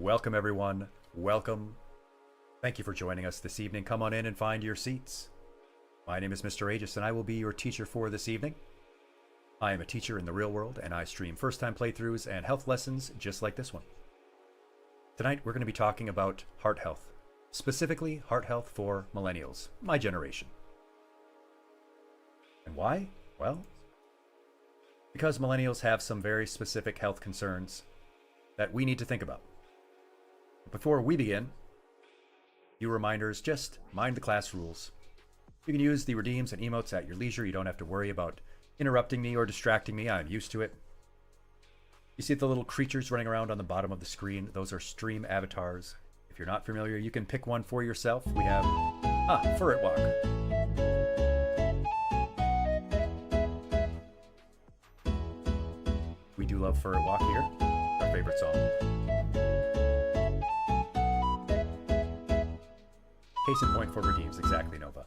Welcome, everyone. Welcome. Thank you for joining us this evening. Come on in and find your seats. My name is Mr. Aegis, and I will be your teacher for this evening. I am a teacher in the real world, and I stream first-time playthroughs and health lessons just like this one. Tonight, we're going to be talking about heart health, specifically heart health for millennials, my generation. And why? Well, because millennials have some very specific health concerns that we need to think about. Before we begin, few reminders, just mind the class rules. You can use the redeems and emotes at your leisure. You don't have to worry about interrupting me or distracting me. I'm used to it. You see the little creatures running around on the bottom of the screen? Those are stream avatars. If you're not familiar, you can pick one for yourself. We have, Furret Walk. We do love Furret Walk here. Our favorite song. Case in point for redeems, exactly, Nova.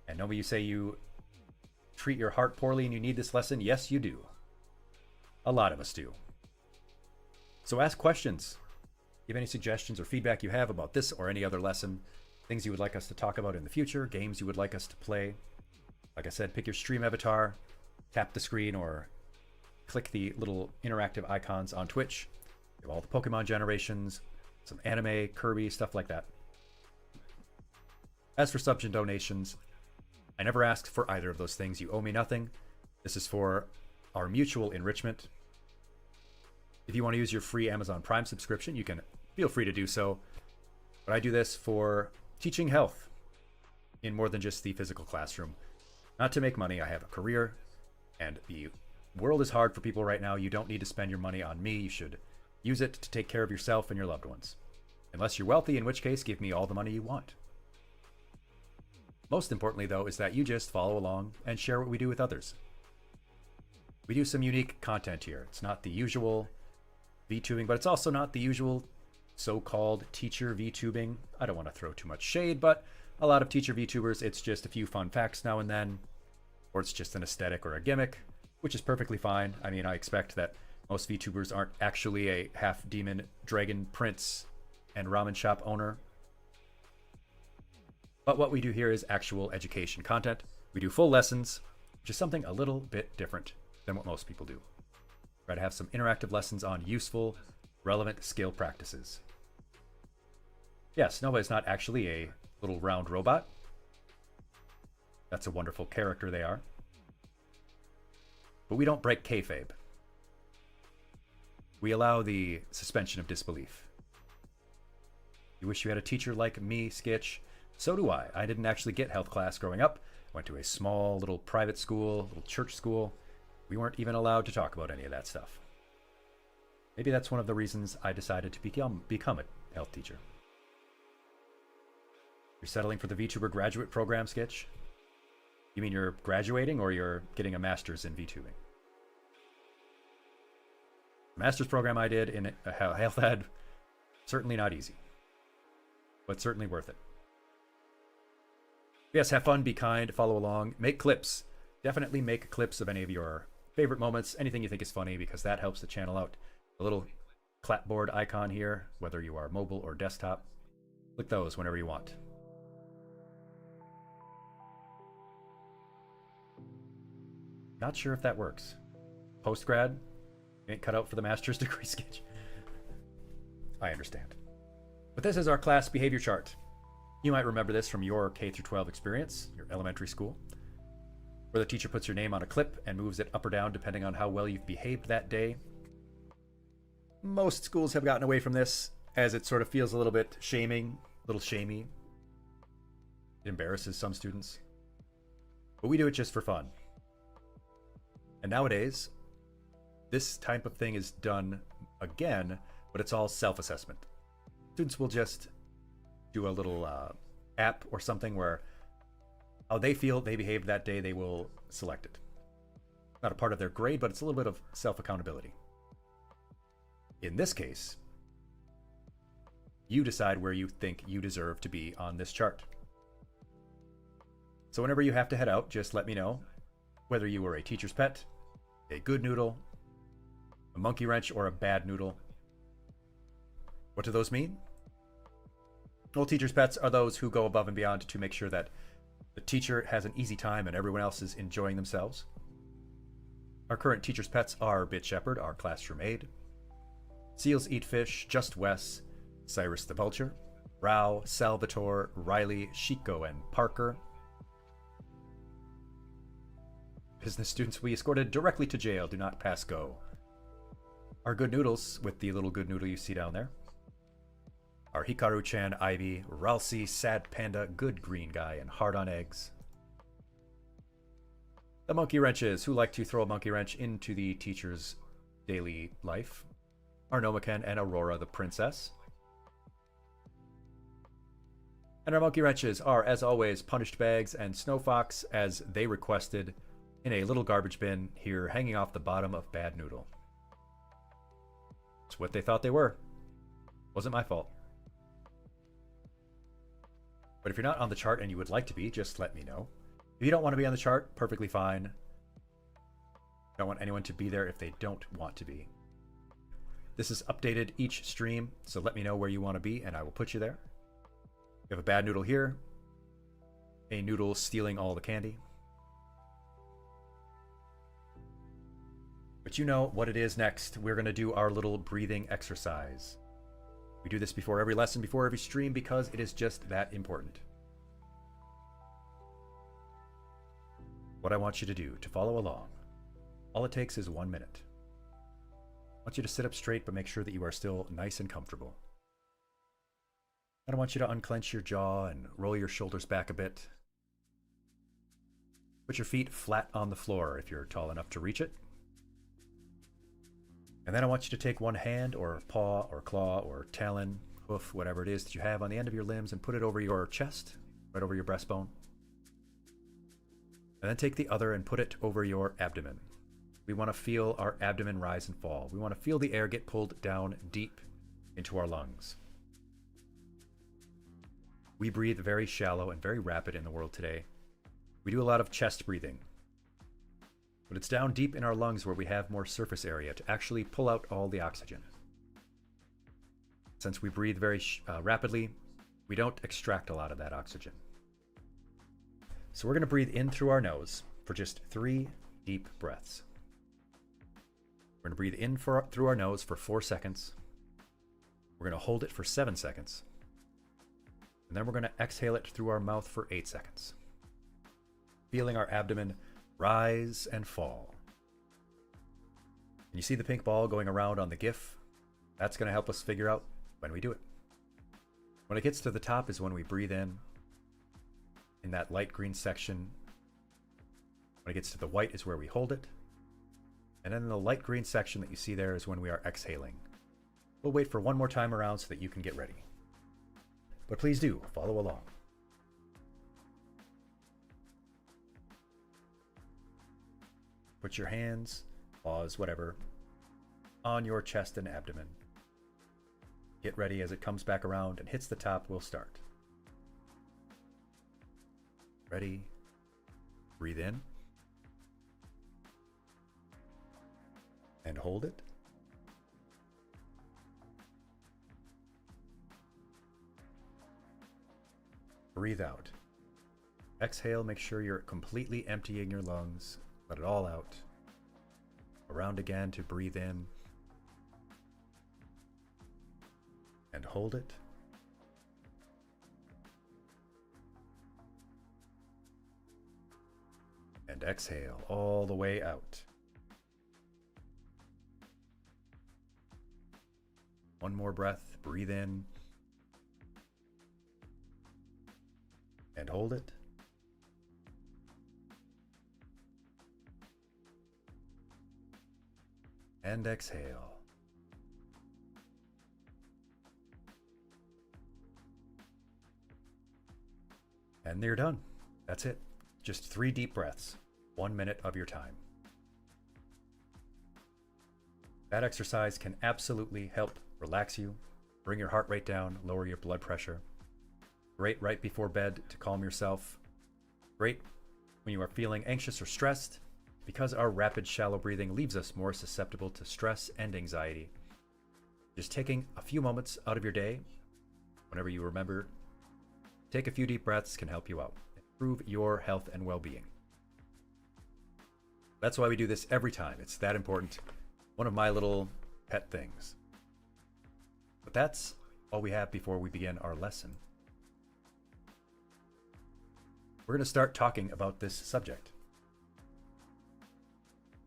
And Nova, you say you treat your heart poorly and you need this lesson? Yes, you do. A lot of us do. So ask questions. Give any suggestions or feedback you have about this or any other lesson, things you would like us to talk about in the future, games you would like us to play. Like I said, pick your stream avatar, tap the screen, or click the little interactive icons on Twitch. We have all the Pokemon generations, some anime, Kirby, stuff like that. As for subs and donations, I never asked for either of those things. You owe me nothing. This is for our mutual enrichment. If you want to use your free Amazon Prime subscription, you can feel free to do so. But I do this for teaching health in more than just the physical classroom. Not to make money. I have a career, and the world is hard for people right now. You don't need to spend your money on me. You should use it to take care of yourself and your loved ones. Unless you're wealthy, in which case, give me all the money you want. Most importantly, though, is that you just follow along and share what we do with others. We do some unique content here. It's not the usual VTubing, but it's also not the usual so-called teacher VTubing. I don't want to throw too much shade, but a lot of teacher VTubers, it's just a few fun facts now and then, or it's just an aesthetic or a gimmick, which is perfectly fine. I mean, I expect that most VTubers aren't actually a half-demon dragon prince and ramen shop owner. But what we do here is actual education content. We do full lessons, which is something a little bit different than what most people do. Try to have some interactive lessons on useful, relevant skill practices. Yes, Nova is not actually a little round robot. That's a wonderful character they are. But we don't break kayfabe. We allow the suspension of disbelief. You wish you had a teacher like me, Skitch. So do I. I didn't actually get health class growing up. Went to a small little private school, little church school. We weren't even allowed to talk about any of that stuff. Maybe that's one of the reasons I decided to become a health teacher. You're settling for the VTuber graduate program, Skitch? You mean you're graduating or you're getting a master's in VTubing? The master's program I did in health ed, certainly not easy, but certainly worth it. Yes, have fun, be kind, follow along, make clips. Definitely make clips of any of your favorite moments, anything you think is funny, because that helps the channel out. The little clapboard icon here, whether you are mobile or desktop, click those whenever you want. Not sure if that works. Post-grad, ain't cut out for the master's degree, Sketch. I understand. But this is our class behavior chart. You might remember this from your K-12 experience, your elementary school, where the teacher puts your name on a clip and moves it up or down depending on how well you've behaved that day. Most schools have gotten away from this, as it sort of feels a little bit shaming, a little shamey. It embarrasses some students. But we do it just for fun. And nowadays, this type of thing is done again, but it's all self-assessment. Students will just do a little app or something where how they feel they behaved that day, they will select it. Not a part of their grade, but it's a little bit of self-accountability. In this case, you decide where you think you deserve to be on this chart. So whenever you have to head out, just let me know whether you were a teacher's pet, a good noodle, a monkey wrench, or a bad noodle. What do those mean? Well, teachers' pets are those who go above and beyond to make sure that the teacher has an easy time and everyone else is enjoying themselves. Our current teachers' pets are Bit Shepherd, our classroom aide, Seals Eat Fish, Just Wes, Cyrus the Vulture, Rao, Salvatore, Riley, Chico, and Parker. Business students we escorted directly to jail do not pass go. Our good noodles, with the little good noodle you see down there. Our Hikaru-chan, Ivy, Ralsei, Sad Panda, Good Green Guy, and Hard on Eggs. The monkey wrenches, who like to throw a monkey wrench into the teacher's daily life. Our Nomaken and Aurora the princess. And our monkey wrenches are, as always, Punished Bags and Snow Fox, as they requested, in a little garbage bin here hanging off the bottom of Bad Noodle. It's what they thought they were. Wasn't my fault. But if you're not on the chart and you would like to be, just let me know. If you don't want to be on the chart, perfectly fine. Don't want anyone to be there if they don't want to be. This is updated each stream, so let me know where you want to be and I will put you there. We have a Bad Noodle here. A noodle stealing all the candy. But you know what it is next. We're going to do our little breathing exercise. We do this before every lesson, before every stream, because it is just that important. What I want you to do to follow along, all it takes is 1 minute. I want you to sit up straight, but make sure that you are still nice and comfortable. I don't want you to unclench your jaw and roll your shoulders back a bit. Put your feet flat on the floor if you're tall enough to reach it. And then I want you to take one hand or paw or claw or talon, hoof, whatever it is that you have on the end of your limbs and put it over your chest, right over your breastbone. And then take the other and put it over your abdomen. We want to feel our abdomen rise and fall. We want to feel the air get pulled down deep into our lungs. We breathe very shallow and very rapid in the world today. We do a lot of chest breathing. But it's down deep in our lungs where we have more surface area to actually pull out all the oxygen. Since we breathe very rapidly, we don't extract a lot of that oxygen. So we're going to breathe in through our nose for just 3 deep breaths. We're going to breathe in through our nose for 4 seconds. We're going to hold it for 7 seconds. And then we're going to exhale it through our mouth for 8 seconds. Feeling our abdomen rise and fall. And you see the pink ball going around on the GIF? That's going to help us figure out when we do it. When it gets to the top is when we breathe in that light green section. When it gets to the white is where we hold it. And then in the light green section that you see there is when we are exhaling. We'll wait for one more time around so that you can get ready. But please do follow along. Put your hands, paws, whatever, on your chest and abdomen. Get ready as it comes back around and hits the top, we'll start. Ready? Breathe in. And hold it. Breathe out. Exhale, make sure you're completely emptying your lungs. Let it all out. Around again to breathe in. And hold it. And exhale all the way out. One more breath. Breathe in. And hold it. And exhale. And you're done. That's it. Just 3 deep breaths. 1 minute of your time. That exercise can absolutely help relax you, bring your heart rate down, lower your blood pressure. Great right before bed to calm yourself. Great when you are feeling anxious or stressed, because our rapid shallow breathing leaves us more susceptible to stress and anxiety. Just taking a few moments out of your day, whenever you remember, take a few deep breaths can help you out, improve your health and well-being. That's why we do this every time. It's that important. One of my little pet things. But that's all we have before we begin our lesson. We're going to start talking about this subject.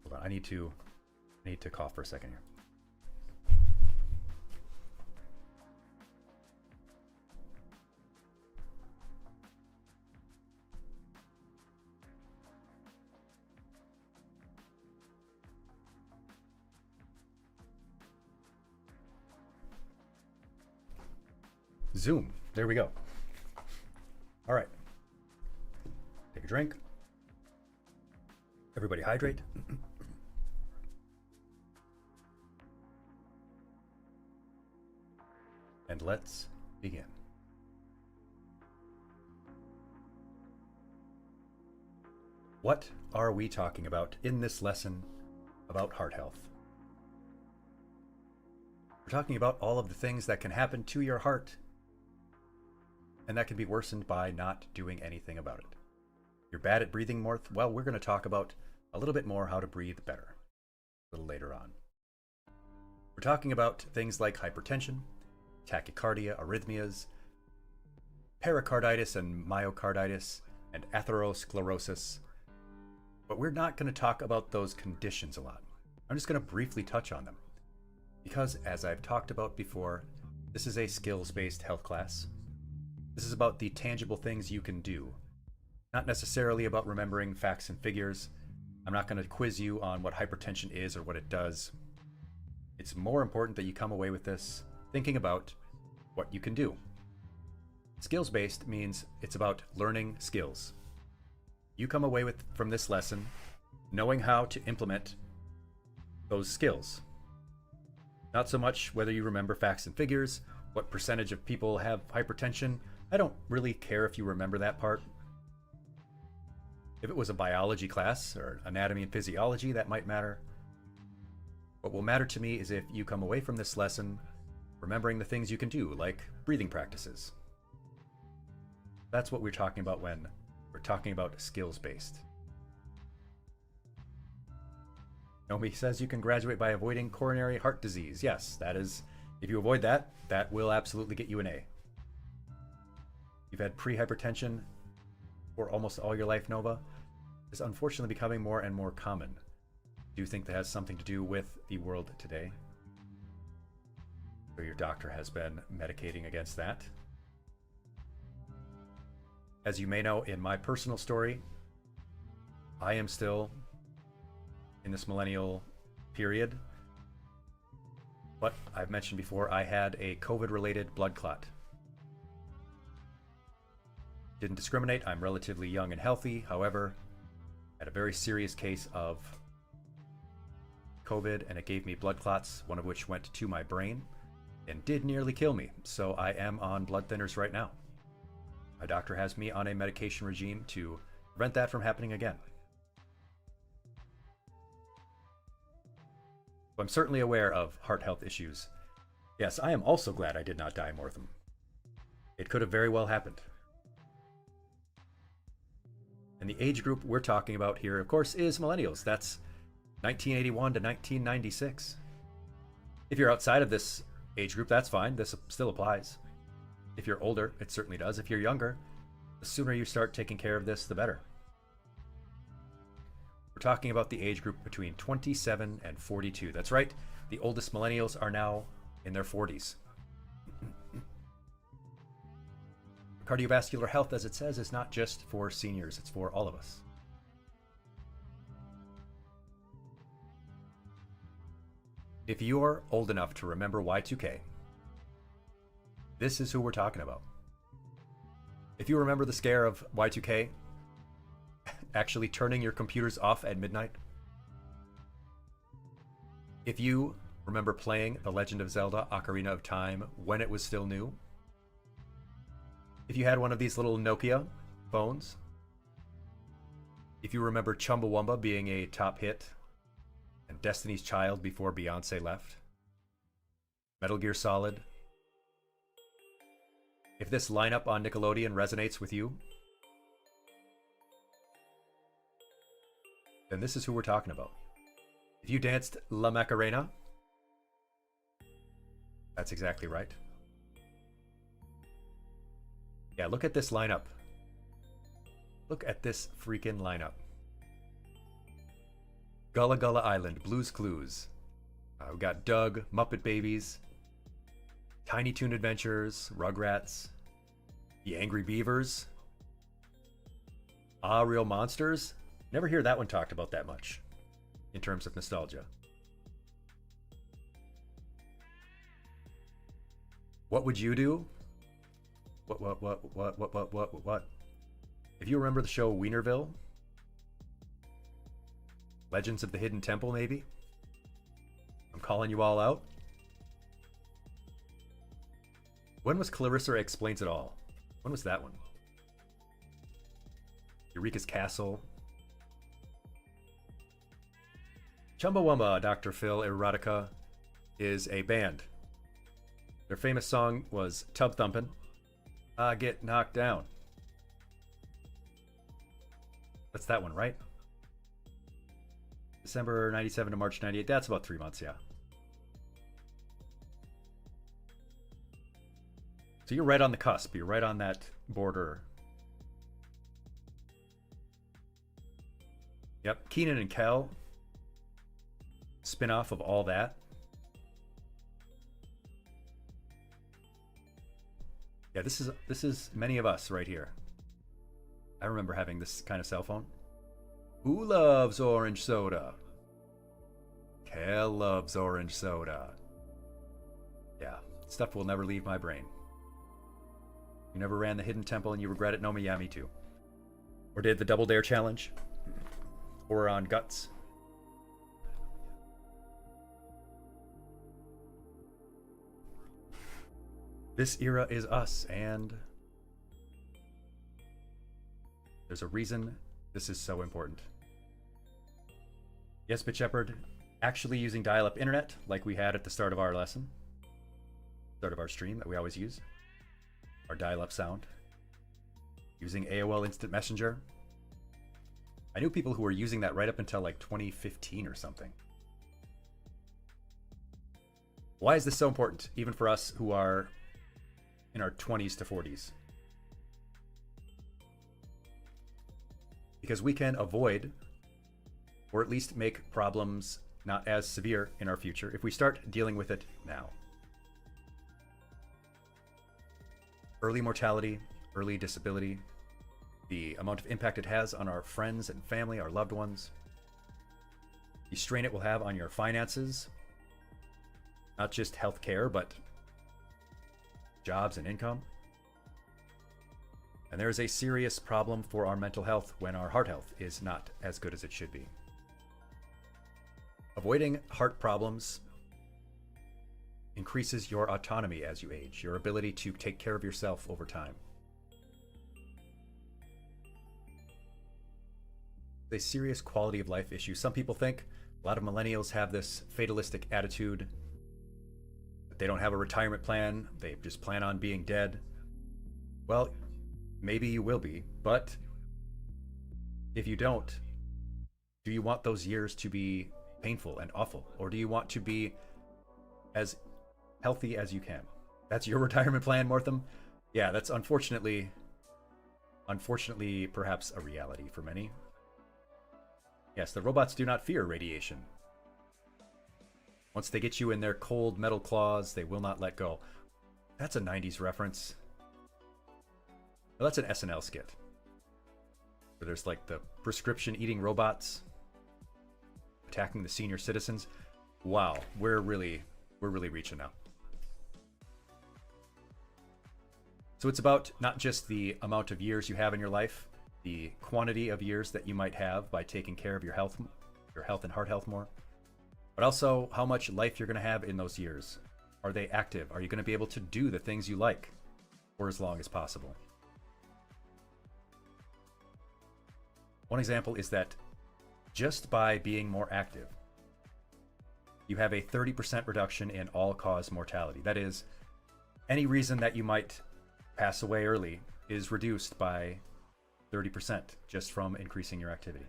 Hold on, I need to cough for a second here. Zoom. There we go. All right. Take a drink. Everybody hydrate. And let's begin. What are we talking about in this lesson about heart health? We're talking about all of the things that can happen to your heart, and that can be worsened by not doing anything about it. You're bad at breathing more? Well, we're going to talk about a little bit more how to breathe better a little later on. We're talking about things like hypertension, tachycardia, arrhythmias, pericarditis and myocarditis, and atherosclerosis. But we're not going to talk about those conditions a lot. I'm just going to briefly touch on them. Because, as I've talked about before, this is a skills-based health class. This is about the tangible things you can do, not necessarily about remembering facts and figures. I'm not going to quiz you on what hypertension is or what it does. It's more important that you come away with this thinking about what you can do. Skills-based means it's about learning skills. You come away from this lesson knowing how to implement those skills. Not so much whether you remember facts and figures, what percentage of people have hypertension. I don't really care if you remember that part. If it was a biology class or anatomy and physiology, that might matter. What will matter to me is if you come away from this lesson remembering the things you can do, like breathing practices. That's what we're talking about when we're talking about skills-based. Nomi says you can graduate by avoiding coronary heart disease. Yes, that is, if you avoid that, that will absolutely get you an A. You've had pre-hypertension for almost all your life, Nova. It's unfortunately becoming more and more common. Do you think that has something to do with the world today? Or your doctor has been medicating against that? As you may know, in my personal story, I am still in this millennial period. But I've mentioned before, I had a COVID-related blood clot. Didn't discriminate. I'm relatively young and healthy. However, had a very serious case of COVID, and it gave me blood clots, one of which went to my brain and did nearly kill me. So I am on blood thinners right now. My doctor has me on a medication regime to prevent that from happening again. So I'm certainly aware of heart health issues. Yes, I am also glad I did not die more of them. It could have very well happened. And the age group we're talking about here, of course, is millennials. That's 1981 to 1996. If you're outside of this age group, that's fine. This still applies. If you're older, it certainly does. If you're younger, the sooner you start taking care of this, the better. We're talking about the age group between 27 and 42. That's right. The oldest millennials are now in their 40s. Cardiovascular health, as it says, is not just for seniors. It's for all of us. If you're old enough to remember Y2K, this is who we're talking about. If you remember the scare of Y2K, actually turning your computers off at midnight. If you remember playing The Legend of Zelda: Ocarina of Time when it was still new. If you had one of these little Nokia phones. If you remember Chumbawamba being a top hit and Destiny's Child before Beyonce left. Metal Gear Solid. If this lineup on Nickelodeon resonates with you, then this is who we're talking about. If you danced La Macarena, that's exactly right. Yeah, look at this lineup. Look at this freaking lineup. Gullah Gullah Island, Blue's Clues. We've got Doug, Muppet Babies, Tiny Toon Adventures, Rugrats, The Angry Beavers, Ah Real Monsters. Never hear that one talked about that much in terms of nostalgia. What would you do? What? If you remember the show Wienerville? Legends of the Hidden Temple, maybe? I'm calling you all out. When was Clarissa Explains It All? When was that one? Eureka's Castle. Chumbawamba, Dr. Phil Erotica, is a band. Their famous song was Tub Thumpin'. I Get Knocked Down. That's that one, right? December 97 to March 98. That's about 3 months, yeah. So you're right on the cusp. You're right on that border. Yep, Keenan and Kel. Spin-off of all that. Yeah, this is many of us right here. I remember having this kind of cell phone. Who loves orange soda? Kel loves orange soda. Yeah, stuff will never leave my brain. You never ran the Hidden Temple and you regret it? No, yeah, me too. Or did the Double Dare Challenge? Or on Guts? This era is us, and there's a reason this is so important. Yes, Bitch Shepherd, actually using dial-up internet like we had at the start of our lesson, start of our stream that we always use, our dial-up sound, using AOL Instant Messenger. I knew people who were using that right up until like 2015 or something. Why is this so important, even for us who are in our 20s to 40s? Because we can avoid, or at least make problems not as severe in our future if we start dealing with it now. Early mortality, early disability, the amount of impact it has on our friends and family, our loved ones, the strain it will have on your finances, not just health care, but jobs and income. And there is a serious problem for our mental health when our heart health is not as good as it should be. Avoiding heart problems increases your autonomy as you age, your ability to take care of yourself over time. It's a serious quality of life issue. Some people think a lot of millennials have this fatalistic attitude that they don't have a retirement plan, they just plan on being dead. Well, maybe you will be, but if you don't, do you want those years to be painful and awful, or do you want to be as healthy as you can? That's your retirement plan, Mortham? Yeah, that's unfortunately perhaps a reality for many. Yes, the robots do not fear radiation. Once they get you in their cold metal claws, they will not let go. That's a 90s reference. Well, that's an SNL skit where there's like the prescription eating robots attacking the senior citizens. Wow, we're really reaching now. So it's about not just the amount of years you have in your life, the quantity of years that you might have by taking care of your health and heart health more, but also how much life you're going to have in those years. Are they active? Are you going to be able to do the things you like for as long as possible? One example is that just by being more active, you have a 30% reduction in all-cause mortality. That is, any reason that you might pass away early is reduced by 30% just from increasing your activity.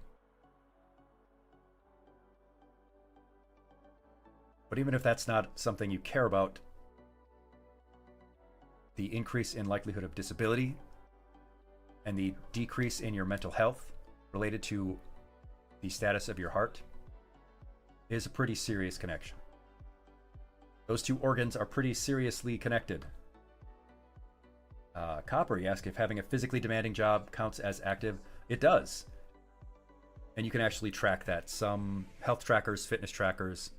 But even if that's not something you care about, the increase in likelihood of disability and the decrease in your mental health related to the status of your heart is a pretty serious connection. Those two organs are pretty seriously connected. Copper, you ask if having a physically demanding job counts as active. It does. And you can actually track that. Some health trackers, fitness trackers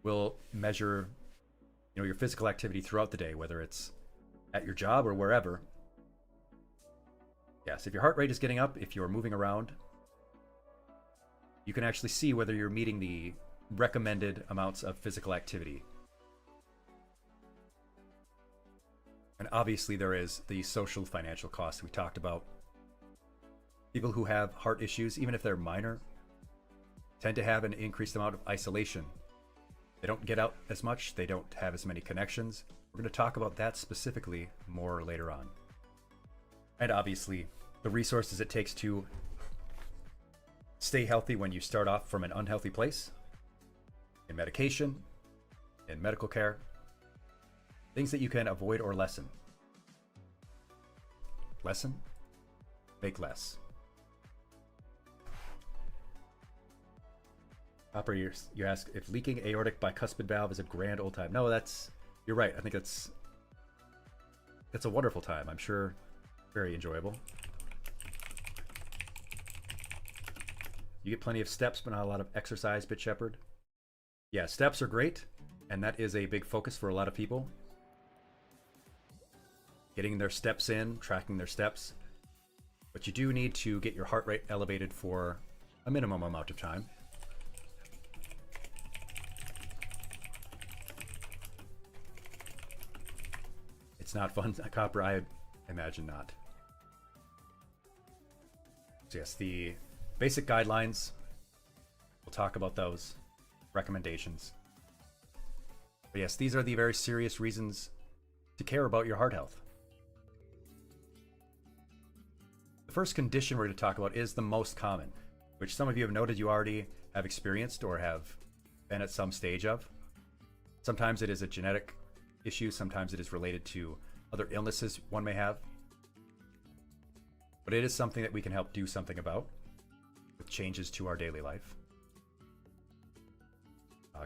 will measure, your physical activity throughout the day, whether it's at your job or wherever. Yes, if your heart rate is getting up, if you're moving around, you can actually see whether you're meeting the recommended amounts of physical activity. And obviously there is the social financial cost we talked about. People who have heart issues, even if they're minor, tend to have an increased amount of isolation. They don't get out as much, they don't have as many connections. We're going to talk about that specifically more later on. And obviously, the resources it takes to stay healthy when you start off from an unhealthy place, in medication, in medical care, things that you can avoid or lessen. Lessen? Make less. Copper, you ask if leaking aortic bicuspid valve is a grand old time. No, you're right. I think it's a wonderful time. I'm sure very enjoyable. You get plenty of steps, but not a lot of exercise, Bit Shepherd. Yeah, steps are great, and that is a big focus for a lot of people. Getting their steps in, tracking their steps. But you do need to get your heart rate elevated for a minimum amount of time. It's not fun, Copper, I imagine not. So yes, the basic guidelines, we'll talk about those recommendations. But yes, these are the very serious reasons to care about your heart health. The first condition we're going to talk about is the most common, which some of you have noted you already have experienced or have been at some stage of. Sometimes it is a genetic issue, sometimes it is related to other illnesses one may have. But it is something that we can help do something about with changes to our daily life.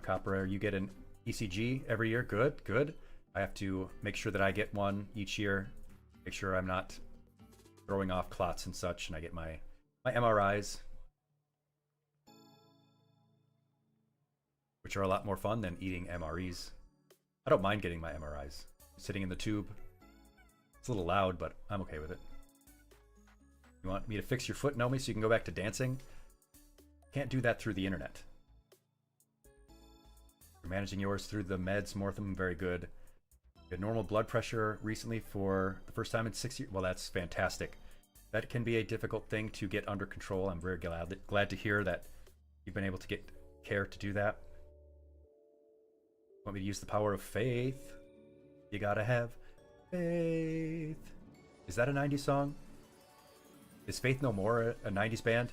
Copper, you get an ECG every year. Good, good. I have to make sure that I get one each year, make sure I'm not throwing off clots and such, and I get my MRIs, which are a lot more fun than eating MREs. I don't mind getting my MRIs. Sitting in the tube. It's a little loud, but I'm okay with it. You want me to fix your foot, Nomi, so you can go back to dancing? Can't do that through the internet. You're managing yours through the meds, Mortham, very good. You had normal blood pressure recently for the first time in 6 years. Well, that's fantastic. That can be a difficult thing to get under control. I'm very glad to hear that you've been able to get care to do that. Want me to use the power of faith? You gotta have faith. Is that a 90s song? Is Faith No More a 90s band?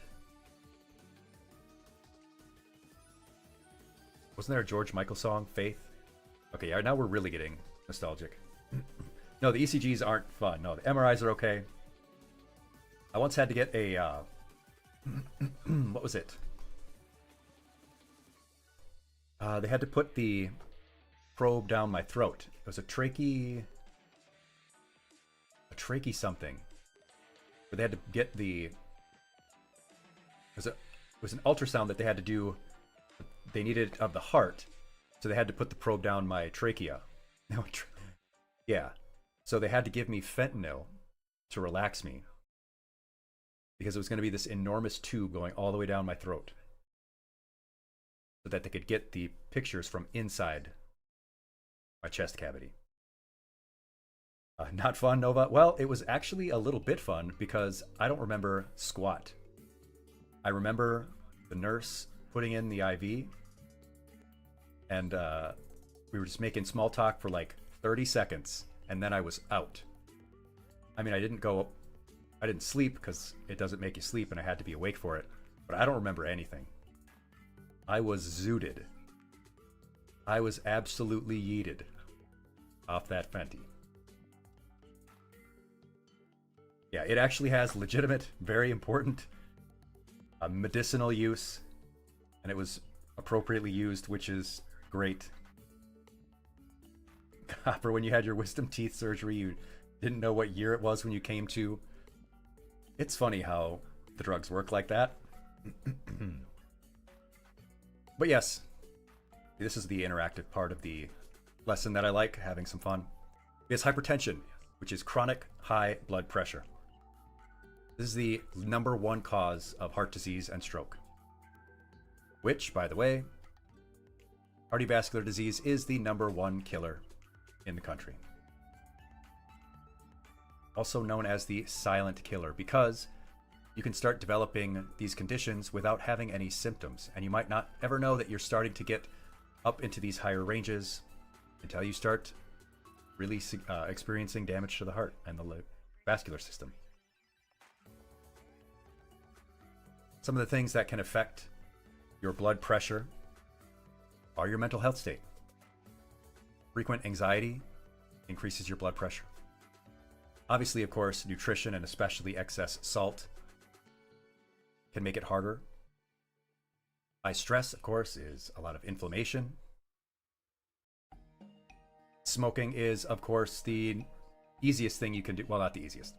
Wasn't there a George Michael song, Faith? Okay, yeah, now we're really getting nostalgic. No, the ECGs aren't fun. No, the MRIs are okay. I once had to get a, what was it? They had to put the probe down my throat. It was a trachea something. But they had to get it was an ultrasound that they had to do. They needed of the heart, so they had to put the probe down my trachea. Yeah, so they had to give me fentanyl to relax me because it was going to be this enormous tube going all the way down my throat so that they could get the pictures from inside my chest cavity. Not fun, Nova. Well, it was actually a little bit fun because I don't remember squat. I remember the nurse putting in the IV And we were just making small talk for like 30 seconds, and then I was out. I mean, I didn't sleep because it doesn't make you sleep, and I had to be awake for it. But I don't remember anything. I was zooted. I was absolutely yeeted off that Fenty. Yeah, it actually has legitimate, very important medicinal use, and it was appropriately used, which is great. For when you had your wisdom teeth surgery, you didn't know what year it was when you came to. It's funny how the drugs work like that. But yes, this is the interactive part of the lesson that I like, having some fun. It's hypertension, which is chronic high blood pressure. This is the #1 cause of heart disease and stroke. Which, by the way, cardiovascular disease is the #1 killer in the country. Also known as the silent killer, because you can start developing these conditions without having any symptoms, and you might not ever know that you're starting to get up into these higher ranges until you start really experiencing damage to the heart and the vascular system. Some of the things that can affect your blood pressure are your mental health state. Frequent anxiety increases your blood pressure. Obviously, of course, nutrition and especially excess salt can make it harder. High stress, of course, is a lot of inflammation. Smoking is, of course, the easiest thing you can do. Well, not the easiest.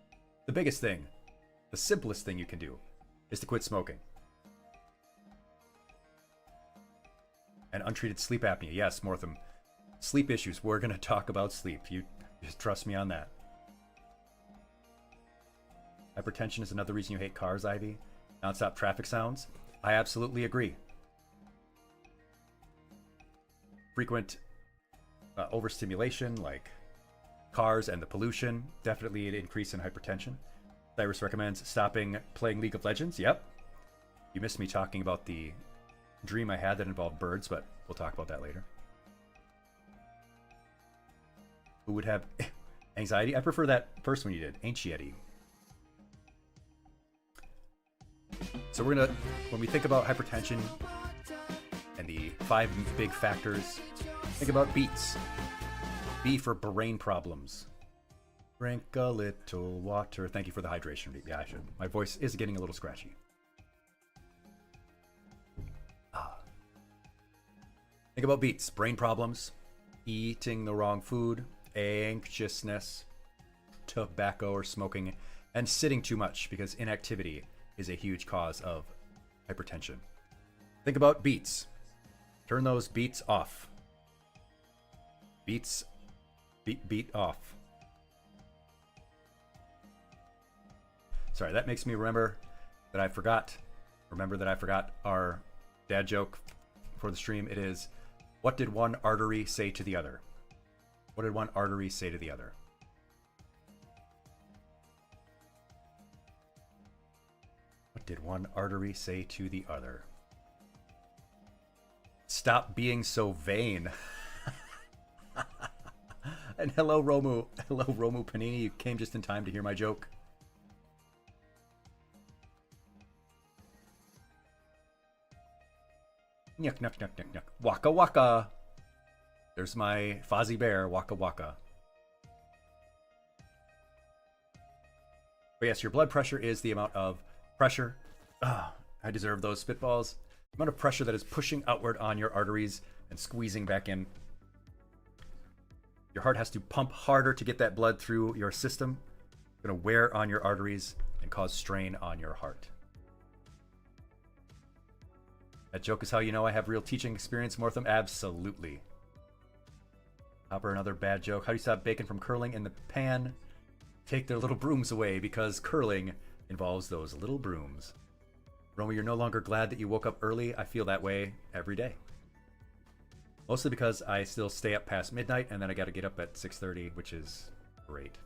The biggest thing, the simplest thing you can do is to quit smoking. And untreated sleep apnea. Yes, Mortham. Sleep issues. We're going to talk about sleep. You just trust me on that. Hypertension is another reason you hate cars, Ivy. Non-stop traffic sounds. I absolutely agree. Frequent overstimulation, like cars and the pollution, definitely an increase in hypertension. Cyrus recommends stopping playing League of Legends. Yep. You missed me talking about the dream I had that involved birds, but we'll talk about that later. Who would have anxiety? I prefer that first one you did, Anxiety. So we're gonna, when we think about hypertension and the 5 big factors, think about beets. B for brain problems. Drink a little water. Thank you for the hydration. Yeah, I should. My voice is getting a little scratchy. Think about beets. Brain problems, eating the wrong food, anxiousness, tobacco or smoking, and sitting too much, because inactivity is a huge cause of hypertension. Think about beets. Turn those beets off. Beets, beat off. Sorry, that makes me remember that I forgot our dad joke for the stream. It is, what did one artery say to the other? What did one artery say to the other? What did one artery say to the other? Stop being so vain. And hello, Romu. Hello, Romu Panini. You came just in time to hear my joke. Nyuk, nyuk, nyuk, nyuk, nyuk. Waka waka. There's my Fozzie Bear. Waka waka. But yes, your blood pressure is the amount of pressure. I deserve those spitballs. The amount of pressure that is pushing outward on your arteries and squeezing back in. Your heart has to pump harder to get that blood through your system. It's going to wear on your arteries and cause strain on your heart. That joke is how you know I have real teaching experience, Mortham. Absolutely. Hopper, another bad joke. How do you stop bacon from curling in the pan? Take their little brooms away, because curling involves those little brooms. Roma, you're no longer glad that you woke up early. I feel that way every day. Mostly because I still stay up past midnight, and then I got to get up at 6:30, which is great.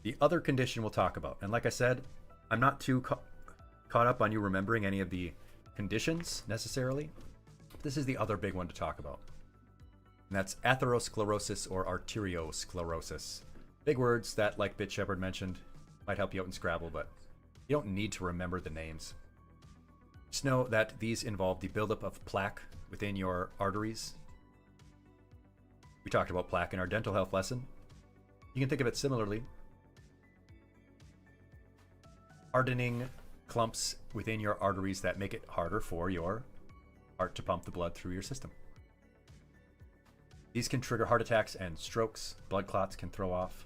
The other condition we'll talk about, and like I said, I'm not too caught up on you remembering any of the conditions necessarily. This is the other big one to talk about. And that's atherosclerosis or arteriosclerosis. Big words that, like Bit Shepherd mentioned, might help you out in Scrabble, but you don't need to remember the names. Just know that these involve the buildup of plaque within your arteries. We talked about plaque in our dental health lesson. You can think of it similarly. Hardening clumps within your arteries that make it harder for your heart to pump the blood through your system. These can trigger heart attacks and strokes. Blood clots can throw off.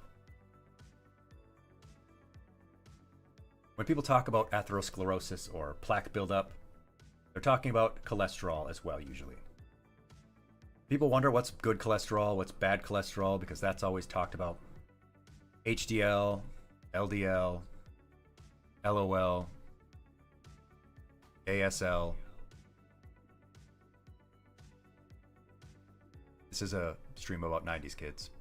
When people talk about atherosclerosis or plaque buildup, they're talking about cholesterol as well, usually. People wonder what's good cholesterol, what's bad cholesterol, because that's always talked about. HDL, LDL, LOL, ASL. This is a stream about 90s kids.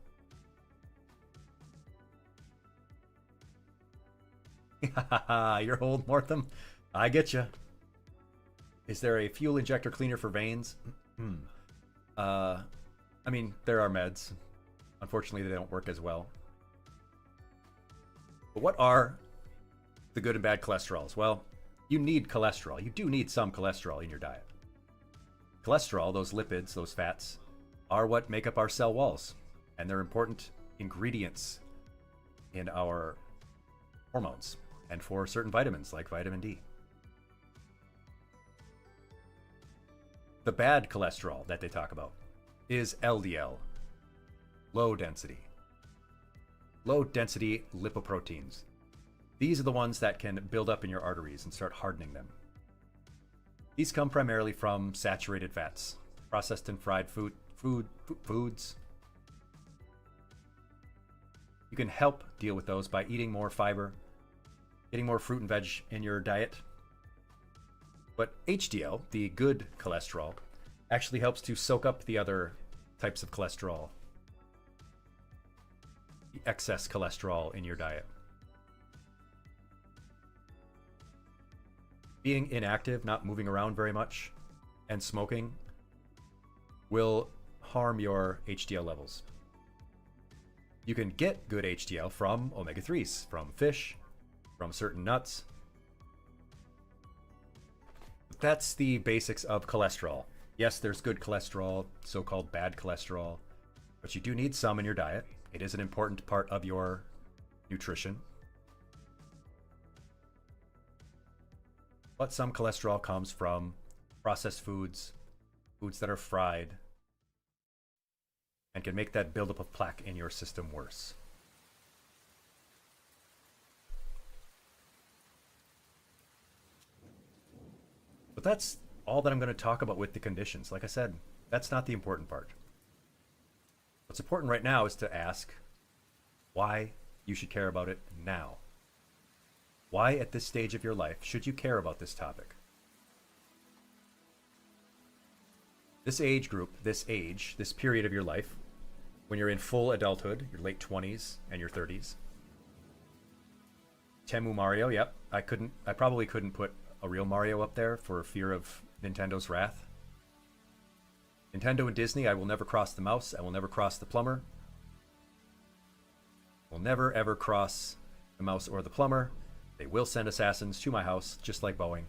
You're old, Mortham. I get you. Is there a fuel injector cleaner for veins? I mean, there are meds. Unfortunately, they don't work as well. But what are the good and bad cholesterols? Well, you need cholesterol. You do need some cholesterol in your diet. Cholesterol, those lipids, those fats, are what make up our cell walls. And they're important ingredients in our hormones and for certain vitamins like vitamin D. The bad cholesterol that they talk about is LDL, low density lipoproteins. These are the ones that can build up in your arteries and start hardening them. These come primarily from saturated fats, processed and fried foods. You can help deal with those by eating more fiber, getting more fruit and veg in your diet. But HDL, the good cholesterol, actually helps to soak up the other types of cholesterol, the excess cholesterol in your diet. Being inactive, not moving around very much, and smoking will harm your HDL levels. You can get good HDL from omega-3s, from fish, from certain nuts. That's the basics of cholesterol. Yes, there's good cholesterol, so-called bad cholesterol, but you do need some in your diet. It is an important part of your nutrition. But some cholesterol comes from processed foods, foods that are fried, and can make that buildup of plaque in your system worse. But that's all that I'm going to talk about with the conditions. Like I said, that's not the important part. What's important right now is to ask why you should care about it now. Why at this stage of your life should you care about this topic? This age group, this period of your life, when you're in full adulthood, your late 20s and your 30s. Temu Mario, yep. I probably couldn't put a real Mario up there for fear of Nintendo's wrath. Nintendo and Disney, I will never cross the mouse. I will never cross the plumber. Will never ever cross the mouse or the plumber. They will send assassins to my house, just like Boeing.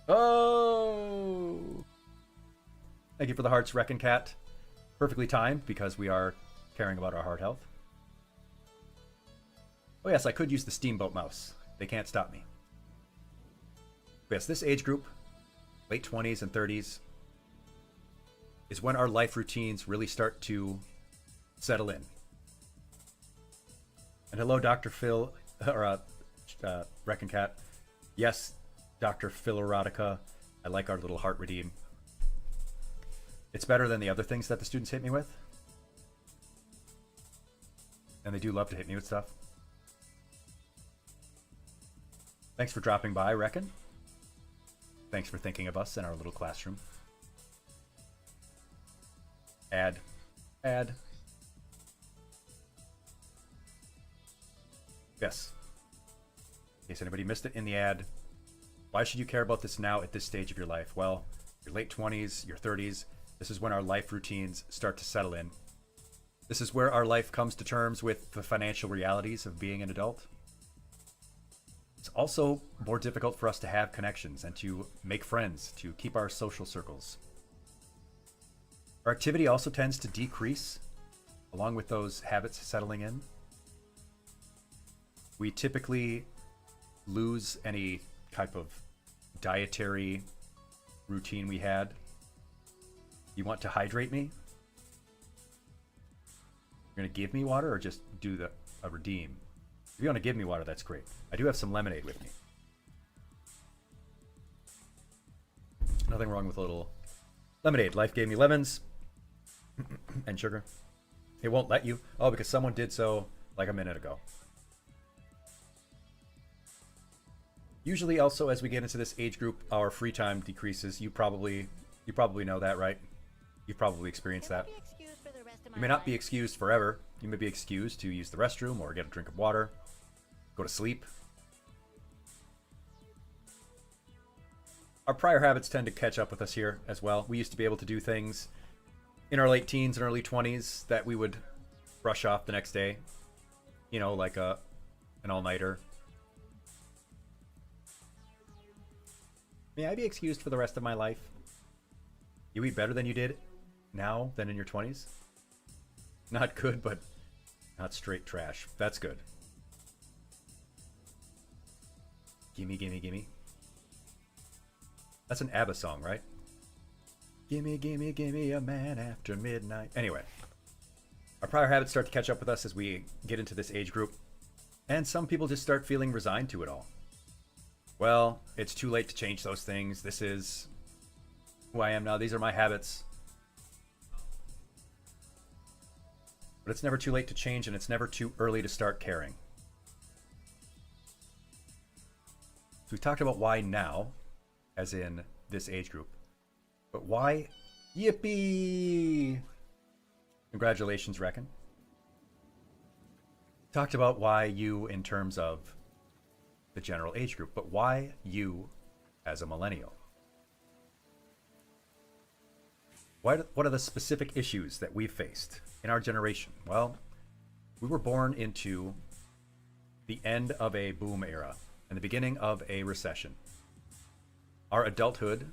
Oh! Thank you for the hearts, Wreckin' Cat. Perfectly timed, because we are caring about our heart health. Oh yes, I could use the Steamboat mouse. They can't stop me. But yes, this age group, late 20s and 30s, is when our life routines really start to settle in. And hello, Dr. Phil, or Wreckin' Cat. Yes, Dr. Phil Erotica. I like our little heart redeem. It's better than the other things that the students hit me with. And they do love to hit me with stuff. Thanks for dropping by, Reckon. Thanks for thinking of us in our little classroom. Add. Yes. In case anybody missed it in the ad, why should you care about this now at this stage of your life? Well, your late 20s, your 30s, this is when our life routines start to settle in. This is where our life comes to terms with the financial realities of being an adult. It's also more difficult for us to have connections and to make friends, to keep our social circles. Our activity also tends to decrease along with those habits settling in. We typically lose any type of dietary routine we had. You want to hydrate me? You're gonna give me water or just do a redeem? If you want to give me water, that's great. I do have some lemonade with me. Nothing wrong with a little lemonade. Life gave me lemons and sugar. It won't let you. Oh, because someone did so like a minute ago. Usually also as we get into this age group, our free time decreases. You probably know that, right? You've probably experienced that. You may not be excused forever. You may be excused to use the restroom or get a drink of water, go to sleep. Our prior habits tend to catch up with us here as well. We used to be able to do things in our late teens and early 20s that we would brush off the next day. You know, like an all-nighter. May I be excused for the rest of my life? You eat better than you did now than in your 20s? Not good, but not straight trash. That's good. Gimme, gimme, gimme. That's an ABBA song, right? Gimme, gimme, gimme a man after midnight. Anyway, our prior habits start to catch up with us as we get into this age group. And some people just start feeling resigned to it all. Well, it's too late to change those things. This is who I am now. These are my habits. But it's never too late to change, and it's never too early to start caring. So we've talked about why now, as in this age group. But why? Yippee! Congratulations, Reckon. Talked about why you in terms of the general age group, but why you as a millennial? What are the specific issues that we've faced in our generation? Well, we were born into the end of a boom era and the beginning of a recession. Our adulthood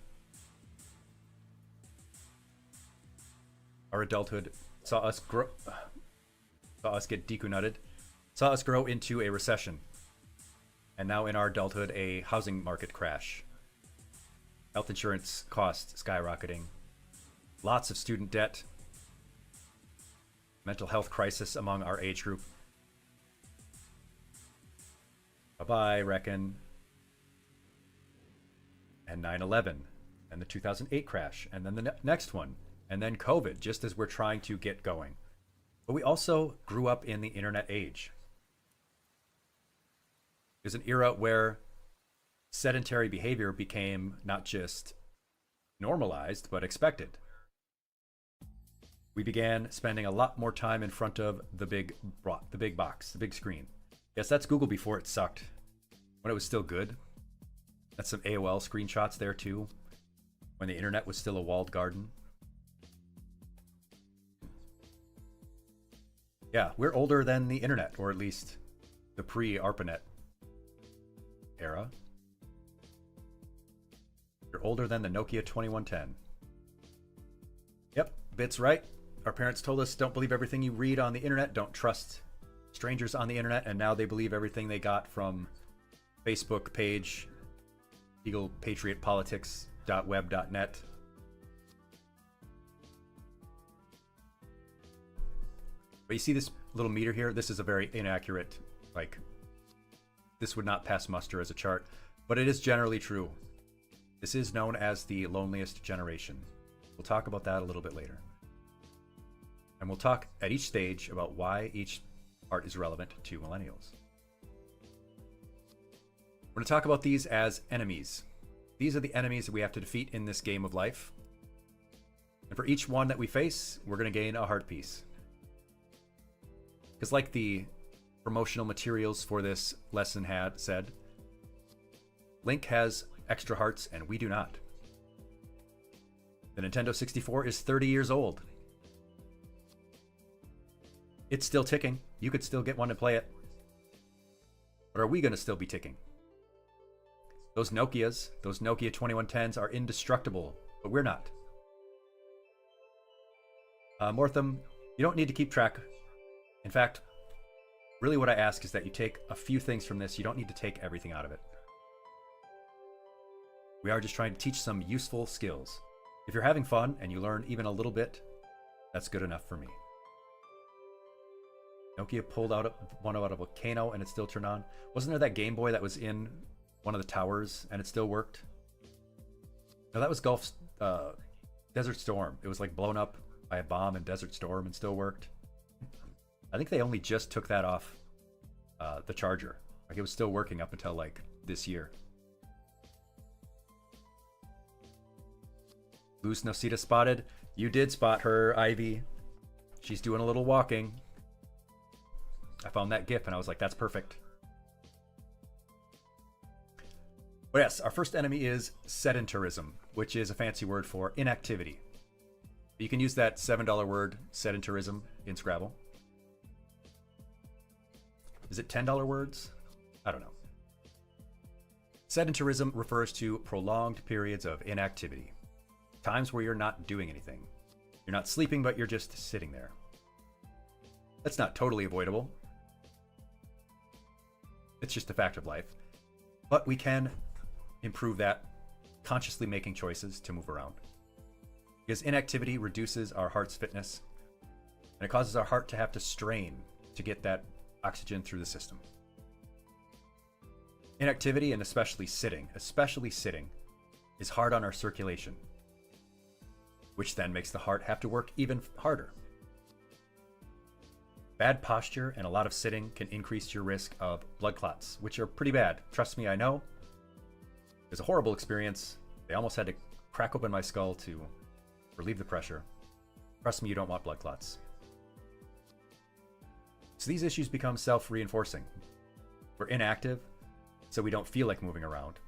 saw us get deku-nutted, saw us grow into a recession. And now in our adulthood, a housing market crash. Health insurance costs skyrocketing. Lots of student debt. Mental health crisis among our age group. Bye-bye, Reckon. And 9/11. And the 2008 crash. And then the next one. And then COVID, just as we're trying to get going. But we also grew up in the internet age. There's an era where sedentary behavior became not just normalized, but expected. We began spending a lot more time in front of the big box, the big screen. Yes, that's Google before it sucked, when it was still good. That's some AOL screenshots there too, when the internet was still a walled garden. Yeah, we're older than the internet, or at least the pre-ARPANET era. You're older than the Nokia 2110. Yep, Bit's right. Our parents told us don't believe everything you read on the internet, don't trust strangers on the internet, and now they believe everything they got from Facebook page, eaglepatriotpolitics.web.net. But you see this little meter here? This is a very inaccurate, like, this would not pass muster as a chart, but it is generally true. This is known as the loneliest generation. We'll talk about that a little bit later. And we'll talk at each stage about why each part is relevant to millennials. We're going to talk about these as enemies. These are the enemies that we have to defeat in this game of life. And for each one that we face, we're going to gain a heart piece. Because like the promotional materials for this lesson had said, Link has extra hearts and we do not. The Nintendo 64 is 30 years old. It's still ticking. You could still get one to play it. But are we going to still be ticking? Those Nokia 2110s are indestructible, but we're not. Mortham, you don't need to keep track. In fact, really what I ask is that you take a few things from this. You don't need to take everything out of it. We are just trying to teach some useful skills. If you're having fun and you learn even a little bit, that's good enough for me. Nokia pulled one out of a volcano and it still turned on. Wasn't there that Game Boy that was in one of the towers and it still worked? No, that was Desert Storm. It was like blown up by a bomb in Desert Storm and still worked. I think they only just took that off the charger. Like it was still working up until like this year. Luz Nosita spotted. You did spot her, Ivy. She's doing a little walking. I found that GIF and I was like, that's perfect. But yes, our first enemy is sedentarism, which is a fancy word for inactivity. You can use that $7 word, sedentarism, in Scrabble. Is it $10 words? I don't know. Sedentarism refers to prolonged periods of inactivity. Times where you're not doing anything. You're not sleeping, but you're just sitting there. That's not totally avoidable. It's just a fact of life. But we can improve that, consciously making choices to move around. Because inactivity reduces our heart's fitness, and it causes our heart to have to strain to get that oxygen through the system. Inactivity, and especially sitting, is hard on our circulation, which then makes the heart have to work even harder. Bad posture and a lot of sitting can increase your risk of blood clots, which are pretty bad. Trust me, I know. It was a horrible experience. They almost had to crack open my skull to relieve the pressure. Trust me, you don't want blood clots. So these issues become self-reinforcing. We're inactive, so we don't feel like moving around.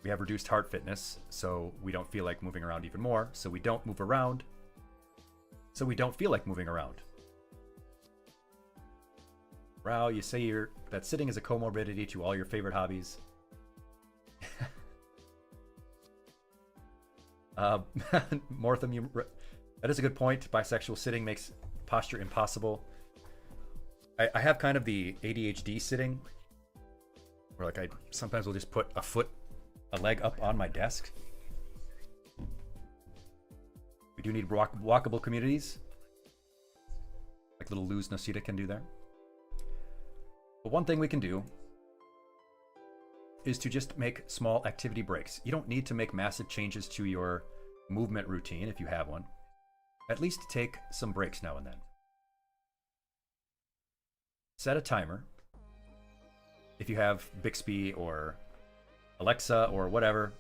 We have reduced heart fitness, so we don't feel like moving around even more, so we don't move around, so we don't feel like moving around. Rao, you say that sitting is a comorbidity to all your favorite hobbies. Mortham, that is a good point. Bisexual sitting makes posture impossible. I have kind of the ADHD sitting, where like I sometimes will just put a leg up on my desk. We do need walkable communities, like little Luz Nosita can do there. But one thing we can do is to just make small activity breaks. You don't need to make massive changes to your movement routine if you have one. At least take some breaks now and then. Set a timer. If you have Bixby or Alexa or whatever,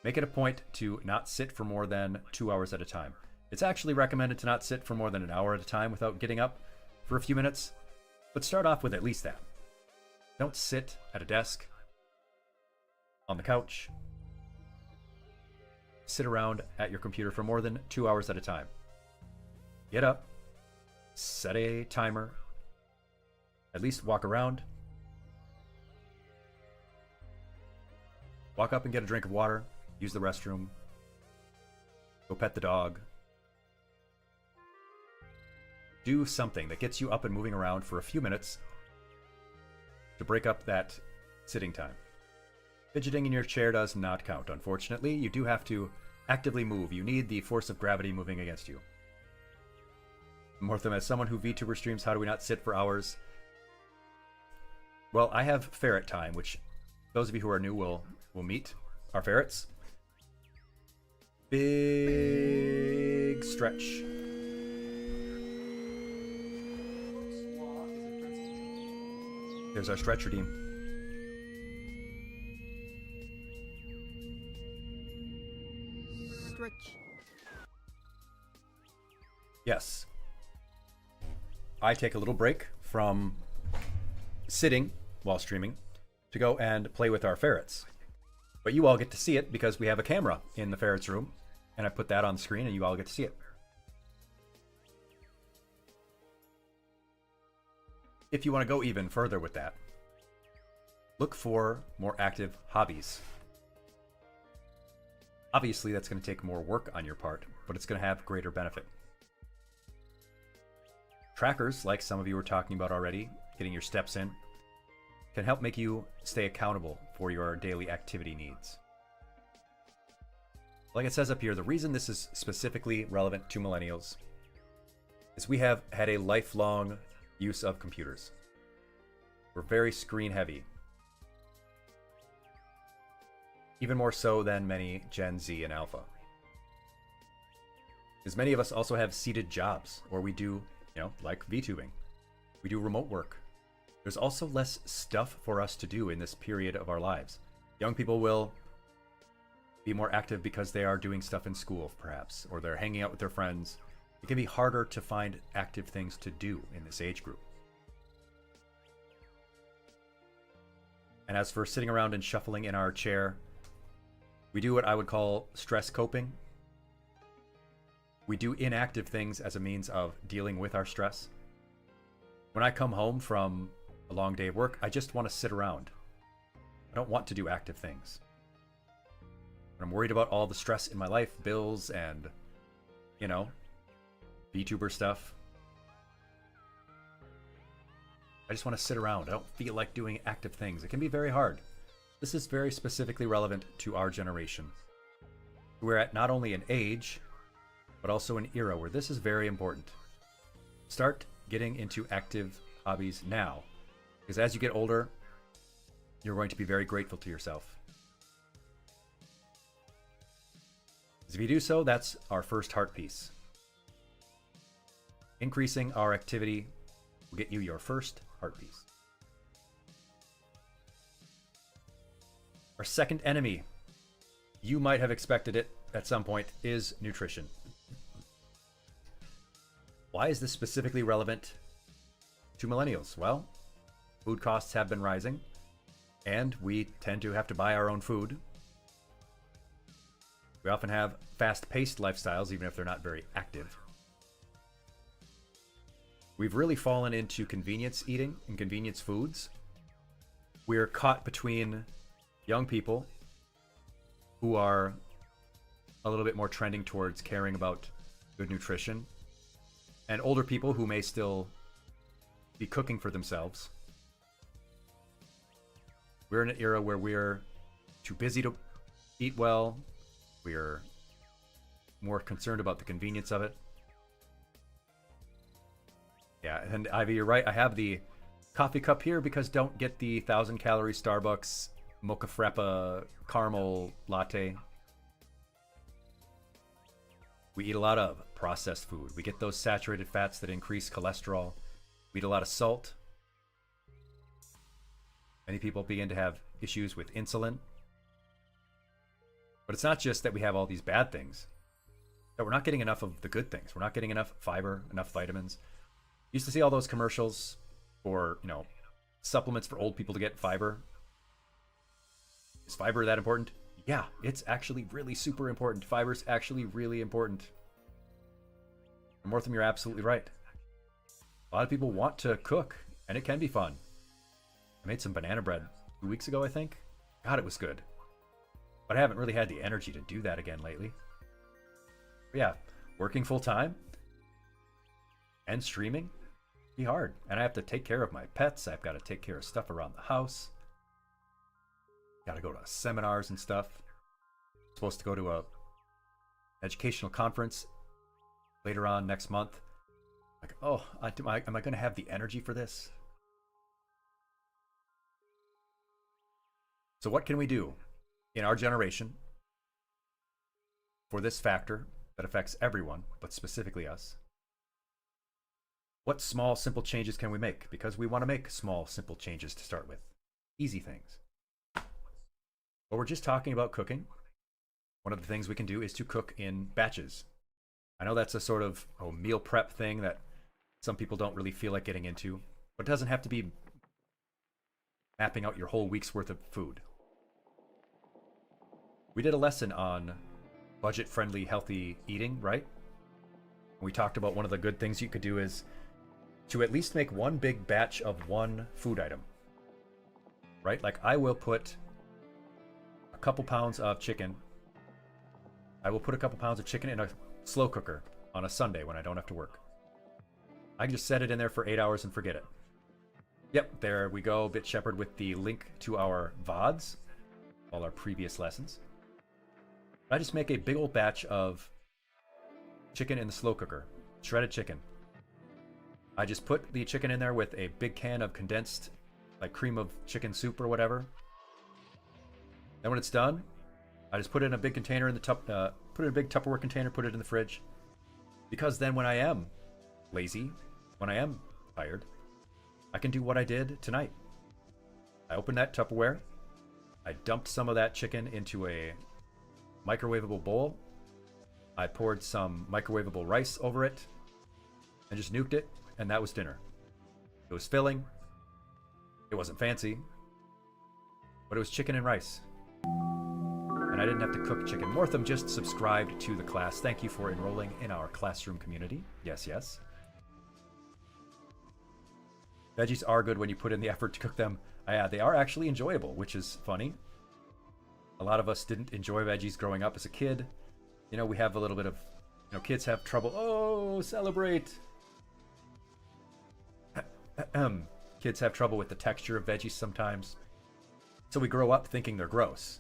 make it a point to not sit for more than 2 hours at a time. It's actually recommended to not sit for more than an hour at a time without getting up for a few minutes, but start off with at least that. Don't sit at a desk, on the couch, sit around at your computer for more than 2 hours at a time. Get up, set a timer, at least walk around, walk up and get a drink of water, use the restroom, go pet the dog. Do something that gets you up and moving around for a few minutes to break up that sitting time. Fidgeting in your chair does not count, unfortunately. You do have to actively move. You need the force of gravity moving against you. Mortham, as someone who VTuber streams, how do we not sit for hours? Well, I have ferret time, which those of you who are new will meet our ferrets. Big stretch. There's our stretch redeem. Stretch. Yes. I take a little break from sitting, while streaming to go and play with our ferrets. But you all get to see it because we have a camera in the ferret's room, and I put that on the screen and you all get to see it. If you want to go even further with that, look for more active hobbies. Obviously, that's going to take more work on your part, but it's going to have greater benefit. Trackers, like some of you were talking about already, getting your steps in, can help make you stay accountable for your daily activity needs. Like it says up here, the reason this is specifically relevant to millennials is we have had a lifelong use of computers. We're very screen heavy. Even more so than many Gen Z and Alpha. Because many of us also have seated jobs, or we do, like VTubing. We do remote work. There's also less stuff for us to do in this period of our lives. Young people will be more active because they are doing stuff in school, perhaps, or they're hanging out with their friends. It can be harder to find active things to do in this age group. And as for sitting around and shuffling in our chair, we do what I would call stress coping. We do inactive things as a means of dealing with our stress. When I come home from a long day of work, I just want to sit around. I don't want to do active things. When I'm worried about all the stress in my life, bills and, VTuber stuff, I just want to sit around. I don't feel like doing active things. It can be very hard. This is very specifically relevant to our generation. We're at not only an age, but also an era where this is very important. Start getting into active hobbies now, because as you get older, you're going to be very grateful to yourself. Because if you do so, that's our first heart piece. Increasing our activity will get you your first heart piece. Our second enemy, you might have expected it at some point, is nutrition. Why is this specifically relevant to millennials? Well, food costs have been rising, and we tend to have to buy our own food. We often have fast-paced lifestyles, even if they're not very active. We've really fallen into convenience eating and convenience foods. We're caught between young people who are a little bit more trending towards caring about good nutrition, and older people who may still be cooking for themselves. We're in an era where we're too busy to eat well. We're more concerned about the convenience of it. Yeah, and Ivy, you're right. I have the coffee cup here because don't get the 1,000-calorie Starbucks mocha frappa caramel latte. We eat a lot of processed food. We get those saturated fats that increase cholesterol. We eat a lot of salt. Many people begin to have issues with insulin. But it's not just that we have all these bad things, that we're not getting enough of the good things. We're not getting enough fiber, enough vitamins. You used to see all those commercials for, supplements for old people to get fiber. Is fiber that important? Yeah, it's actually really super important. Fiber's actually really important. And Mortham, you're absolutely right. A lot of people want to cook, and it can be fun. I made some banana bread 2 weeks ago, I think. God, it was good. But I haven't really had the energy to do that again lately. But yeah, working full time and streaming be hard. And I have to take care of my pets. I've got to take care of stuff around the house. Got to go to seminars and stuff. Supposed to go to a educational conference later on next month. Like, oh, am I going to have the energy for this? So what can we do in our generation for this factor that affects everyone, but specifically us? What small, simple changes can we make? Because we want to make small, simple changes to start with. Easy things. Well, we're just talking about cooking. One of the things we can do is to cook in batches. I know that's a sort of meal prep thing that some people don't really feel like getting into, but it doesn't have to be mapping out your whole week's worth of food. We did a lesson on budget-friendly, healthy eating, right? We talked about one of the good things you could do is to at least make one big batch of one food item, right? Like I will put a couple pounds of chicken. I will put a couple pounds of chicken in a slow cooker on a Sunday when I don't have to work. I can just set it in there for 8 hours and forget it. Yep, there we go, Bit Shepherd, with the link to our VODs, all our previous lessons. I just make a big old batch of chicken in the slow cooker, shredded chicken. I just put the chicken in there with a big can of condensed, like cream of chicken soup or whatever. Then when it's done, I just put it in a big container in the put it in a big Tupperware container, put it in the fridge. Because then when I am lazy, when I am tired, I can do what I did tonight. I opened that Tupperware, I dumped some of that chicken into a microwavable bowl. I poured some microwavable rice over it and just nuked it, and that was dinner. It was filling. It wasn't fancy, but it was chicken and rice. And I didn't have to cook chicken. Mortham just subscribed to the class. Thank you for enrolling in our classroom community. Yes, yes. Veggies are good when you put in the effort to cook them. Yeah, they are actually enjoyable, which is funny. A lot of us didn't enjoy veggies growing up as a kid. You know, we have a little bit of, you know, kids have trouble. Oh, celebrate. Kids have trouble with the texture of veggies sometimes. So we grow up thinking they're gross.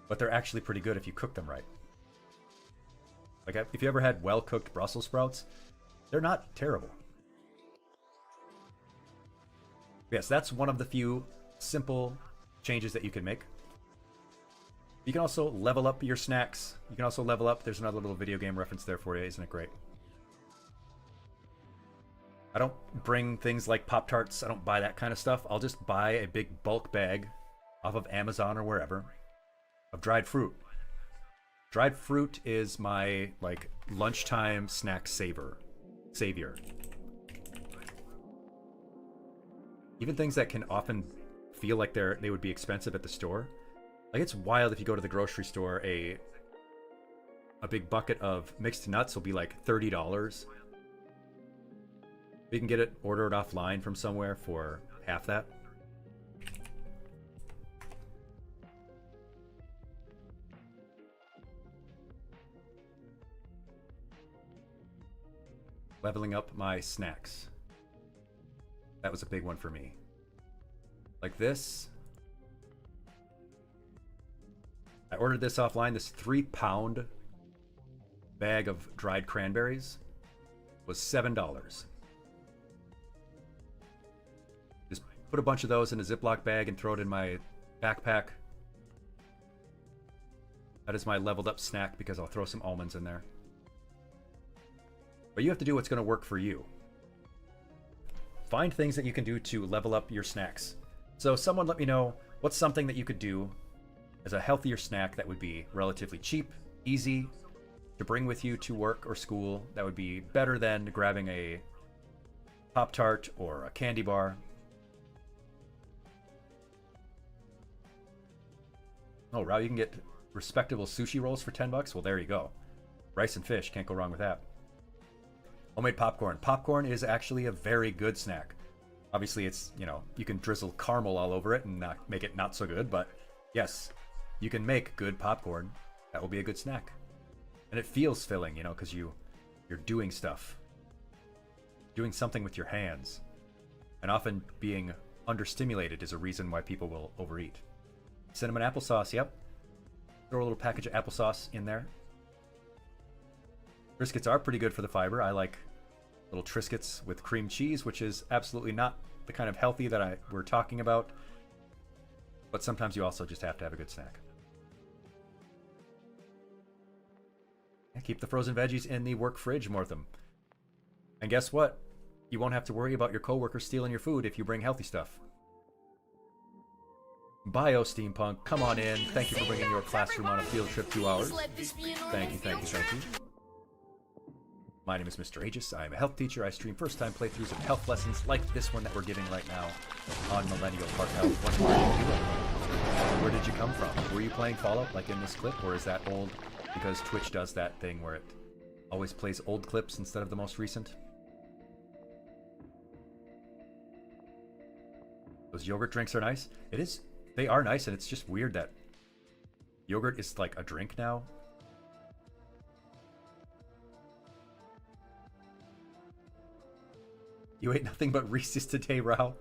But they're actually pretty good if you cook them right. Like, if you ever had well-cooked Brussels sprouts, they're not terrible. Yes, that's one of the few simple changes that you can make. You can also level up your snacks. You can also level up. There's another little video game reference there for you. Isn't it great? I don't bring things like Pop-Tarts. I don't buy that kind of stuff. I'll just buy a big bulk bag off of Amazon or wherever of dried fruit. Dried fruit is my, like, lunchtime snack savior. Even things that can often feel like they would be expensive at the store. Like, it's wild if you go to the grocery store, a big bucket of mixed nuts will be like $30. You can get it ordered offline from somewhere for half that. Leveling up my snacks. That was a big one for me. Like this. I ordered this offline. This 3-pound bag of dried cranberries was $7. Just put a bunch of those in a Ziploc bag and throw it in my backpack. That is my leveled up snack because I'll throw some almonds in there. But you have to do what's going to work for you. Find things that you can do to level up your snacks. So someone let me know what's something that you could do as a healthier snack that would be relatively cheap, easy to bring with you to work or school, that would be better than grabbing a Pop-Tart or a candy bar. Oh, wow, you can get respectable sushi rolls for $10. Well, there you go. Rice and fish, can't go wrong with that. Homemade popcorn. Popcorn is actually a very good snack. Obviously, it's, you know, you can drizzle caramel all over it and make it not so good, but yes, you can make good popcorn. That will be a good snack. And it feels filling, you know, because you're doing stuff. Doing something with your hands. And often being understimulated is a reason why people will overeat. Cinnamon applesauce, yep. Throw a little package of applesauce in there. Triscuits are pretty good for the fiber. I like little Triscuits with cream cheese, which is absolutely not the kind of healthy that we're talking about. But sometimes you also just have to have a good snack. Yeah, keep the frozen veggies in the work fridge, Mortham. And guess what? You won't have to worry about your coworkers stealing your food if you bring healthy stuff. Bio Steampunk, come on in. Thank you for bringing your classroom on a field trip 2 hours. Thank you, thank you, thank you. My name is Mr. Aegis. I am a health teacher. I stream first-time playthroughs of health lessons like this one that we're giving right now on Millennial Park Health. Where did you come from? Were you playing Fallout like in this clip, or is that old because Twitch does that thing where it always plays old clips instead of the most recent? Those yogurt drinks are nice. It is. They are nice, and it's just weird that yogurt is like a drink now. You ate nothing but Reese's today, Rao.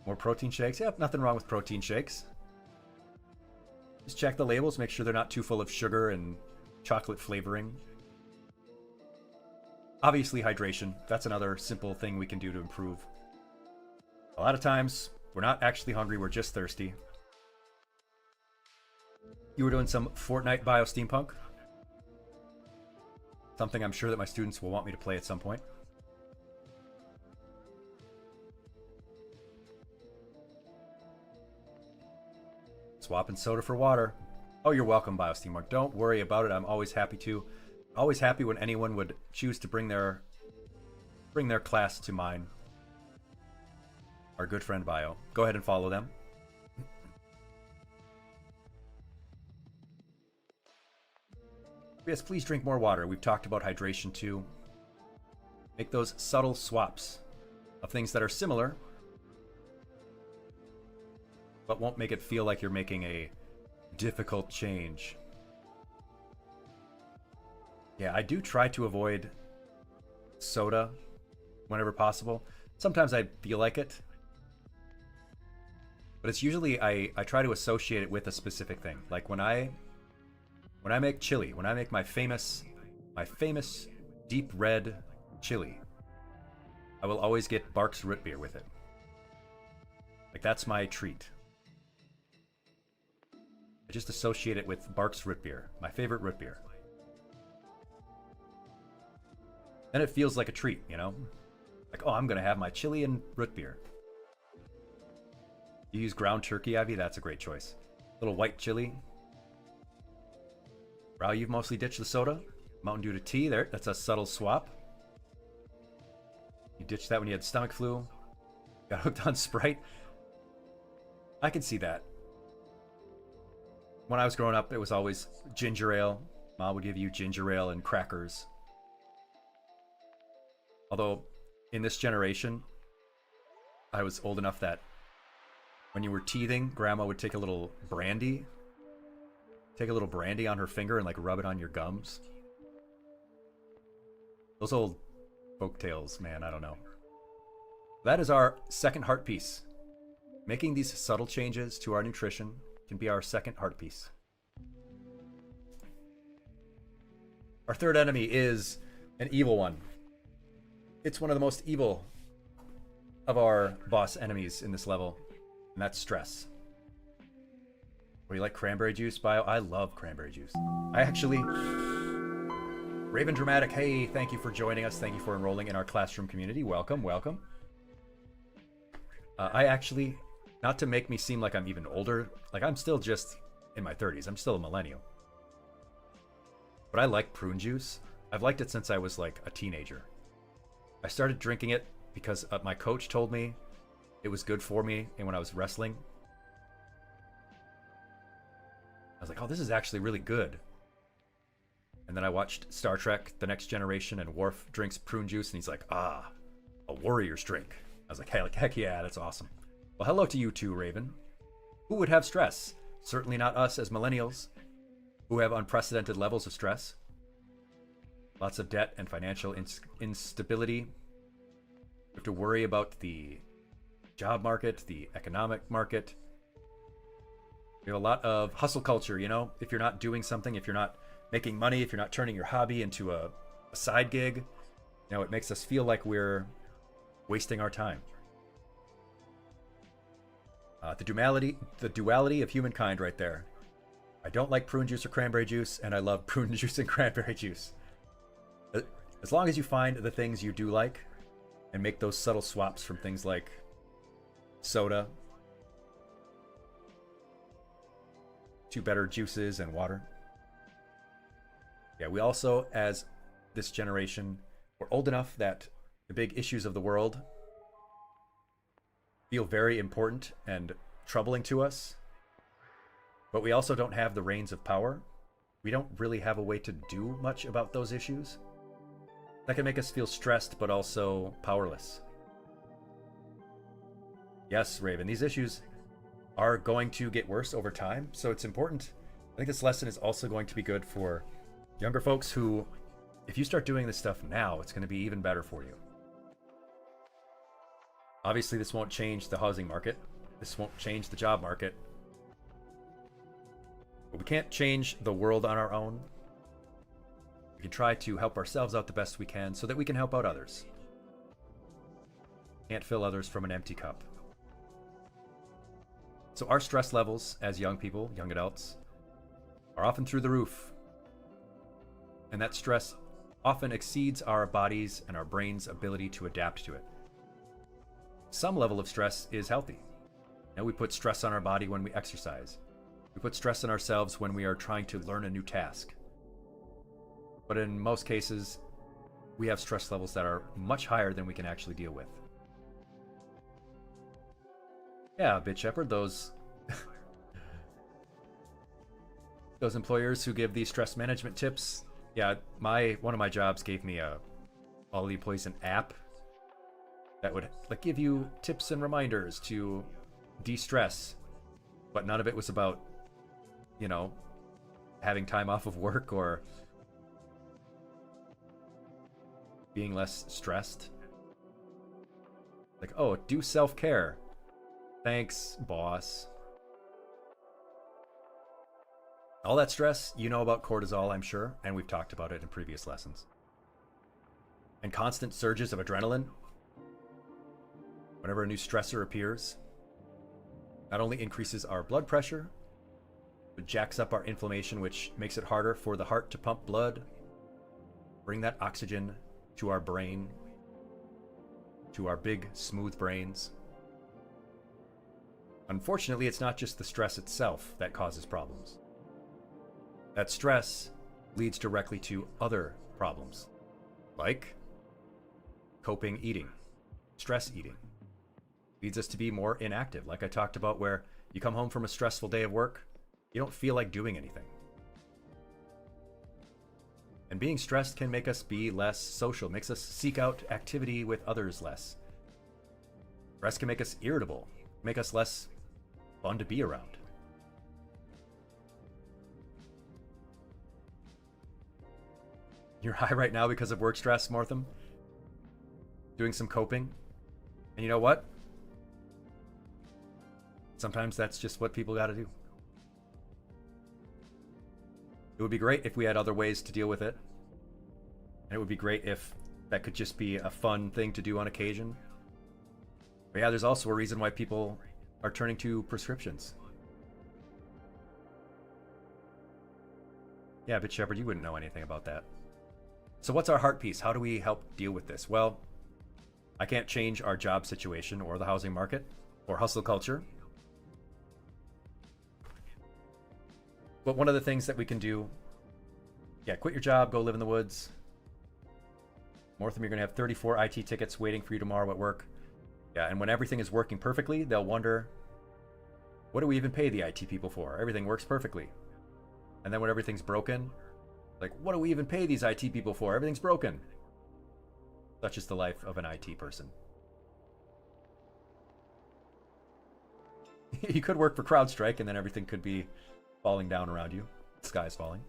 More protein shakes? Yep, nothing wrong with protein shakes. Just check the labels, make sure they're not too full of sugar and chocolate flavoring. Obviously, hydration. That's another simple thing we can do to improve. A lot of times, we're not actually hungry, we're just thirsty. You were doing some Fortnite Bio Steampunk? Something I'm sure that my students will want me to play at some point. Swapping soda for water. Oh, you're welcome, Bio Steampunk. Don't worry about it. I'm always happy to. Always happy when anyone would choose to bring their class to mine. Our good friend Bio. Go ahead and follow them. Yes, please drink more water. We've talked about hydration too. Make those subtle swaps of things that are similar, but won't make it feel like you're making a difficult change. Yeah, I do try to avoid soda whenever possible. Sometimes I feel like it, but it's usually I try to associate it with a specific thing. Like when I make chili, when I make my famous deep red chili, I will always get Barks root beer with it. Like that's my treat. I just associate it with Barks root beer, my favorite root beer. Then it feels like a treat, you know? Like, oh, I'm gonna have my chili and root beer. You use ground turkey, Ivy? That's a great choice. Little white chili. Rao, you've mostly ditched the soda. Mountain Dew to tea, there. That's a subtle swap. You ditched that when you had stomach flu. Got hooked on Sprite. I can see that. When I was growing up, it was always ginger ale. Mom would give you ginger ale and crackers. Although, in this generation, I was old enough that when you were teething, Grandma would take a little brandy. Take a little brandy on her finger and like rub it on your gums. Those old folk tales, man, I don't know. That is our second heart piece. Making these subtle changes to our nutrition can be our second heart piece. Our third enemy is an evil one. It's one of the most evil of our boss enemies in this level, and that's stress. Or you like cranberry juice, Bio? I love cranberry juice. I actually... Raven Dramatic, hey, thank you for joining us. Thank you for enrolling in our classroom community. Welcome, welcome. I actually, not to make me seem like I'm even older, like I'm still just in my 30s. I'm still a millennial. But I like prune juice. I've liked it since I was like a teenager. I started drinking it because my coach told me it was good for me, and when I was wrestling, I was like, oh, this is actually really good. And then I watched Star Trek The Next Generation, and Worf drinks prune juice, and he's like, ah, a warrior's drink. I was like, hey, heck yeah, that's awesome. Well, hello to you too, Raven. Who would have stress? Certainly not us as millennials, who have unprecedented levels of stress. Lots of debt and financial instability. We have to worry about the job market, the economic market. We have a lot of hustle culture, you know? If you're not doing something, if you're not making money, if you're not turning your hobby into a side gig, you know, it makes us feel like we're wasting our time. The duality of humankind right there. I don't like prune juice or cranberry juice, and I love prune juice and cranberry juice. As long as you find the things you do like and make those subtle swaps from things like soda to better juices and water. Yeah, we also, as this generation, we're old enough that the big issues of the world feel very important and troubling to us, but we also don't have the reins of power. We don't really have a way to do much about those issues. That can make us feel stressed, but also powerless. Yes, Raven, these issues are going to get worse over time, so it's important. I think this lesson is also going to be good for younger folks who, if you start doing this stuff now, it's going to be even better for you. Obviously, this won't change the housing market. This won't change the job market. But we can't change the world on our own. We can try to help ourselves out the best we can so that we can help out others. Can't fill others from an empty cup. So our stress levels as young people, young adults, are often through the roof. And that stress often exceeds our bodies and our brain's ability to adapt to it. Some level of stress is healthy. You know, we put stress on our body when we exercise. We put stress on ourselves when we are trying to learn a new task. But in most cases, we have stress levels that are much higher than we can actually deal with. Yeah, Bit Shepherd, those those employers who give these stress management tips. Yeah, one of my jobs gave me all the employees an app that would like give you tips and reminders to de-stress, but none of it was about, you know, having time off of work or being less stressed. Like, oh, do self-care. Thanks, boss. All that stress, you know about cortisol, I'm sure, and we've talked about it in previous lessons. And constant surges of adrenaline whenever a new stressor appears not only increases our blood pressure, but jacks up our inflammation, which makes it harder for the heart to pump blood, bring that oxygen to our brain, to our big, smooth brains. Unfortunately, it's not just the stress itself that causes problems. That stress leads directly to other problems, like coping eating, stress eating. Leads us to be more inactive, like I talked about, where you come home from a stressful day of work, you don't feel like doing anything. And being stressed can make us be less social, makes us seek out activity with others less. Stress can make us irritable, make us less fun to be around. You're high right now because of work stress, Mortham? Doing some coping? And you know what? Sometimes that's just what people gotta do. It would be great if we had other ways to deal with it. And it would be great if that could just be a fun thing to do on occasion. But yeah, there's also a reason why people are turning to prescriptions. Yeah, Bit Shepherd, you wouldn't know anything about that. So what's our heart piece? How do we help deal with this? Well, I can't change our job situation or the housing market or hustle culture. But one of the things that we can do, yeah, quit your job, go live in the woods. Mortham, you're going to have 34 IT tickets waiting for you tomorrow at work. Yeah, and when everything is working perfectly, they'll wonder, what do we even pay the IT people for? Everything works perfectly. And then when everything's broken, like, what do we even pay these IT people for? Everything's broken. Such is the life of an IT person. You could work for CrowdStrike and then everything could be falling down around you. The sky's falling.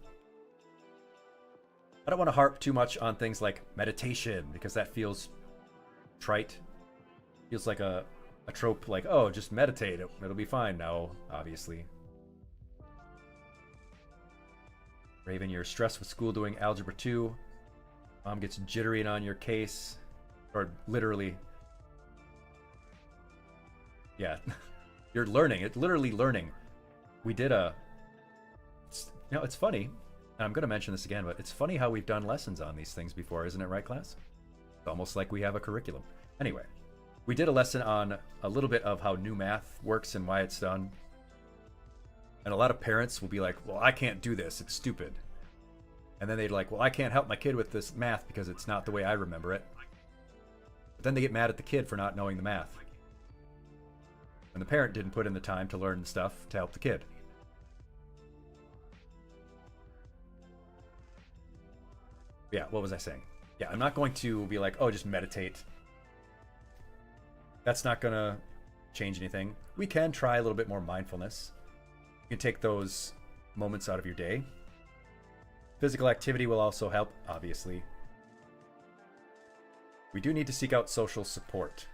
I don't want to harp too much on things like meditation because that feels trite. Feels like a trope, like, oh, just meditate, it'll be fine. No, obviously. Raven, you're stressed with school doing Algebra 2. Mom gets jittery on your case. Or literally. Yeah. You're learning. It's literally learning. We did it's funny, and I'm going to mention this again, but it's funny how we've done lessons on these things before, isn't it right, class? It's almost like we have a curriculum. Anyway, we did a lesson on a little bit of how new math works and why it's done. And a lot of parents will be like, well, I can't do this. It's stupid. And then they'd like, well, I can't help my kid with this math because it's not the way I remember it. But then they get mad at the kid for not knowing the math. And the parent didn't put in the time to learn the stuff to help the kid. Yeah, what was I saying? Yeah, I'm not going to be like, oh, just meditate. That's not going to change anything. We can try a little bit more mindfulness. You can take those moments out of your day. Physical activity will also help, obviously. We do need to seek out social support.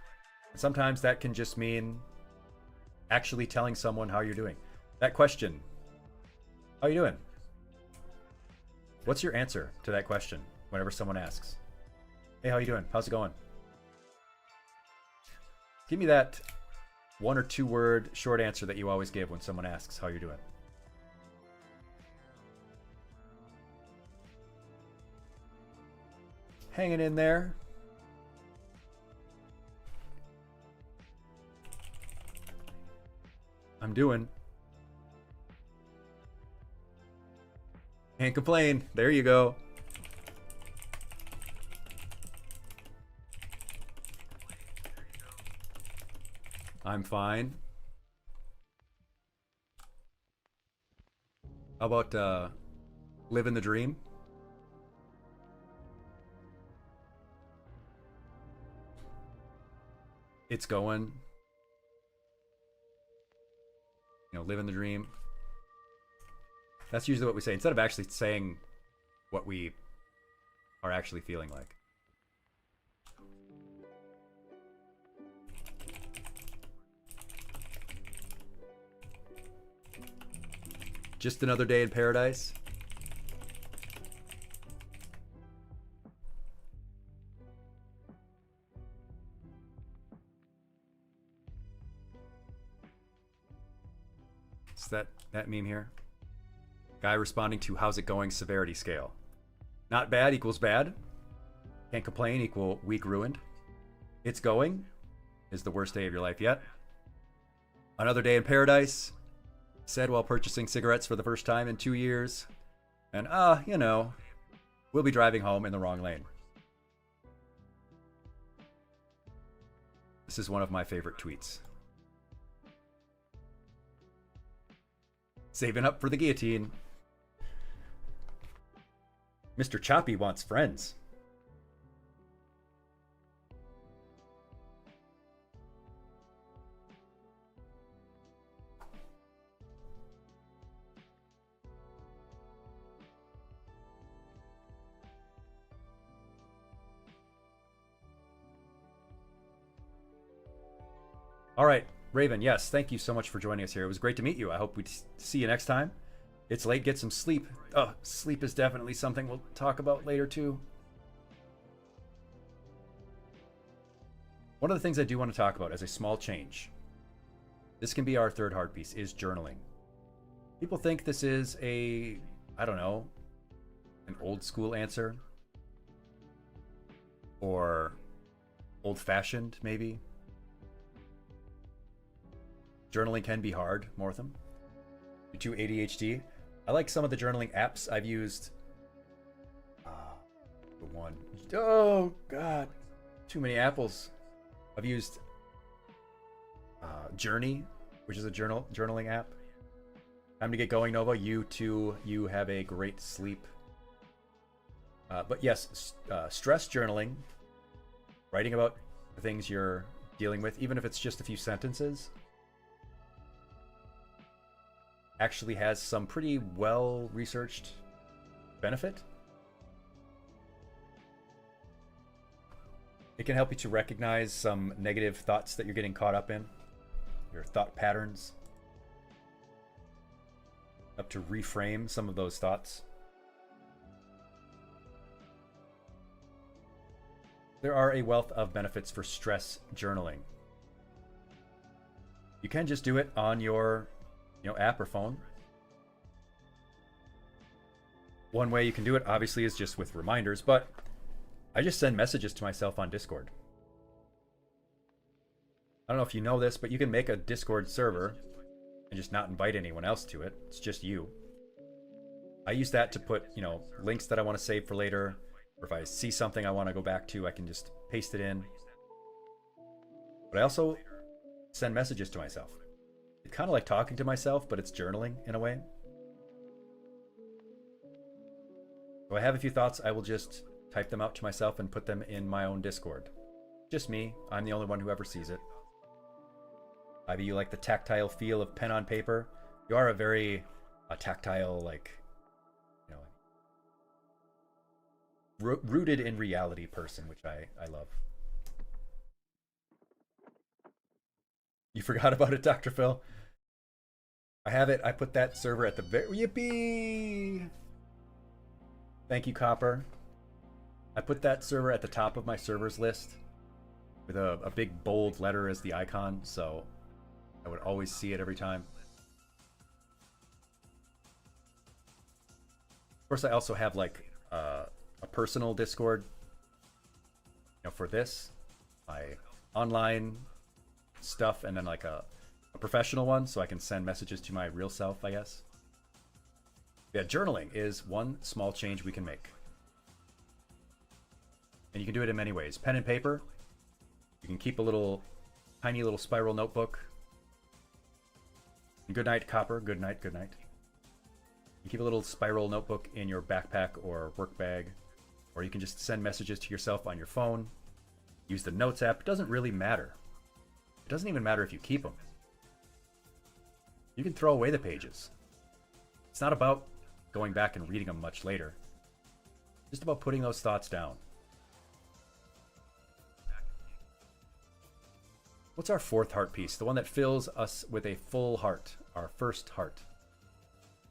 And sometimes that can just mean actually telling someone how you're doing. That question, how you doing? What's your answer to that question whenever someone asks? Hey, how you doing? How's it going? Give me that 1 or 2 word short answer that you always give when someone asks how you're doing. Hanging in there. I'm doing. Can't complain. There you go. I'm fine. How about living the dream? It's going. You know, living the dream. That's usually what we say instead of actually saying what we are actually feeling like. Just another day in paradise. Is that meme here? Guy responding to how's it going severity scale. Not bad equals bad. Can't complain equal week ruined. It's going is the worst day of your life yet. Another day in paradise. Said while purchasing cigarettes for the first time in 2 years. And you know, we'll be driving home in the wrong lane. This is one of my favorite tweets. Saving up for the guillotine. Mr. Choppy wants friends. All right, Raven, yes, thank you so much for joining us here. It was great to meet you. I hope we see you next time. It's late, get some sleep. Oh, sleep is definitely something we'll talk about later too. One of the things I do want to talk about as a small change, this can be our third heart piece, is journaling. People think this is a, I don't know, an old school answer or old fashioned maybe. Journaling can be hard, Mortham. You too ADHD. I like some of the journaling apps I've used. The one. Oh, God. Too many apples. I've used Journey, which is a journaling app. Time to get going, Nova. You too. You have a great sleep. But yes, stress journaling. Writing about the things you're dealing with, even if it's just a few sentences, actually has some pretty well researched benefit. It can help you to recognize some negative thoughts that you're getting caught up in, your thought patterns, up to reframe some of those thoughts. There are a wealth of benefits for stress journaling. You can just do it on your app or phone. One way you can do it obviously is just with reminders, but I just send messages to myself on Discord. I don't know if you know this, but you can make a Discord server and just not invite anyone else to it. It's just you. I use that to put, you know, links that I want to save for later, or if I see something I want to go back to, I can just paste it in. But I also send messages to myself. It's kind of like talking to myself, but it's journaling in a way. So I have a few thoughts. I will just type them out to myself and put them in my own Discord. Just me. I'm the only one who ever sees it. Ivy, you like the tactile feel of pen on paper? You are a very tactile, like, you know, rooted in reality person, which I love. You forgot about it, Dr. Phil? I have it. I put that server at the very... Yippee! Thank you, Copper. I put that server at the top of my servers list with a big bold letter as the icon, so I would always see it every time. Of course, I also have like a personal Discord, you know, for this, my online stuff, and then like a professional one, so I can send messages to my real self, I guess. Yeah, journaling is one small change we can make. And you can do it in many ways. Pen and paper. You can keep a little, tiny little spiral notebook. And good night, Copper. Good night, good night. You keep a little spiral notebook in your backpack or work bag. Or you can just send messages to yourself on your phone. Use the Notes app. It doesn't really matter. It doesn't even matter if you keep them. You can throw away the pages. It's not about going back and reading them much later. Just about putting those thoughts down. What's our fourth heart piece? The one that fills us with a full heart. Our first heart.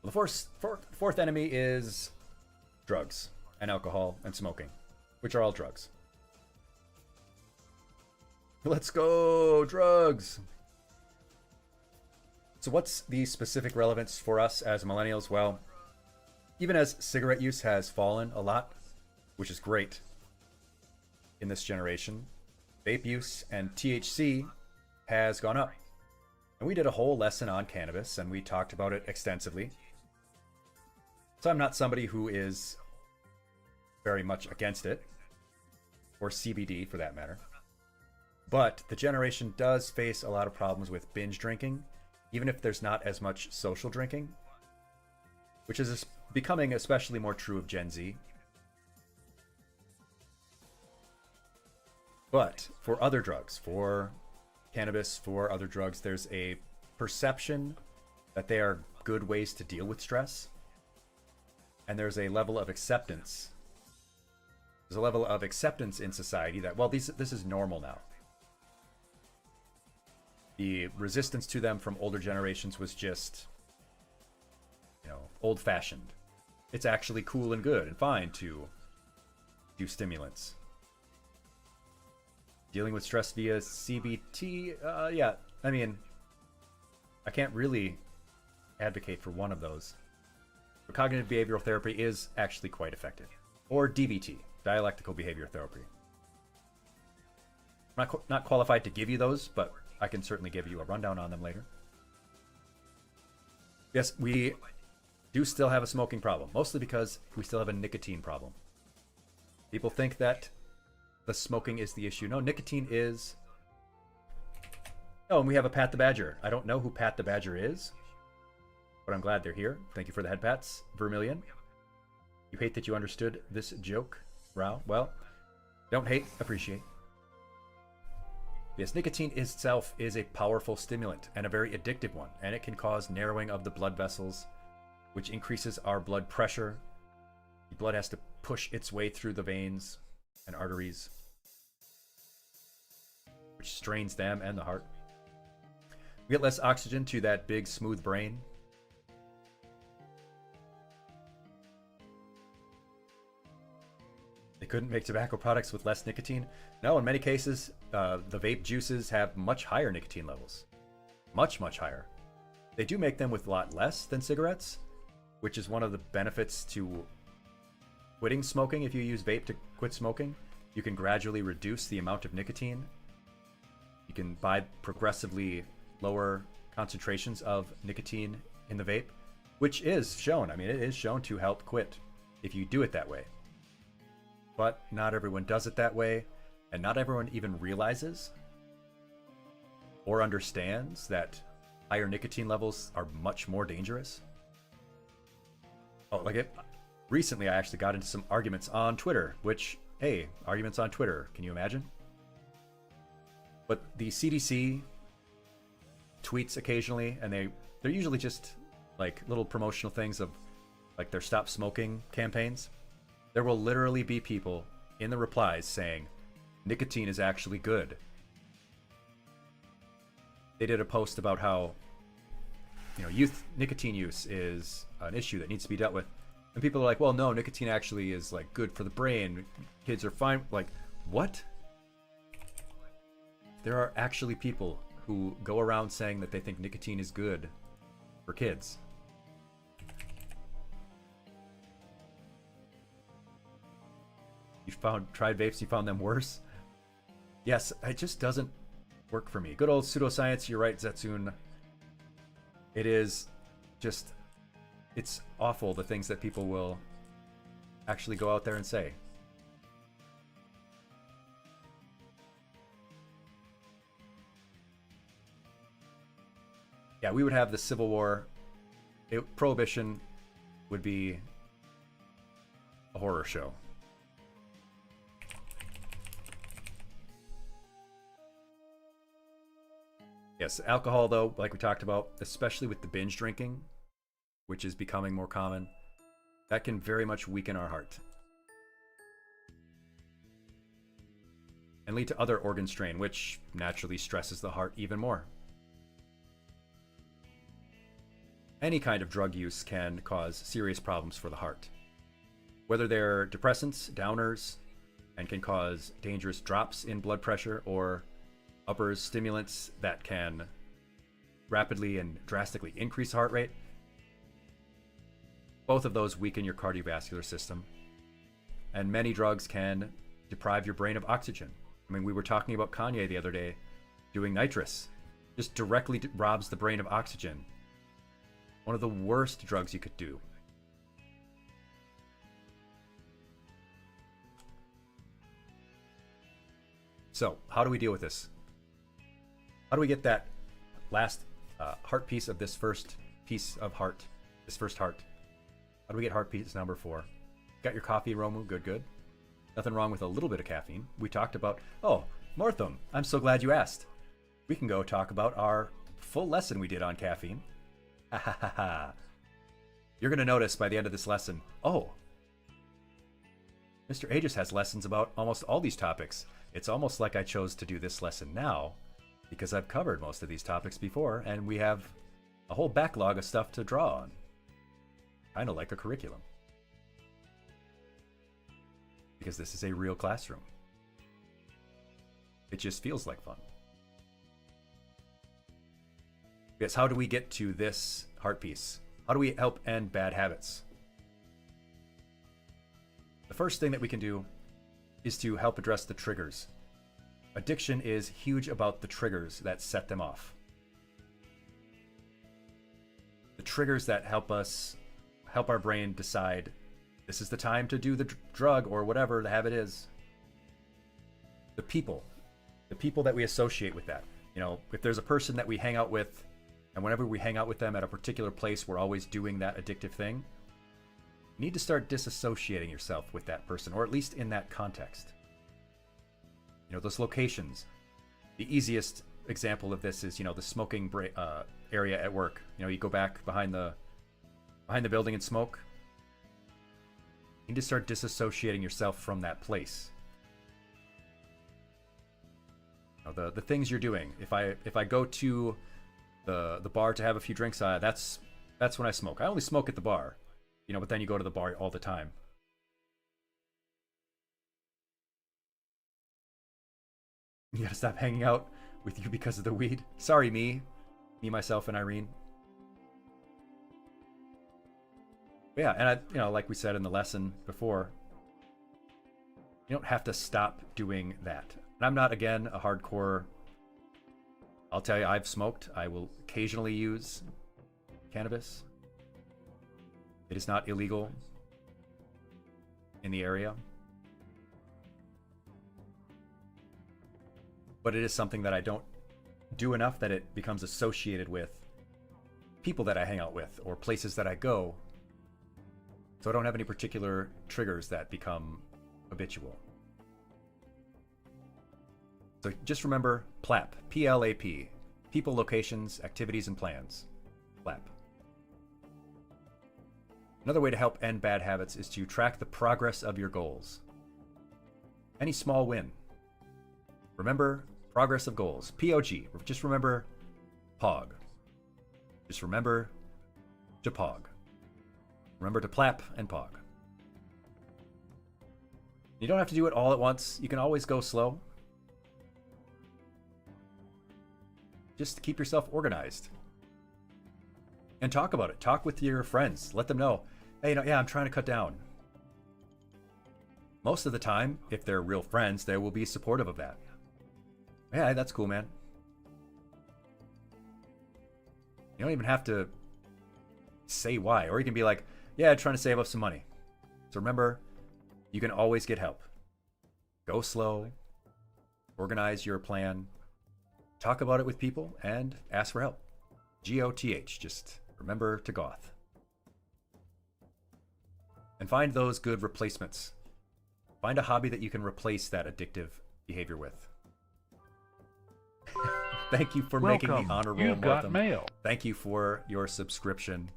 Well, the fourth enemy is drugs and alcohol and smoking, which are all drugs. Let's go, drugs! So what's the specific relevance for us as millennials? Well, even as cigarette use has fallen a lot, which is great in this generation, vape use and THC has gone up. And we did a whole lesson on cannabis, and we talked about it extensively. So I'm not somebody who is very much against it, or CBD for that matter. But the generation does face a lot of problems with binge drinking, even if there's not as much social drinking, which is becoming especially more true of Gen Z. But for other drugs, for cannabis, for other drugs, there's a perception that they are good ways to deal with stress. And there's a level of acceptance. There's a level of acceptance in society that, well, this is normal now. The resistance to them from older generations was just, you know, old-fashioned. It's actually cool and good and fine to do stimulants. Dealing with stress via CBT, yeah, I mean, I can't really advocate for one of those. But cognitive behavioral therapy is actually quite effective. Or DBT, dialectical behavior therapy. I'm not qualified to give you those, but I can certainly give you a rundown on them later. Yes, we do still have a smoking problem, mostly because we still have a nicotine problem. People think that the smoking is the issue. No, nicotine is... Oh, and we have a Pat the Badger. I don't know who Pat the Badger is, but I'm glad they're here. Thank you for the head pats, Vermilion. You hate that you understood this joke, Rao? Well, don't hate, appreciate. Yes, nicotine itself is a powerful stimulant and a very addictive one, and it can cause narrowing of the blood vessels, which increases our blood pressure. The blood has to push its way through the veins and arteries, which strains them and the heart. We get less oxygen to that big, smooth brain. They couldn't make tobacco products with less nicotine? No, in many cases, the vape juices have much higher nicotine levels. Much, much higher. They do make them with a lot less than cigarettes, which is one of the benefits to quitting smoking. If you use vape to quit smoking, you can gradually reduce the amount of nicotine. You can buy progressively lower concentrations of nicotine in the vape, which is shown. I mean, it is shown to help quit if you do it that way. But not everyone does it that way, and not everyone even realizes or understands that higher nicotine levels are much more dangerous. Oh, recently I actually got into some arguments on Twitter, which, hey, arguments on Twitter, can you imagine? But the CDC tweets occasionally, and they're usually just like little promotional things of like their stop smoking campaigns. There will literally be people in the replies saying nicotine is actually good. They did a post about how, youth nicotine use is an issue that needs to be dealt with. And people are like, well, no, nicotine actually is like good for the brain. Kids are fine. Like, what? There are actually people who go around saying that they think nicotine is good for kids. Tried vapes, you found them worse? Yes, it just doesn't work for me. Good old pseudoscience, you're right, Zetsune. It is just, it's awful the things that people will actually go out there and say. Yeah, we would have the Civil War. Prohibition would be a horror show. Yes, alcohol, though, like we talked about, especially with the binge drinking, which is becoming more common, that can very much weaken our heart and lead to other organ strain, which naturally stresses the heart even more. Any kind of drug use can cause serious problems for the heart, whether they're depressants, downers, and can cause dangerous drops in blood pressure, or uppers, stimulants that can rapidly and drastically increase heart rate. Both of those weaken your cardiovascular system. And many drugs can deprive your brain of oxygen. I mean, we were talking about Kanye the other day doing nitrous. Just directly robs the brain of oxygen. One of the worst drugs you could do. So, how do we deal with this? How do we get that last heart piece of this first piece of heart? This first heart. How do we get heart piece number 4? Got your coffee, Romu? Good, good. Nothing wrong with a little bit of caffeine. We talked about... Oh, Mortham, I'm so glad you asked. We can go talk about our full lesson we did on caffeine. Ha ha ha ha. You're going to notice by the end of this lesson, oh, Mr. Aegis has lessons about almost all these topics. It's almost like I chose to do this lesson now because I've covered most of these topics before, and we have a whole backlog of stuff to draw on. Kind of like a curriculum. Because this is a real classroom. It just feels like fun. Yes, how do we get to this heart piece? How do we help end bad habits? The first thing that we can do is to help address the triggers. Addiction is huge about the triggers that set them off. The triggers that help our brain decide this is the time to do the drug or whatever the habit is. The people that we associate with that. If there's a person that we hang out with, and whenever we hang out with them at a particular place, we're always doing that addictive thing, you need to start disassociating yourself with that person, or at least in that context. Those locations. The easiest example of this is, the smoking area at work. You go back behind the building and smoke. You need to start disassociating yourself from that place. The things you're doing. If I go to the bar to have a few drinks, that's when I smoke. I only smoke at the bar, but then you go to the bar all the time. You gotta stop hanging out with you because of the weed. Sorry, me, myself, and Irene. But yeah, and like we said in the lesson before, you don't have to stop doing that. And I'm not, again, a hardcore... I'll tell you, I've smoked. I will occasionally use cannabis. It is not illegal in the area, but it is something that I don't do enough that it becomes associated with people that I hang out with or places that I go. So I don't have any particular triggers that become habitual. So just remember PLAP, P-L-A-P, people, locations, activities, and plans. PLAP. Another way to help end bad habits is to track the progress of your goals. Any small win. Remember progress of goals. P-O-G. Just remember POG. Just remember to POG. Remember to PLAP and POG. You don't have to do it all at once. You can always go slow. Just keep yourself organized. And talk about it. Talk with your friends. Let them know, hey, yeah, I'm trying to cut down. Most of the time, if they're real friends, they will be supportive of that. Yeah, that's cool, man. You don't even have to say why. Or you can be like, yeah, I'm trying to save up some money. So remember, you can always get help. Go slow. Organize your plan. Talk about it with people and ask for help. G-O-T-H. Just remember to goth. And find those good replacements. Find a hobby that you can replace that addictive behavior with. Thank you for making the honor roll. You've got mail. Thank you for your subscription.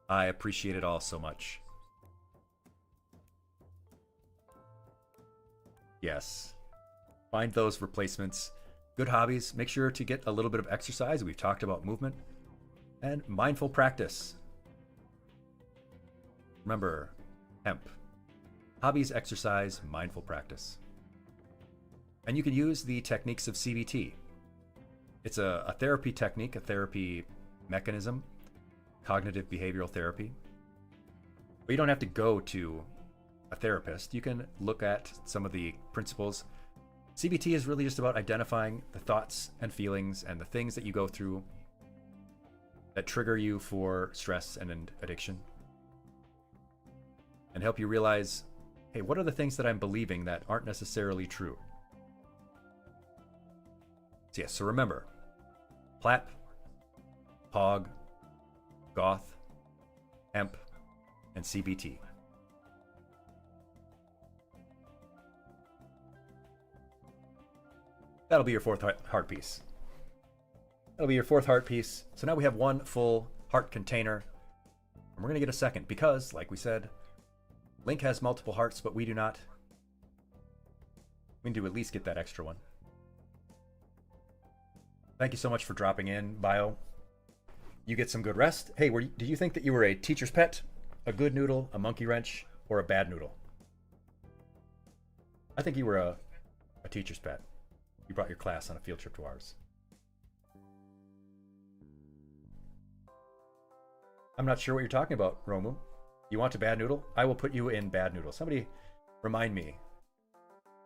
I appreciate it all so much. Yes. Find those replacements. Good hobbies. Make sure to get a little bit of exercise. We've talked about movement. And mindful practice. Remember, hemp. Hobbies, exercise, mindful practice. And you can use the techniques of CBT. It's a therapy technique, a therapy mechanism, cognitive behavioral therapy. But you don't have to go to a therapist. You can look at some of the principles. CBT is really just about identifying the thoughts and feelings and the things that you go through that trigger you for stress and addiction. And help you realize, hey, what are the things that I'm believing that aren't necessarily true? So yes, so remember, PLAP, POG, goth, hemp, and CBT. That'll be your fourth heart piece. That'll be your fourth heart piece. So now we have one full heart container. And we're going to get a second because, like we said, Link has multiple hearts, but we do not. We need to at least get that extra one. Thank you so much for dropping in, Bio. You get some good rest. Hey, did you think that you were a teacher's pet, a good noodle, a monkey wrench, or a bad noodle? I think you were a teacher's pet. You brought your class on a field trip to ours. I'm not sure what you're talking about, Romu. You want a bad noodle? I will put you in bad noodle. Somebody remind me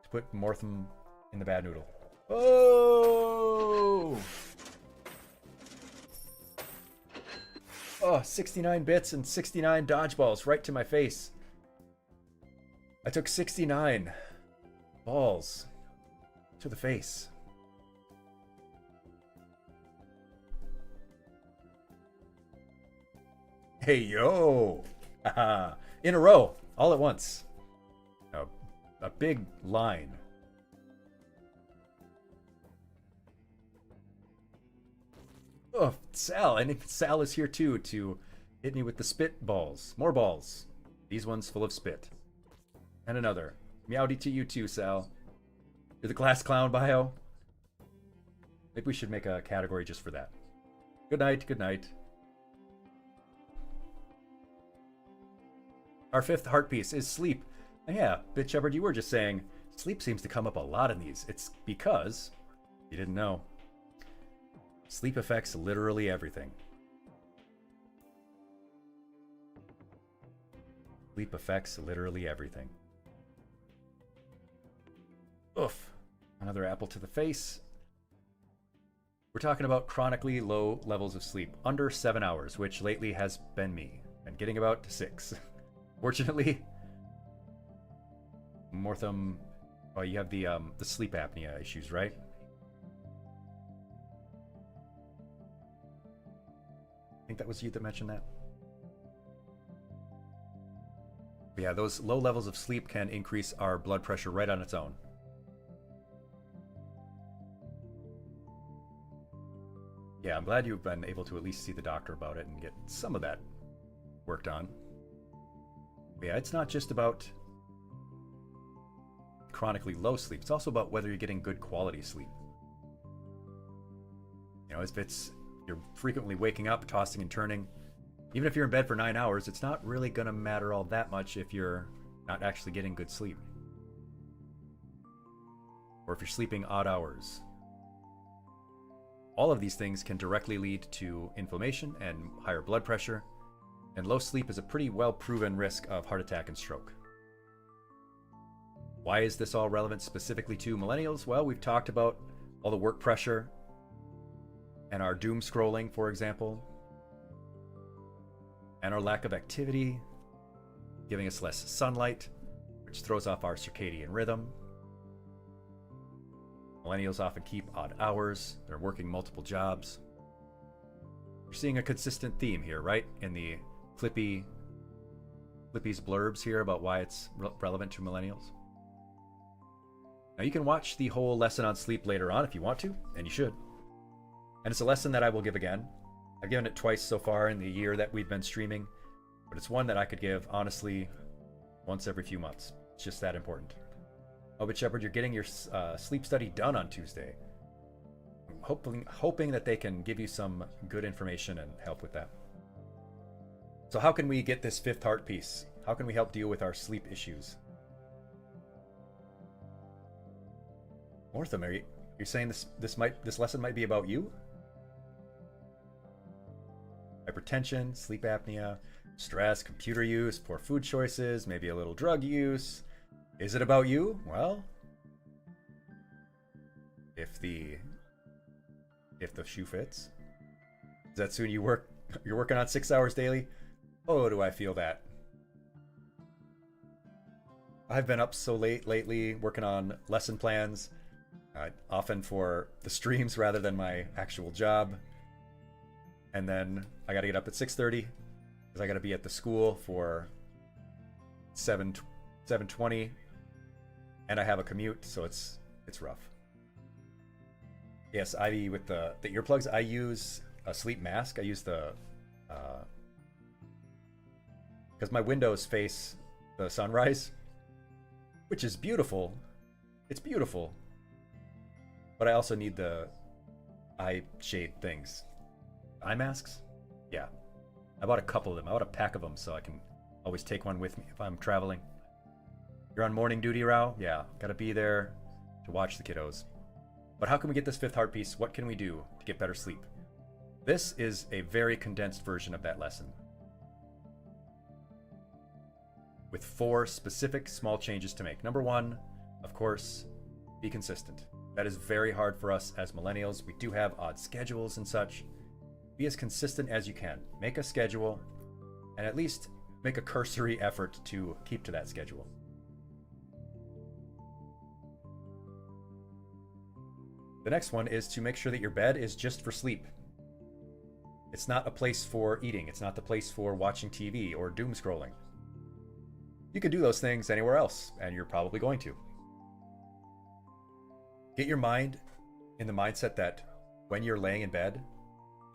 to put Mortham in the bad noodle. Oh! Oh, 69 bits and 69 dodgeballs right to my face. I took 69 balls to the face. Hey, yo! In a row, all at once. A big line. Oh, Sal, and Sal is here too to hit me with the spit balls. More balls. These ones full of spit. And another. Meowdy to you too, Sal. You're the class clown, Bio. Maybe we should make a category just for that. Good night, good night. Our fifth heart piece is sleep. And yeah, Bitch Shepherd, you were just saying sleep seems to come up a lot in these. It's because, you didn't know, sleep affects literally everything. Sleep affects literally everything. Oof. Another apple to the face. We're talking about chronically low levels of sleep, under 7 hours, which lately has been me, and getting about 6. Fortunately, Mortham, oh, you have the sleep apnea issues, right? I think that was you that mentioned that. But yeah, those low levels of sleep can increase our blood pressure right on its own. Yeah, I'm glad you've been able to at least see the doctor about it and get some of that worked on. But yeah, it's not just about chronically low sleep. It's also about whether you're getting good quality sleep. You know, if you're frequently waking up, tossing and turning, even if you're in bed for 9 hours, it's not really going to matter all that much if you're not actually getting good sleep. Or if you're sleeping odd hours. All of these things can directly lead to inflammation and higher blood pressure, and low sleep is a pretty well-proven risk of heart attack and stroke. Why is this all relevant specifically to millennials? Well, we've talked about all the work pressure and our doom scrolling, for example, and our lack of activity, giving us less sunlight, which throws off our circadian rhythm. Millennials often keep odd hours. They're working multiple jobs. We're seeing a consistent theme here, right? In the Clippy's blurbs here about why it's relevant to millennials. Now you can watch the whole lesson on sleep later on if you want to, and you should. And it's a lesson that I will give again. I've given it twice so far in the year that we've been streaming, but it's one that I could give, honestly, once every few months. It's just that important. Oh, but Shepard, you're getting your sleep study done on Tuesday. Hoping that they can give you some good information and help with that. So how can we get this fifth heart piece? How can we help deal with our sleep issues? Mortham, you're saying this lesson might be about you? Hypertension, sleep apnea, stress, computer use, poor food choices, maybe a little drug use. Is it about you? Well, if the shoe fits. Is that soon you're working on 6 hours daily? Oh, do I feel that. I've been up so late lately working on lesson plans, often for the streams rather than my actual job. And then I got to get up at 6:30 because I got to be at the school for 7:20. And I have a commute, so it's rough. Yes, Ivy, with the earplugs, I use a sleep mask. I use the because my windows face the sunrise, which is beautiful. It's beautiful, but I also need the eye shade things. Eye masks? Yeah, I bought a couple of them. I bought a pack of them so I can always take one with me if I'm traveling. You're on morning duty, Rao? Yeah, gotta be there to watch the kiddos. But how can we get this fifth heart piece? What can we do to get better sleep? This is a very condensed version of that lesson, with 4 specific small changes to make. Number 1, of course, be consistent. That is very hard for us as millennials. We do have odd schedules and such. Be as consistent as you can. Make a schedule, and at least make a cursory effort to keep to that schedule. The next one is to make sure that your bed is just for sleep. It's not a place for eating. It's not the place for watching TV or doom scrolling. You can do those things anywhere else, and you're probably going to. Get your mind in the mindset that when you're laying in bed,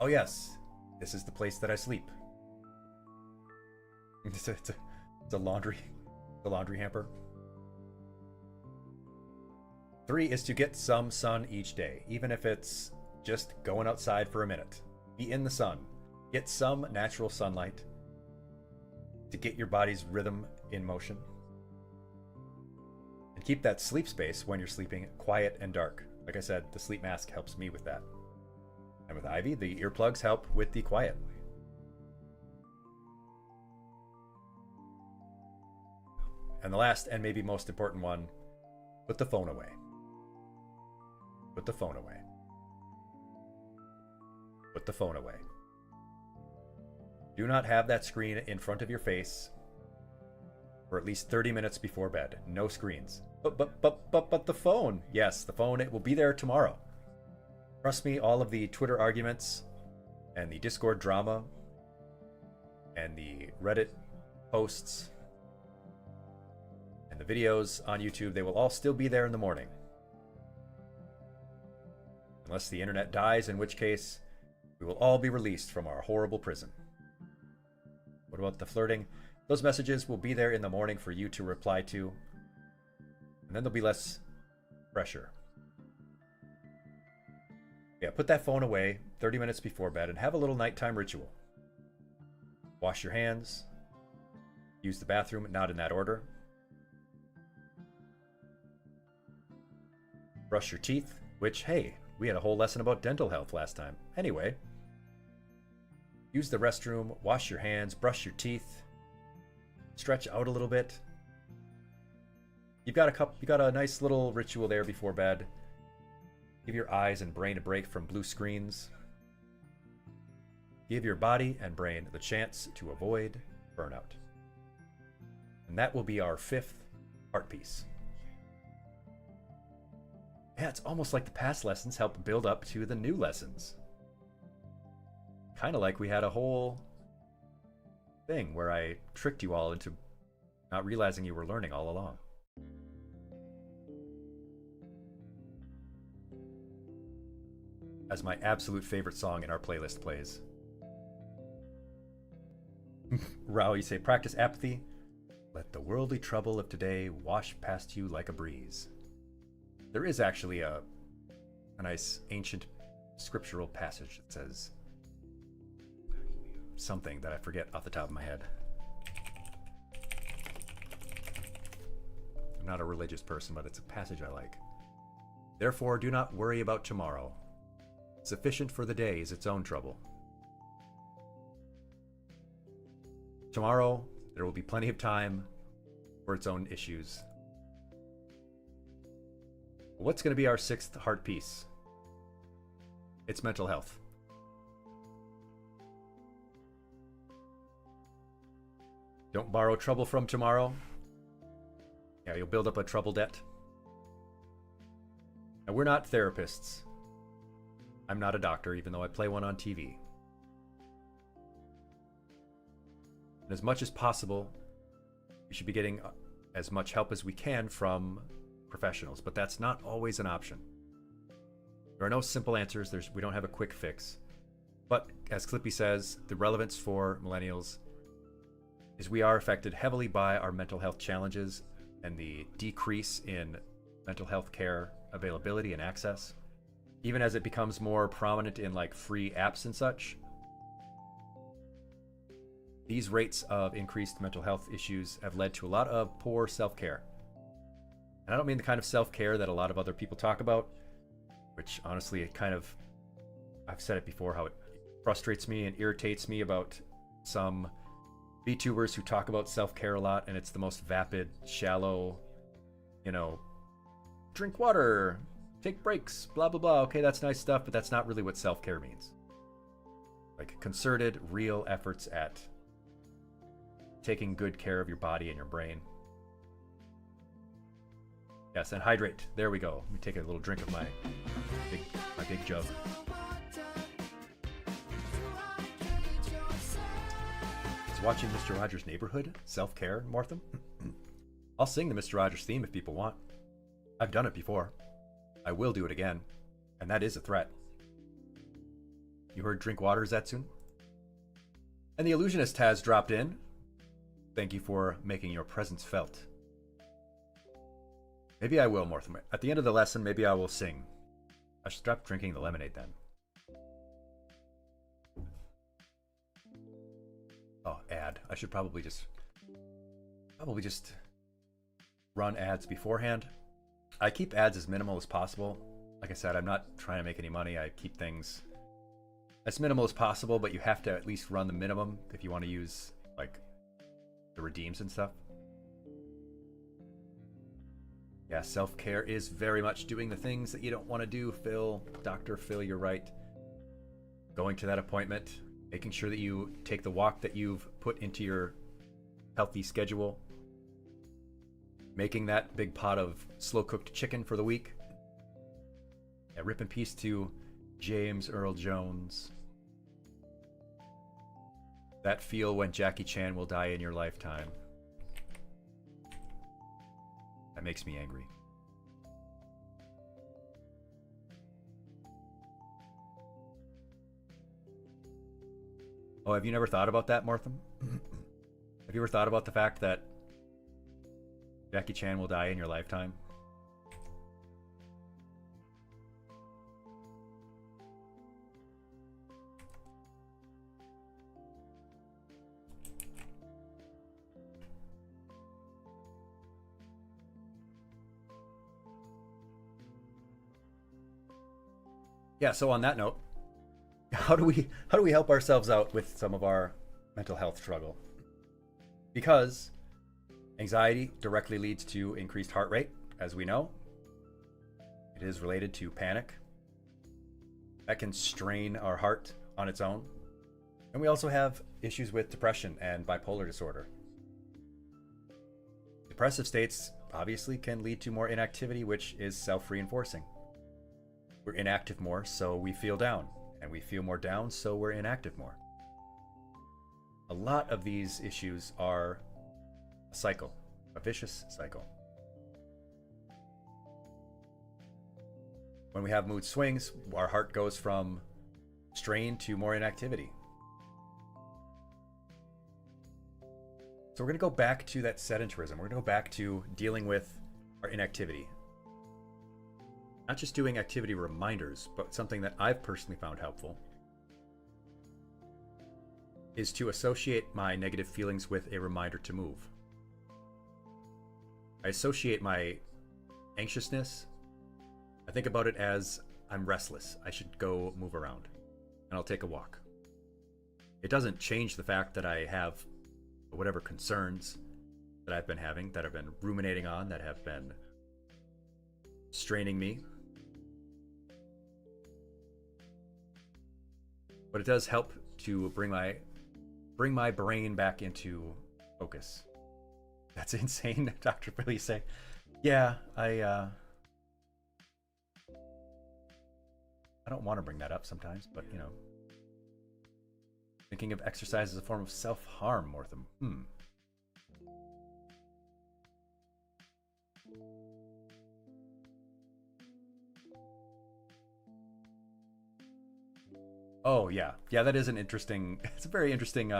oh yes, this is the place that I sleep. It's a laundry hamper. 3 is to get some sun each day, even if it's just going outside for a minute. Be in the sun. Get some natural sunlight to get your body's rhythm in motion. And keep that sleep space when you're sleeping quiet and dark. Like I said, the sleep mask helps me with that. And with Ivy, the earplugs help with the quiet. And the last and maybe most important one, put the phone away. Put the phone away. Put the phone away. Do not have that screen in front of your face for at least 30 minutes before bed. No screens. But the phone. Yes, the phone, it will be there tomorrow. Trust me, all of the Twitter arguments and the Discord drama and the Reddit posts and the videos on YouTube, they will all still be there in the morning. Unless the internet dies, in which case we will all be released from our horrible prison. What about the flirting? Those messages will be there in the morning for you to reply to, and then there'll be less pressure. Yeah, put that phone away 30 minutes before bed and have a little nighttime ritual. Wash your hands. Use the bathroom, not in that order. Brush your teeth, which, hey, we had a whole lesson about dental health last time. Anyway, use the restroom, wash your hands, brush your teeth, stretch out a little bit. You got a nice little ritual there before bed. Give your eyes and brain a break from blue screens. Give your body and brain the chance to avoid burnout. And that will be our 5th art piece. Yeah, it's almost like the past lessons help build up to the new lessons. Kind of like we had a whole thing where I tricked you all into not realizing you were learning all along. As my absolute favorite song in our playlist plays. Rao, you say, practice apathy. Let the worldly trouble of today wash past you like a breeze. There is actually a nice ancient scriptural passage that says something that I forget off the top of my head. I'm not a religious person, but it's a passage I like. Therefore, do not worry about tomorrow. Sufficient for the day is its own trouble. Tomorrow, there will be plenty of time for its own issues. What's going to be our 6th heart piece? It's mental health. Don't borrow trouble from tomorrow. Yeah, you'll build up a trouble debt. Now, we're not therapists. I'm not a doctor, even though I play one on TV. And as much as possible, we should be getting as much help as we can from professionals, but that's not always an option. There are no simple answers. We don't have a quick fix. But as Clippy says, the relevance for millennials is we are affected heavily by our mental health challenges and the decrease in mental health care availability and access. Even as it becomes more prominent in like free apps and such, these rates of increased mental health issues have led to a lot of poor self-care. And I don't mean the kind of self-care that a lot of other people talk about, which honestly, it kind of, I've said it before, how it frustrates me and irritates me about some Vtubers who talk about self-care a lot, and it's the most vapid, shallow, drink water, take breaks, blah, blah, blah. Okay, that's nice stuff, but that's not really what self-care means. Like concerted, real efforts at taking good care of your body and your brain. Yes, and hydrate. There we go. Let me take a little drink of my big jug. Is watching Mr. Rogers' Neighborhood self-care, Martham? I'll sing the Mr. Rogers theme if people want. I've done it before. I will do it again, and that is a threat. You heard drink water, Zetsun? And the illusionist has dropped in. Thank you for making your presence felt. Maybe I will, Mortimer. At the end of the lesson, maybe I will sing. I should stop drinking the lemonade then. Oh, ad. I should probably just run ads beforehand. I keep ads as minimal as possible. Like I said, I'm not trying to make any money. I keep things as minimal as possible, but you have to at least run the minimum if you want to use like the redeems and stuff. Yeah, self-care is very much doing the things that you don't want to do, Phil. Dr. Phil, you're right. going to that appointment, making sure that you take the walk that you've put into your healthy schedule, making that big pot of slow-cooked chicken for the week. Yeah, rip in peace to James Earl Jones. That feel when Jackie Chan will die in your lifetime. That makes me angry. Oh, have you never thought about that, Martham? Have you ever thought about the fact that Jackie Chan will die in your lifetime? Yeah, so on that note, how do we help ourselves out with some of our mental health struggle? Because anxiety directly leads to increased heart rate, as we know. It is related to panic. That can strain our heart on its own. And we also have issues with depression and bipolar disorder. Depressive states obviously can lead to more inactivity, which is self-reinforcing. We're inactive more, so we feel down. And we feel more down, so we're inactive more. A lot of these issues are a cycle, a vicious cycle. When we have mood swings, our heart goes from strain to more inactivity. So we're going to go back to that sedentarism. We're going to go back to dealing with our inactivity. Not just doing activity reminders, but something that I've personally found helpful is to associate my negative feelings with a reminder to move. I associate my anxiousness. I think about it as I'm restless. I should go move around, and I'll take a walk. It doesn't change the fact that I have whatever concerns that I've been having, that I've been ruminating on, that have been straining me. But it does help to bring my brain back into focus. That's insane, Dr. Billy say. Yeah, I don't want to bring that up sometimes, but you know. Thinking of exercise as a form of self-harm, Mortham. Oh, yeah. Yeah, that is an interesting, it's a very interesting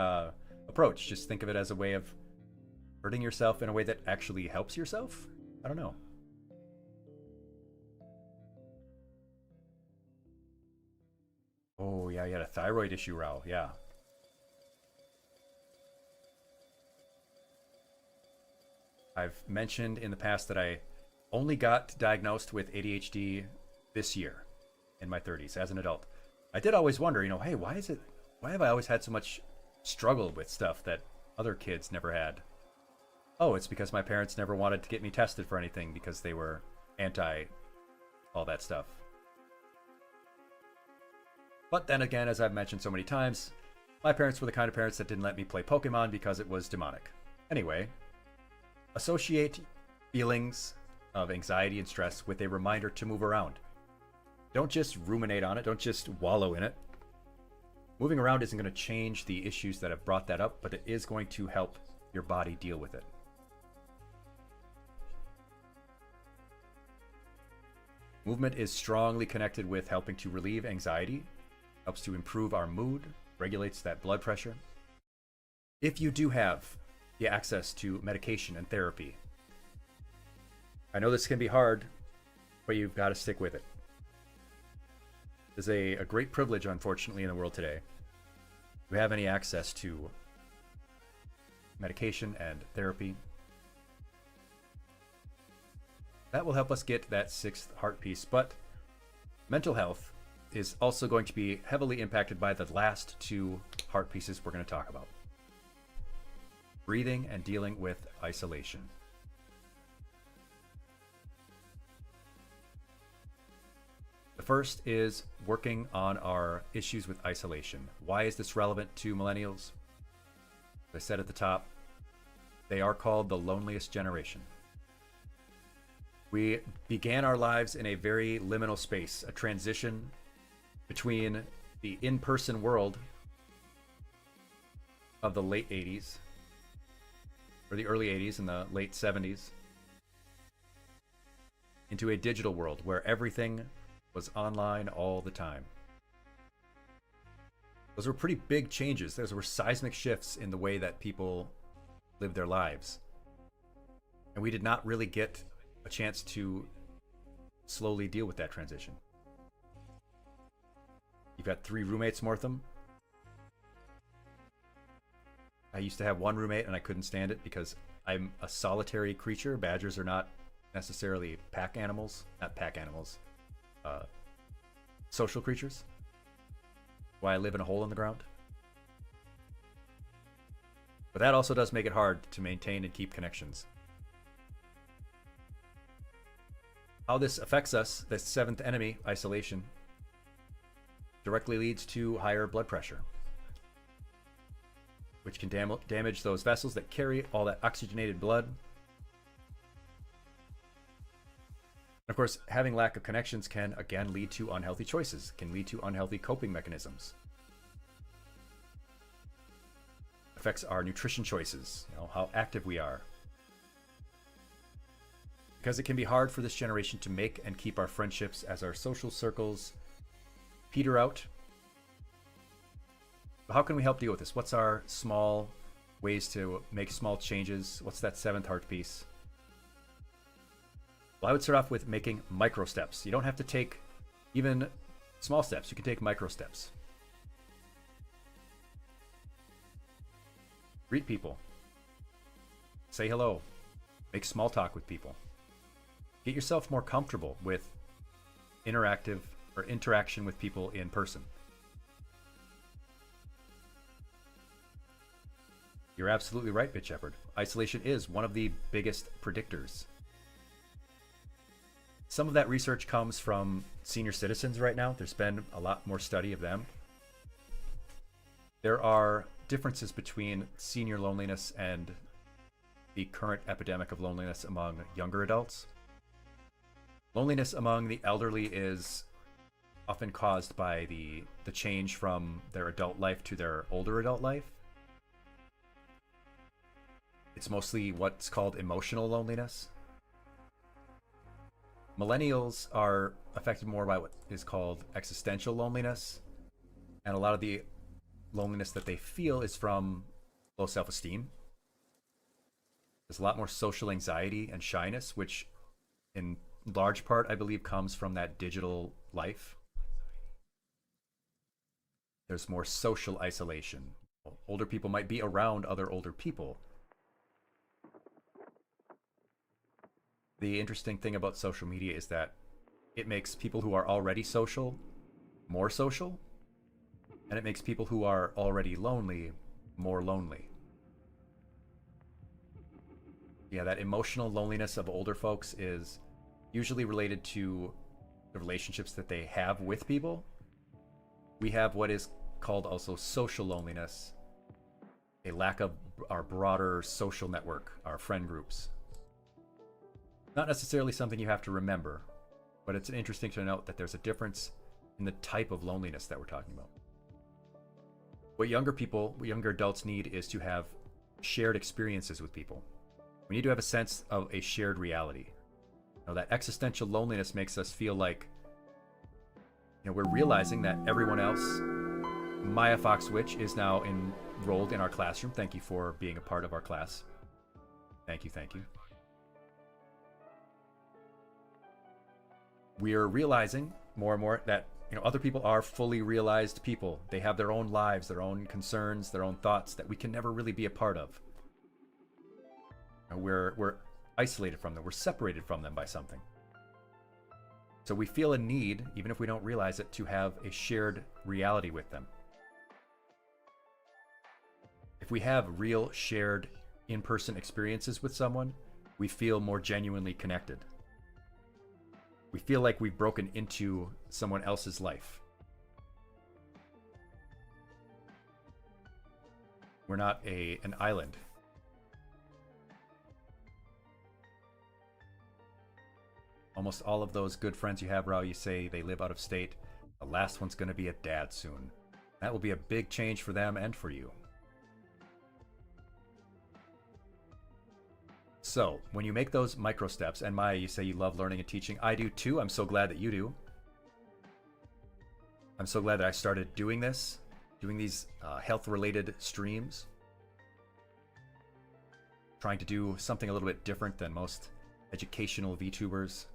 approach. Just think of it as a way of hurting yourself in a way that actually helps yourself. I don't know. Oh, yeah, you had a thyroid issue, Raul. Yeah. I've mentioned in the past that I only got diagnosed with ADHD this year in my 30s as an adult. I did always wonder, hey, why have I always had so much struggle with stuff that other kids never had? Oh, it's because my parents never wanted to get me tested for anything because they were anti all that stuff. But then again, as I've mentioned so many times, my parents were the kind of parents that didn't let me play Pokemon because it was demonic. Anyway, associate feelings of anxiety and stress with a reminder to move around. Don't just ruminate on it. Don't just wallow in it. Moving around isn't going to change the issues that have brought that up, but it is going to help your body deal with it. Movement is strongly connected with helping to relieve anxiety, helps to improve our mood, regulates that blood pressure. If you do have the access to medication and therapy, I know this can be hard, but you've got to stick with it. It's a great privilege, unfortunately, in the world today. If you have any access to medication and therapy, that will help us get that sixth heart piece. But mental health is also going to be heavily impacted by the last two heart pieces we're going to talk about. Breathing and dealing with isolation. The The first is working on our issues with isolation. Why is this relevant to millennials? As I said at the top, they are called the loneliest generation. We began our lives in a very liminal space, a transition between the in-person world of the late 80s, or the early 80s and the late 70s, into a digital world where everything was online all the time. Those were pretty big changes. Those were seismic shifts in the way that people lived their lives. And we did not really get a chance to slowly deal with that transition. You've got 3 roommates, Mortham. I used to have 1 roommate and I couldn't stand it because I'm a solitary creature. Badgers are not necessarily pack animals. Not pack animals. Social creatures. Why I live in a hole in the ground. But that also does make it hard to maintain and keep connections. How this affects us, the 7th enemy, isolation, directly leads to higher blood pressure, which can damage those vessels that carry all that oxygenated blood. Of course, having lack of connections can again lead to unhealthy choices, can lead to unhealthy coping mechanisms. Affects our nutrition choices, how active we are. Because it can be hard for this generation to make and keep our friendships as our social circles peter out. How can we help deal with this? What's our small ways to make small changes? What's that 7th heart piece? Well, I would start off with making micro steps. You don't have to take even small steps. You can take micro steps. Greet people. Say hello. Make small talk with people. Get yourself more comfortable with interaction with people in person. You're absolutely right, Bit Shepherd. Isolation is one of the biggest predictors. Some of that research comes from senior citizens right now. There's been a lot more study of them. There are differences between senior loneliness and the current epidemic of loneliness among younger adults. Loneliness among the elderly is often caused by the change from their adult life to their older adult life. It's mostly what's called emotional loneliness. Millennials are affected more by what is called existential loneliness. And a lot of the loneliness that they feel is from low self-esteem. There's a lot more social anxiety and shyness, which in large part, I believe, comes from that digital life. There's more social isolation. Older people might be around other older people. The interesting thing about social media is that it makes people who are already social more social, and it makes people who are already lonely more lonely. Yeah, that emotional loneliness of older folks is usually related to the relationships that they have with people. We have what is called also social loneliness, a lack of our broader social network, our friend groups. Not necessarily something you have to remember, but it's interesting to note that there's a difference in the type of loneliness that we're talking about. What younger adults need is to have shared experiences with people. We need to have a sense of a shared reality. That existential loneliness makes us feel like we're realizing that everyone else, Maya Fox Witch, is now enrolled in our classroom. Thank you for being a part of our class. Thank you, thank you. We are realizing more and more that other people are fully realized people. They have their own lives, their own concerns, their own thoughts that we can never really be a part of. We're isolated from them. We're separated from them by something. So we feel a need, even if we don't realize it, to have a shared reality with them. If we have real shared in-person experiences with someone, we feel more genuinely connected. We feel like we've broken into someone else's life. We're not an island. Almost all of those good friends you have, Rao, you say they live out of state. The last one's going to be a dad soon. That will be a big change for them and for you. So, when you make those micro steps, and Maya, you say you love learning and teaching. I do too. I'm so glad that you do. I'm so glad that I started doing this, doing these health-related streams. Trying to do something a little bit different than most educational VTubers.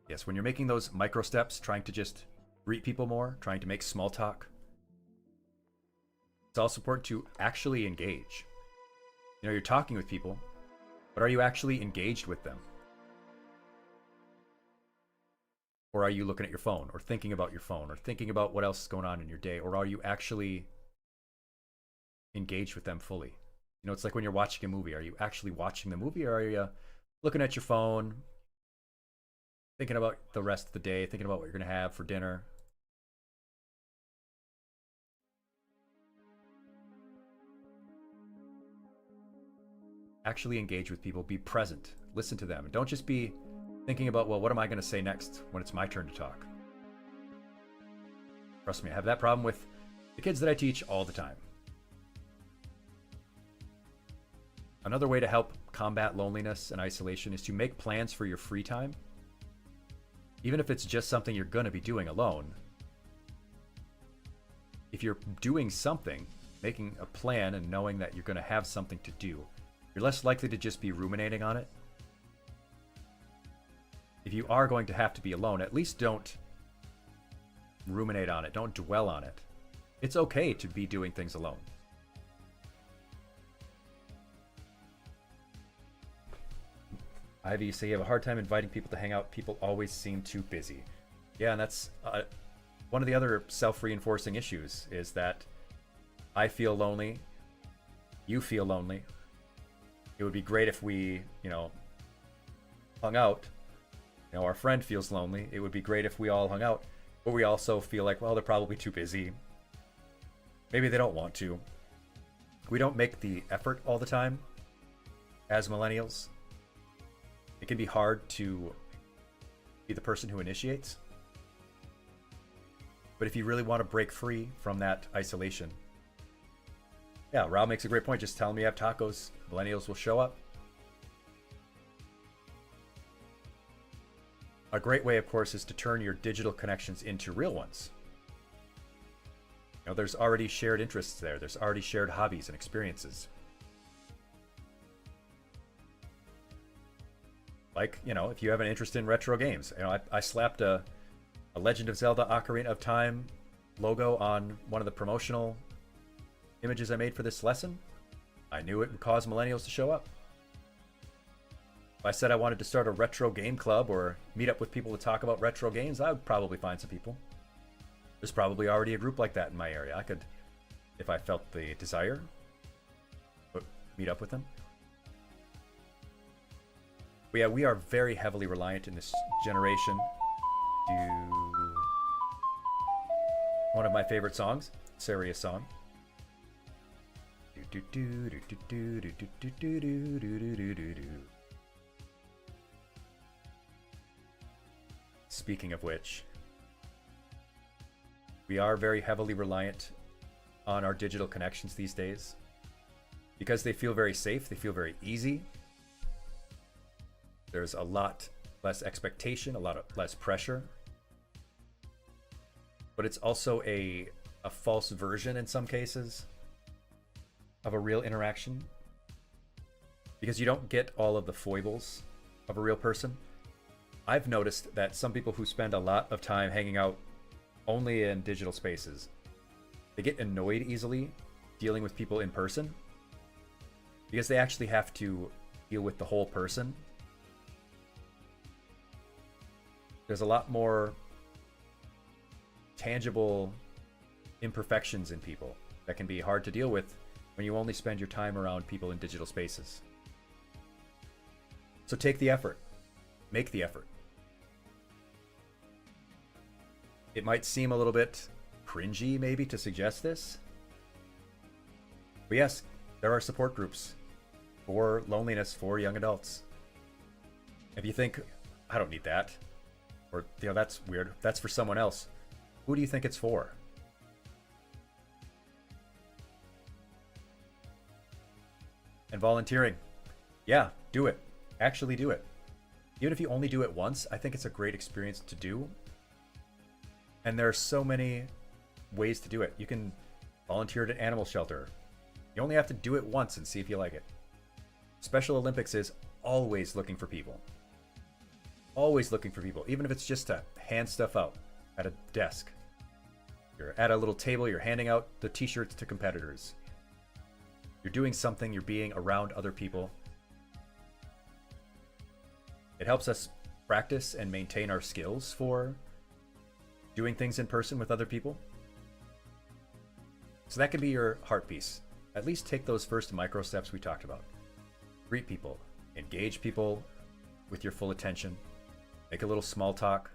Yes, when you're making those micro steps, trying to just greet people more, trying to make small talk, it's also important to actually engage. You know, you're talking with people, but are you actually engaged with them? Or are you looking at your phone, or thinking about your phone, or thinking about what else is going on in your day? Or are you actually engaged with them fully? You know, it's like when you're watching a movie. Are you actually watching the movie, or are you looking at your phone, thinking about the rest of the day, thinking about what you're going to have for dinner? Actually engage with people, be present, listen to them. Don't just be thinking about, well, what am I going to say next when it's my turn to talk? Trust me, I have that problem with the kids that I teach all the time. Another way to help combat loneliness and isolation is to make plans for your free time. Even if it's just something you're going to be doing alone. If you're doing something, making a plan and knowing that you're going to have something to do, you're less likely to just be ruminating on it. If you are going to have to be alone, at least don't ruminate on it. Don't dwell on it. It's okay to be doing things alone. Ivy, you say you have a hard time inviting people to hang out. People always seem too busy. Yeah, and that's one of the other self-reinforcing issues is that I feel lonely. You feel lonely. It would be great if we, you know, hung out. You know, our friend feels lonely. It would be great if we all hung out. But we also feel like, well, they're probably too busy. Maybe they don't want to. We don't make the effort all the time as millennials. It can be hard to be the person who initiates. But if you really want to break free from that isolation, yeah, Rob makes a great point. Just tell them you have tacos. Millennials will show up. A great way, of course, is to turn your digital connections into real ones. You know, there's already shared interests there. There's already shared hobbies and experiences. Like, you know, if you have an interest in retro games. You know, I slapped a Legend of Zelda Ocarina of Time logo on one of the promotional images I made for this lesson. I knew it would cause millennials to show up. If I said I wanted to start a retro game club or meet up with people to talk about retro games, I would probably find some people. There's probably already a group like that in my area. I could, if I felt the desire, meet up with them. But yeah, we are very heavily reliant in this generation to one of my favorite songs, Serious song. Speaking of which, we are very heavily reliant on our digital connections these days because they feel very safe, they feel very easy. There's a lot less expectation, a lot less pressure. But it's also a false version in some cases of a real interaction because you don't get all of the foibles of a real person. I've noticed that some people who spend a lot of time hanging out only in digital spaces, they get annoyed easily dealing with people in person because they actually have to deal with the whole person. There's a lot more tangible imperfections in people that can be hard to deal with when you only spend your time around people in digital spaces. So take the effort. make the effort. It might seem a little bit cringy maybe to suggest this, but yes, there are support groups for loneliness for young adults. If you think, I don't need that, or that's weird, that's for someone else, who do you think it's for? And volunteering, yeah, do it. Actually do it. Even if you only do it once, I think it's a great experience to do. And there are so many ways to do it. You can volunteer at an animal shelter. You only have to do it once and see if you like it. Special Olympics is always looking for people. Always looking for people, even if it's just to hand stuff out at a desk. You're at a little table, you're handing out the t-shirts to competitors. You're doing something, you're being around other people. It helps us practice and maintain our skills for doing things in person with other people. So that could be your heart piece. At least take those first micro steps we talked about. Greet people, engage people with your full attention, make a little small talk.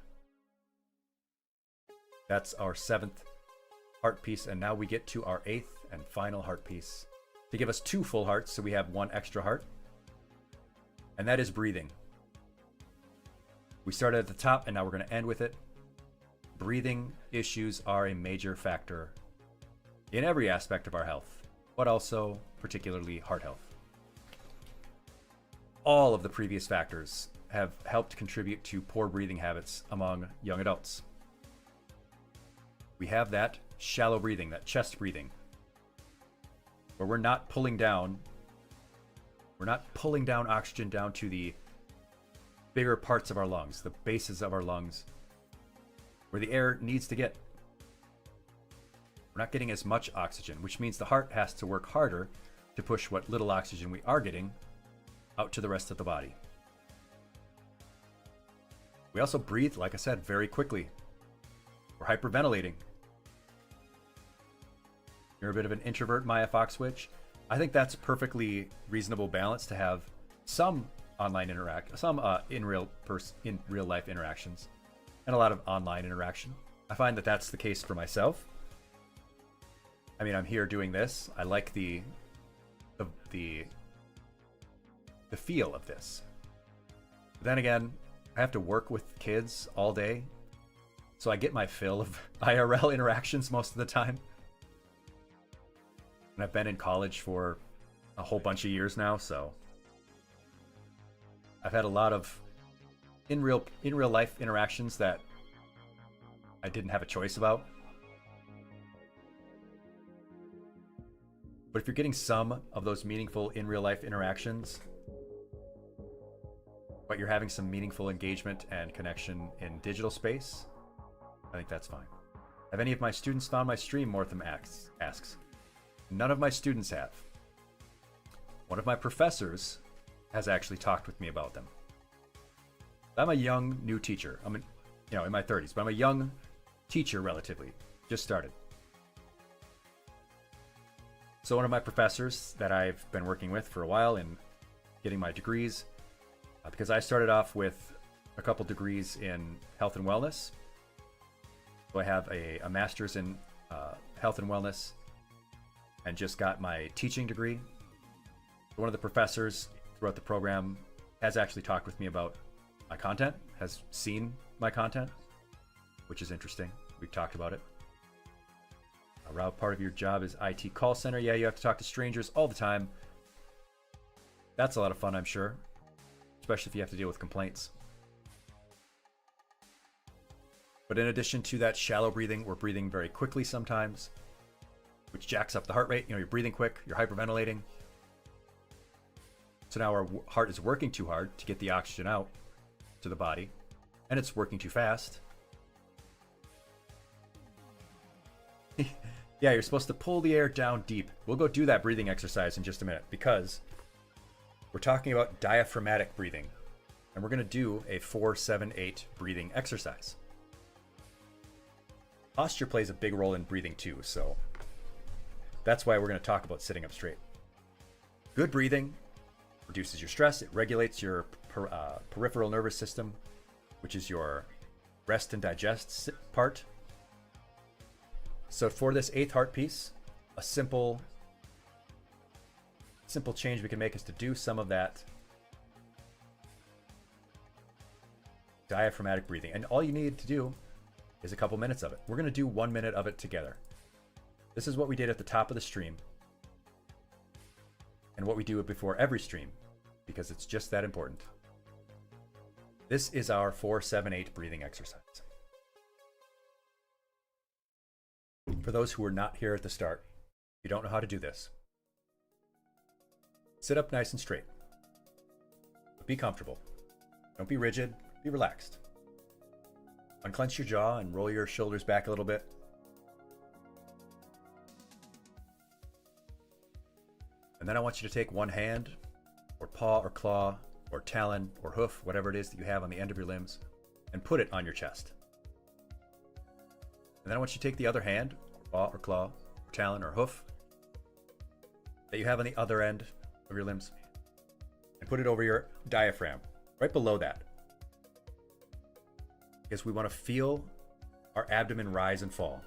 That's our 7th heart piece, and now we get to our 8th and final heart piece to give us 2 full hearts, so we have 1 extra heart, and that is breathing. We started at the top, and now we're going to end with it. Breathing issues are a major factor in every aspect of our health, but also particularly heart health. All of the previous factors have helped contribute to poor breathing habits among young adults. We have that shallow breathing, that chest breathing, where we're not pulling down oxygen down to the bigger parts of our lungs, the bases of our lungs, where the air needs to get. We're not getting as much oxygen, which means the heart has to work harder to push what little oxygen we are getting out to the rest of the body. We also breathe, like I said, very quickly. We're hyperventilating. You're a bit of an introvert, Maya Foxwitch. I think that's perfectly reasonable balance to have some online in real life interactions, and a lot of online interaction. I find that that's the case for myself. I mean, I'm here doing this. I like the feel of this. But then again, I have to work with kids all day, so I get my fill of IRL interactions most of the time. And I've been in college for a whole bunch of years now, so I've had a lot of in real life interactions that I didn't have a choice about. But if you're getting some of those meaningful in real life interactions, but you're having some meaningful engagement and connection in digital space, I think that's fine. Have any of my students found my stream? Mortham asks. None of my students have. One of my professors has actually talked with me about them. I'm a young new teacher. I'm in my 30s, but I'm a young teacher relatively. Just started. So one of my professors that I've been working with for a while in getting my degrees, because I started off with a couple degrees in health and wellness. So I have a master's in health and wellness and just got my teaching degree. One of the professors throughout the program has actually talked with me about my content, has seen my content, which is interesting. We've talked about it. Rob, part of your job is IT call center. Yeah, you have to talk to strangers all the time. That's a lot of fun, I'm sure, especially if you have to deal with complaints. But in addition to that shallow breathing, we're breathing very quickly sometimes, which jacks up the heart rate. You're breathing quick, you're hyperventilating. So now our heart is working too hard to get the oxygen out to the body, and it's working too fast. Yeah, you're supposed to pull the air down deep. We'll go do that breathing exercise in just a minute, because we're talking about diaphragmatic breathing, and we're going to do a 4-7-8 breathing exercise. Posture plays a big role in breathing too, so that's why we're going to talk about sitting up straight. Good breathing reduces your stress, it regulates your peripheral nervous system, which is your rest and digest part. So for this 8th heart piece, a simple change we can make is to do some of that diaphragmatic breathing. And all you need to do is a couple minutes of it. We're going to do 1 minute of it together. This is what we did at the top of the stream, and what we do before every stream, because it's just that important. This is our 4-7-8 breathing exercise. For those who were not here at the start, if you don't know how to do this, sit up nice and straight. But be comfortable. Don't be rigid, be relaxed. Unclench your jaw and roll your shoulders back a little bit. And then I want you to take one hand, or paw, or claw, or talon, or hoof, whatever it is that you have on the end of your limbs, and put it on your chest. And then I want you to take the other hand, or paw, or claw, or talon, or hoof, that you have on the other end of your limbs, and put it over your diaphragm, right below that. Because we want to feel our abdomen rise and fall.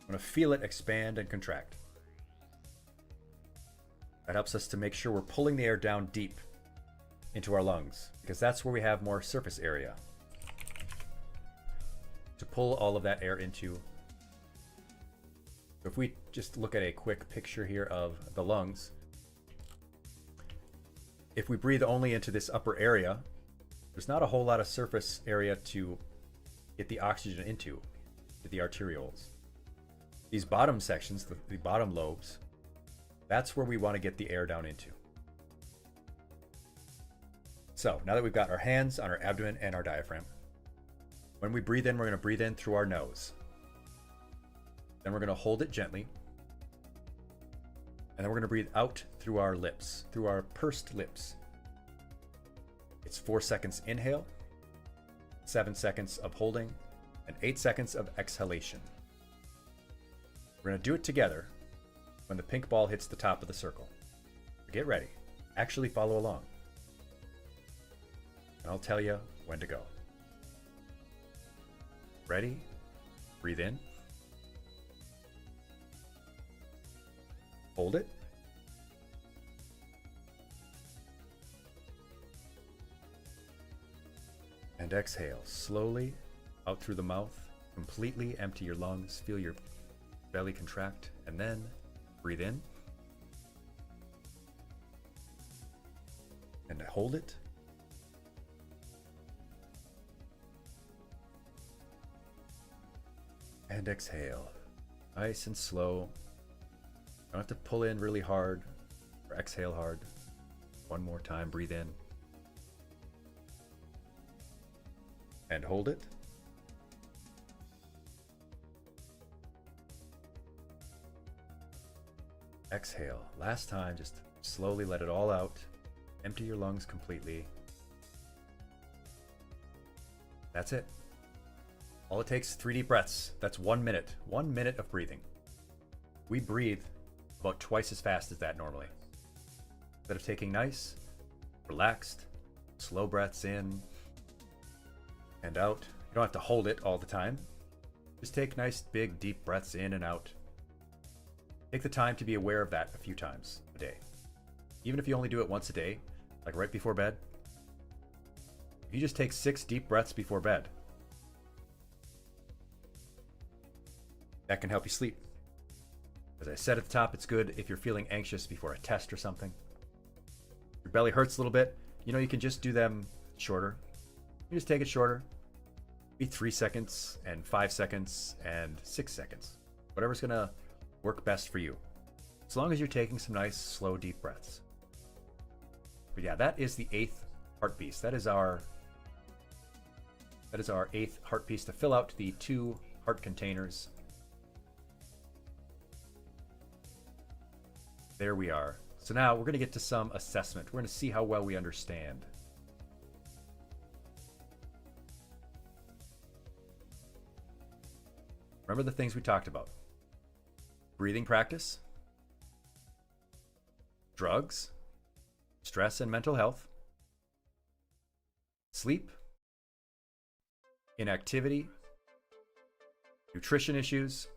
We want to feel it expand and contract. That helps us to make sure we're pulling the air down deep into our lungs, because that's where we have more surface area to pull all of that air into. So if we just look at a quick picture here of the lungs, if we breathe only into this upper area, there's not a whole lot of surface area to get the oxygen into the arterioles. These bottom sections, the bottom lobes, that's where we want to get the air down into. So now that we've got our hands on our abdomen and our diaphragm, when we breathe in, we're going to breathe in through our nose. Then we're going to hold it gently. And then we're going to breathe out through our lips, through our pursed lips. It's 4 seconds inhale, 7 seconds of holding, and 8 seconds of exhalation. We're going to do it together when the pink ball hits the top of the circle. So get ready. Actually follow along. And I'll tell you when to go. Ready? Breathe in. Hold it. And exhale slowly out through the mouth. Completely empty your lungs. Feel your belly contract. And then breathe in. And hold it. And exhale. Nice and slow. Don't have to pull in really hard or exhale hard. One more time, breathe in. And hold it. Exhale. Last time, just slowly let it all out. Empty your lungs completely. That's it. All it takes is 3 deep breaths. That's 1 minute. 1 minute of breathing. We breathe about twice as fast as that normally. Instead of taking nice, relaxed, slow breaths in and out. You don't have to hold it all the time. Just take nice, big, deep breaths in and out. Take the time to be aware of that a few times a day. Even if you only do it once a day, like right before bed. If you just take 6 deep breaths before bed, that can help you sleep. As I said at the top, it's good if you're feeling anxious before a test or something. Your belly hurts a little bit. You know, you can just do them shorter. You just take it shorter. Be 3 seconds and 5 seconds and 6 seconds. Whatever's gonna work best for you. As long as you're taking some nice, slow, deep breaths. But yeah, that is the 8th heart piece. That is our 8th heart piece to fill out the 2 heart containers. There we are. So now we're going to get to some assessment. We're going to see how well we understand. Remember the things we talked about. Breathing practice, drugs, stress and mental health, sleep, inactivity, nutrition issues,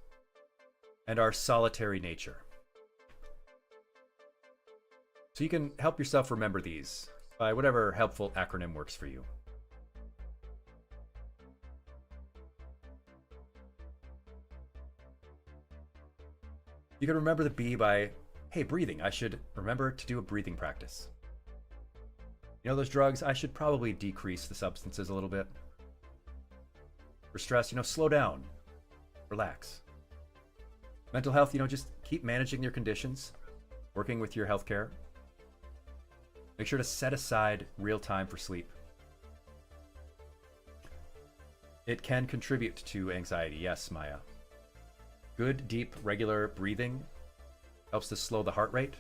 and our solitary nature. So you can help yourself remember these by whatever helpful acronym works for you. You can remember the B by, hey, breathing. I should remember to do a breathing practice. You know those drugs? I should probably decrease the substances a little bit. For stress, slow down, relax. Mental health, just keep managing your conditions, working with your healthcare. Make sure to set aside real time for sleep. It can contribute to anxiety. Yes, Maya. Good, deep, regular breathing helps to slow the heart rate,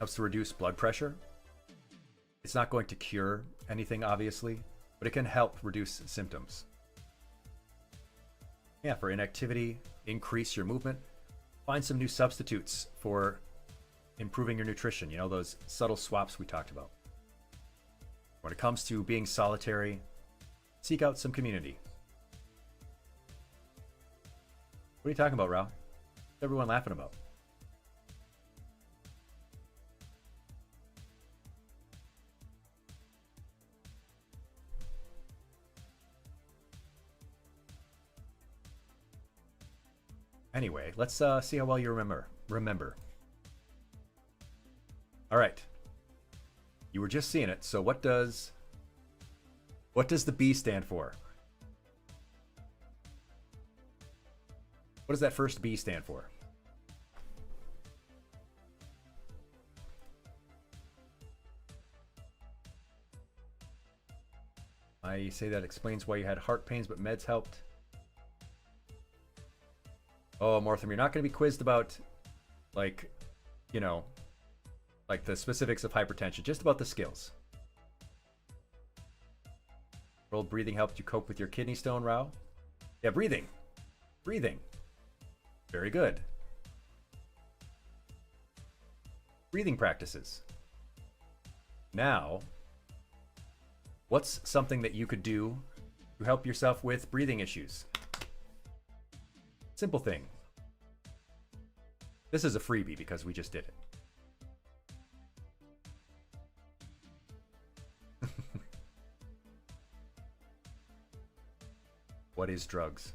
helps to reduce blood pressure. It's not going to cure anything, obviously, but it can help reduce symptoms. Yeah, for inactivity, increase your movement. Find some new substitutes for improving your nutrition. Those subtle swaps we talked about. When it comes to being solitary, seek out some community. What are you talking about, Rao? What's everyone laughing about? Anyway, let's see how well you remember. All right. You were just seeing it. So what does the B stand for? What does that first B stand for? I say that explains why you had heart pains, but meds helped. Oh, Mortham, you're not going to be quizzed about, like the specifics of hypertension, just about the skills. Controlled breathing helped you cope with your kidney stone, Rao? Yeah, breathing. Breathing. Very good. Breathing practices. Now, what's something that you could do to help yourself with breathing issues? Simple thing. This is a freebie because we just did it. What is drugs?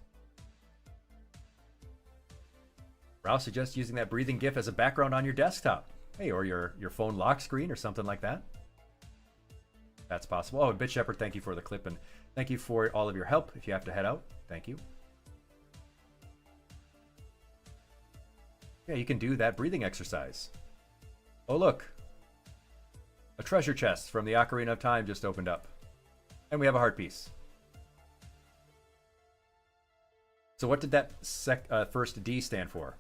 Rao suggests using that breathing GIF as a background on your desktop. Hey, or your phone lock screen or something like that. That's possible. Oh, Bit Shepherd, thank you for the clip and thank you for all of your help. If you have to head out, thank you. Yeah, you can do that breathing exercise. Oh, look. A treasure chest from the Ocarina of Time just opened up. And we have a heart piece. So what did that first D stand for?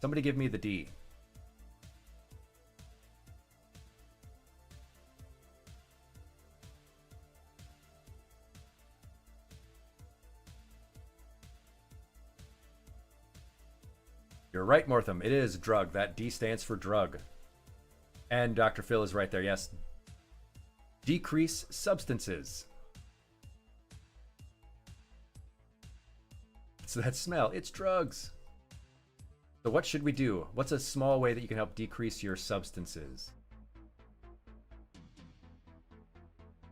Somebody give me the D. You're right, Mortham. It is drug. That D stands for drug. And Dr. Phil is right there. Yes. Decrease substances. So that smell, it's drugs. So what should we do? What's a small way that you can help decrease your substances?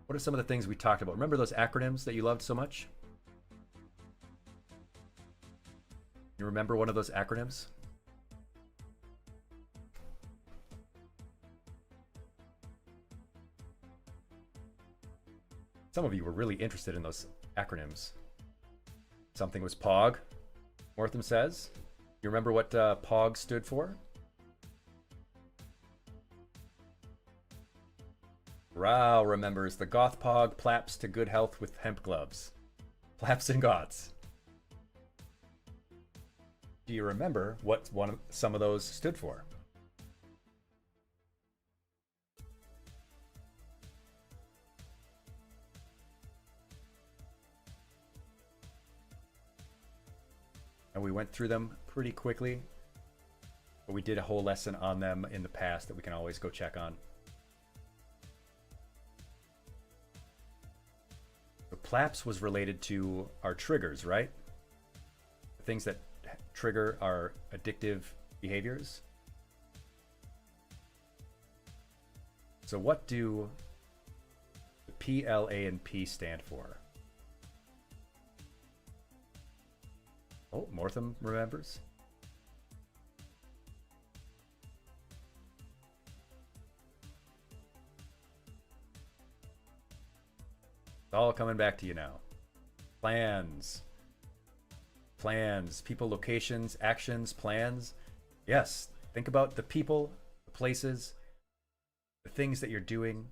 What are some of the things we talked about? Remember those acronyms that you loved so much? You remember one of those acronyms? Some of you were really interested in those acronyms. Something was POG, Mortham says. You remember what POG stood for? Rao remembers the Goth POG plaps to good health with hemp gloves. Plaps and Goths. Do you remember what some of those stood for? And we went through them pretty quickly, but we did a whole lesson on them in the past that we can always go check on. PLAPS was related to our triggers, right? The things that trigger our addictive behaviors. So what do the P, L, A, and P stand for? Oh, Mortham remembers. It's all coming back to you now. Plans. Plans. People, locations, actions, plans. Yes. Think about the people, the places, the things that you're doing,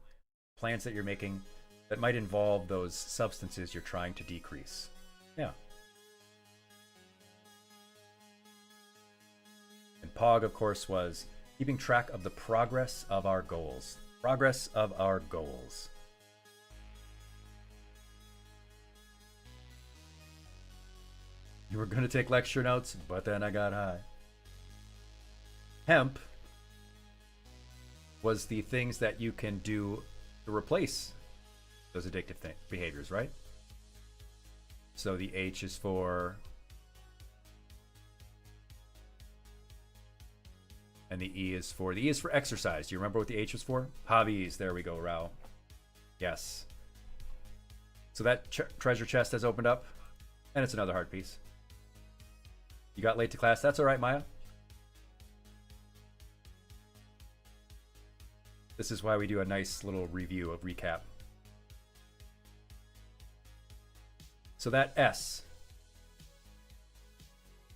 plans that you're making that might involve those substances you're trying to decrease. Yeah. And POG, of course, was keeping track of the progress of our goals. Progress of our goals. You were going to take lecture notes, but then I got high. Hemp was the things that you can do to replace those addictive behaviors, right? So the H is for... And the E is for... The E is for exercise. Do you remember what the H was for? Hobbies. There we go, Rao. Yes. So that treasure chest has opened up. And it's another heart piece. You got late to class. That's all right, Maya. This is why we do a nice little review, a recap. So that S.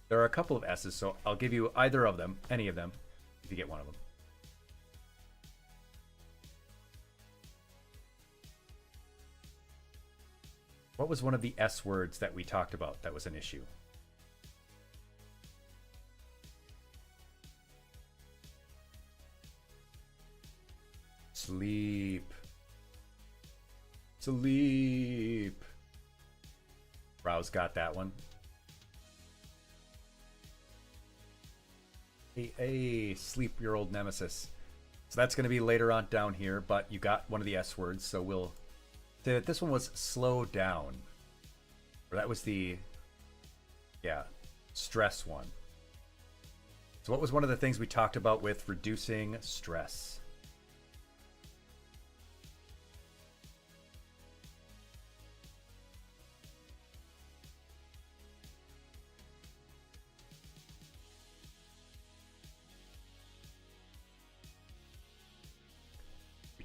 There are a couple of S's, so I'll give you either of them, any of them, if you get one of them. What was one of the S words that we talked about that was an issue? Sleep. Sleep. Rao's got that one. Hey, sleep, your old nemesis. So that's going to be later on down here, but you got one of the S words, so we'll say that this one was slow down. Or that was the, yeah, stress one. So what was one of the things we talked about with reducing stress?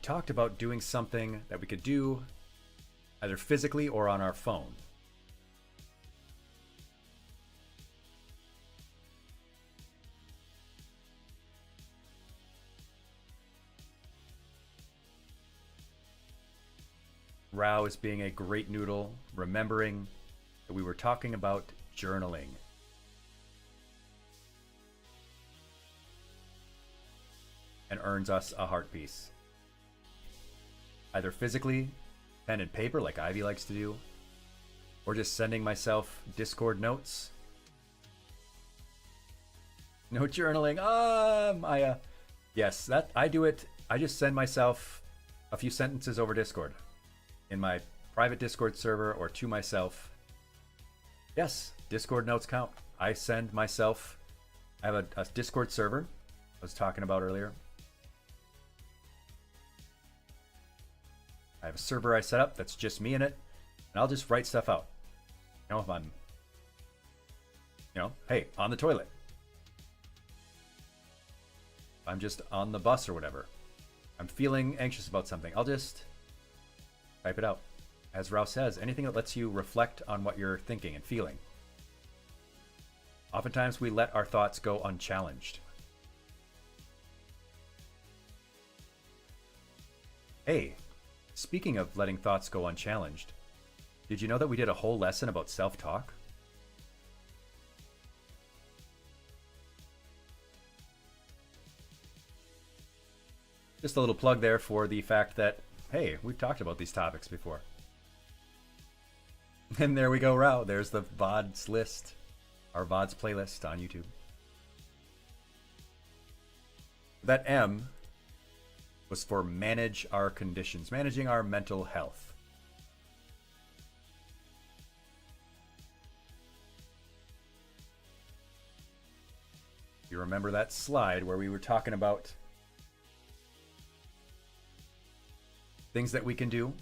Talked about doing something that we could do either physically or on our phone. Rao is being a great noodle, remembering that we were talking about journaling. And earns us a heart piece. Either physically, pen and paper like Ivy likes to do, or just sending myself Discord notes. No journaling. Maya. Yes, that I do it. I just send myself a few sentences over Discord in my private Discord server or to myself. Yes, Discord notes count. I send myself. I have a Discord server I was talking about earlier. I have a server I set up that's just me in it, and I'll just write stuff out. You know, if I'm, hey, on the toilet. If I'm just on the bus or whatever. I'm feeling anxious about something. I'll just type it out. As Rao says, anything that lets you reflect on what you're thinking and feeling. Oftentimes we let our thoughts go unchallenged. Hey. Speaking of letting thoughts go unchallenged, did you know that we did a whole lesson about self-talk? Just a little plug there for the fact that, hey, we've talked about these topics before. And there we go, Rao. There's the VODs list, our VODs playlist on YouTube. That M was for manage our conditions, managing our mental health. You remember that slide where we were talking about things that we can do?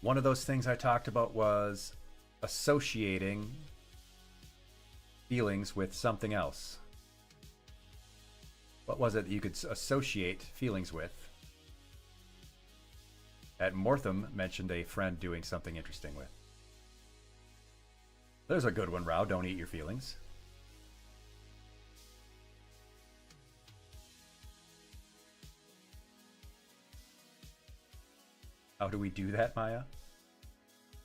One of those things I talked about was associating feelings with something else. What was it that you could associate feelings with? At Mortham mentioned a friend doing something interesting with. There's a good one, Rao. Don't eat your feelings. How do we do that, Maya?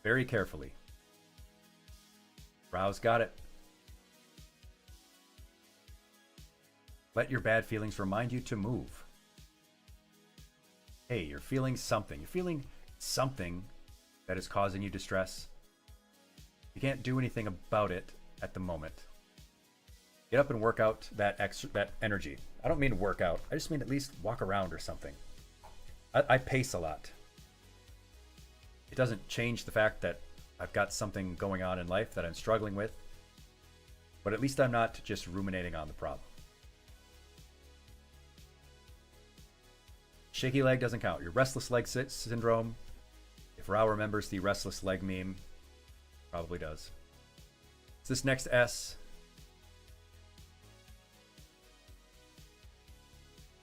Very carefully. Rao's got it. Let your bad feelings remind you to move. Hey, you're feeling something. You're feeling something that is causing you distress. You can't do anything about it at the moment. Get up and work out that energy. I don't mean work out. I just mean at least walk around or something. I pace a lot. It doesn't change the fact that I've got something going on in life that I'm struggling with, but at least I'm not just ruminating on the problem. Shaky leg doesn't count. Your restless leg syndrome, if Rao remembers the restless leg meme, probably does. It's this next S.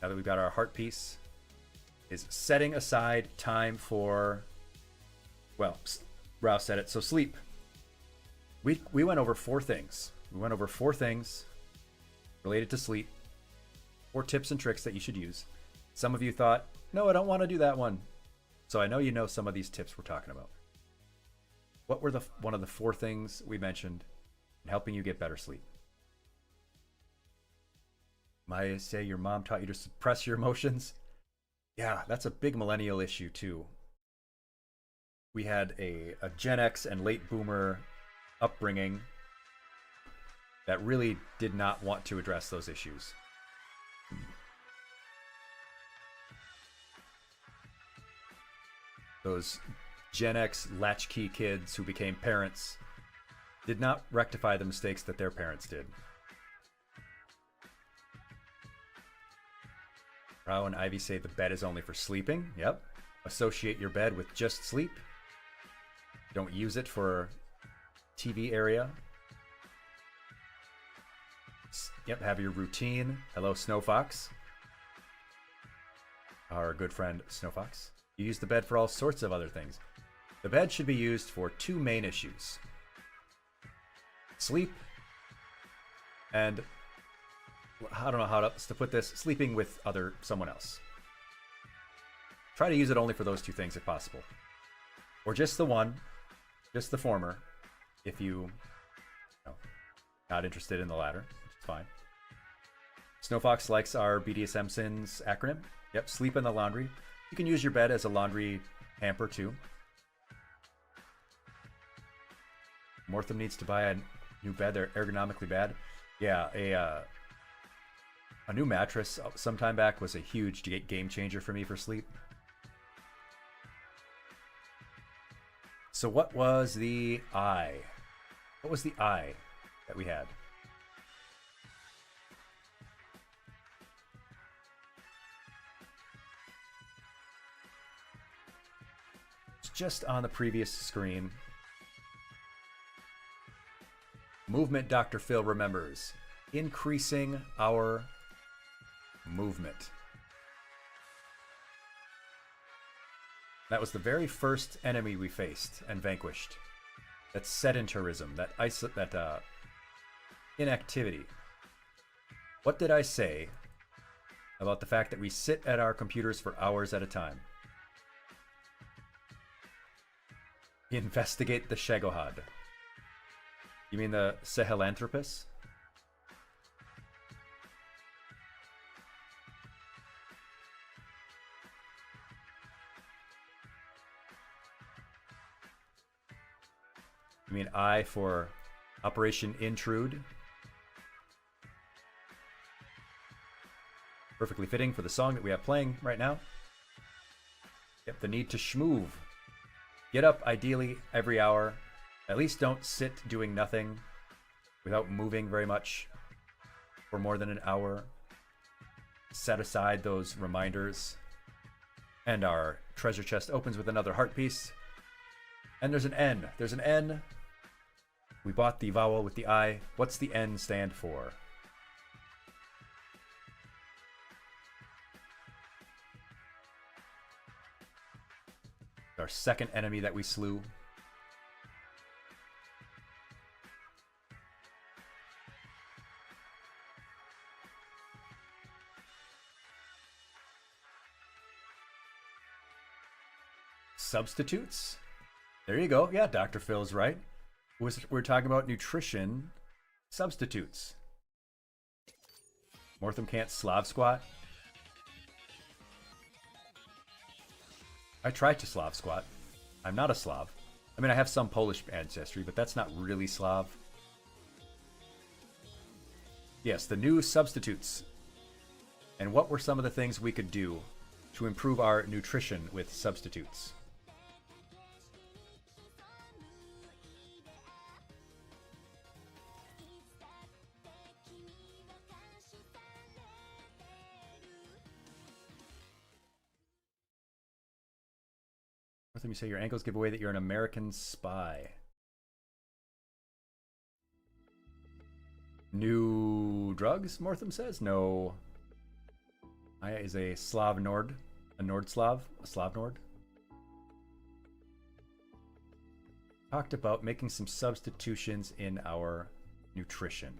Now that we've got our heart piece, is setting aside time for, well, Rao said it, so sleep. We went over 4 things. We went over 4 things related to sleep, 4 tips and tricks that you should use. Some of you thought, no, I don't want to do that one. So I know you know some of these tips we're talking about. What were one of the 4 things we mentioned in helping you get better sleep? Maya say your mom taught you to suppress your emotions. Yeah, that's a big millennial issue too. We had a Gen X and late boomer upbringing that really did not want to address those issues. Those Gen X latchkey kids who became parents did not rectify the mistakes that their parents did. Rao and Ivy say the bed is only for sleeping. Yep. Associate your bed with just sleep. Don't use it for TV area. Yep, have your routine. Hello, Snowfox. Our good friend Snowfox. You use the bed for all sorts of other things. The bed should be used for 2 main issues. Sleep and, I don't know how else to put this, sleeping with someone else. Try to use it only for those 2 things if possible. Or just the one, just the former, if you know, not interested in the latter, it's fine. Snowfox likes our BDSM Sins acronym. Yep, sleep in the laundry. You can use your bed as a laundry hamper too. Mortham needs to buy a new bed. They're ergonomically bad. Yeah, a new mattress some time back was a huge game changer for me for sleep. So what was the I? What was the I that we had? Just on the previous screen. Movement, Dr. Phil remembers. Increasing our movement. That was the very first enemy we faced and vanquished. That sedentarism, that inactivity. What did I say about the fact that we sit at our computers for hours at a time? Investigate the Shagohad. You mean the Sahelanthropus? You mean I for Operation Intrude? Perfectly fitting for the song that we have playing right now. Yep, the need to schmoove. Get up ideally every hour. At least don't sit doing nothing without moving very much. for more than an hour. Set aside those reminders. And our treasure chest opens with another heart piece. And there's an N. There's an N. We bought the vowel with the I. What's the N stand for? Our second enemy that we slew. Substitutes? There you go. Yeah, Dr. Phil's right. We're talking about nutrition substitutes. Mortham can't Slav squat. I tried to Slav squat. I'm not a Slav. I mean, I have some Polish ancestry, but that's not really Slav. Yes, the new substitutes. And what were some of the things we could do to improve our nutrition with substitutes? Let me say your ankles give away that you're an American spy. New drugs, Mortham says? No. Aya is a Slav Nord. A Nord Slav? A Slav Nord? Talked about making some substitutions in our nutrition.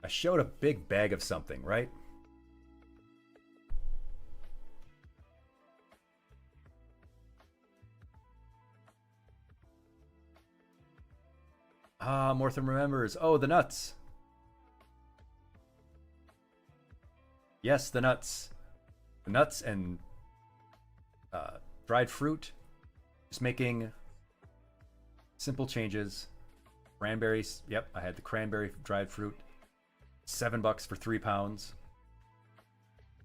I showed a big bag of something, right? Ah, Mortham remembers. Oh, the nuts. Yes, the nuts. The nuts and dried fruit. Just making simple changes. Cranberries. Yep, I had the cranberry dried fruit. $7 for 3 pounds.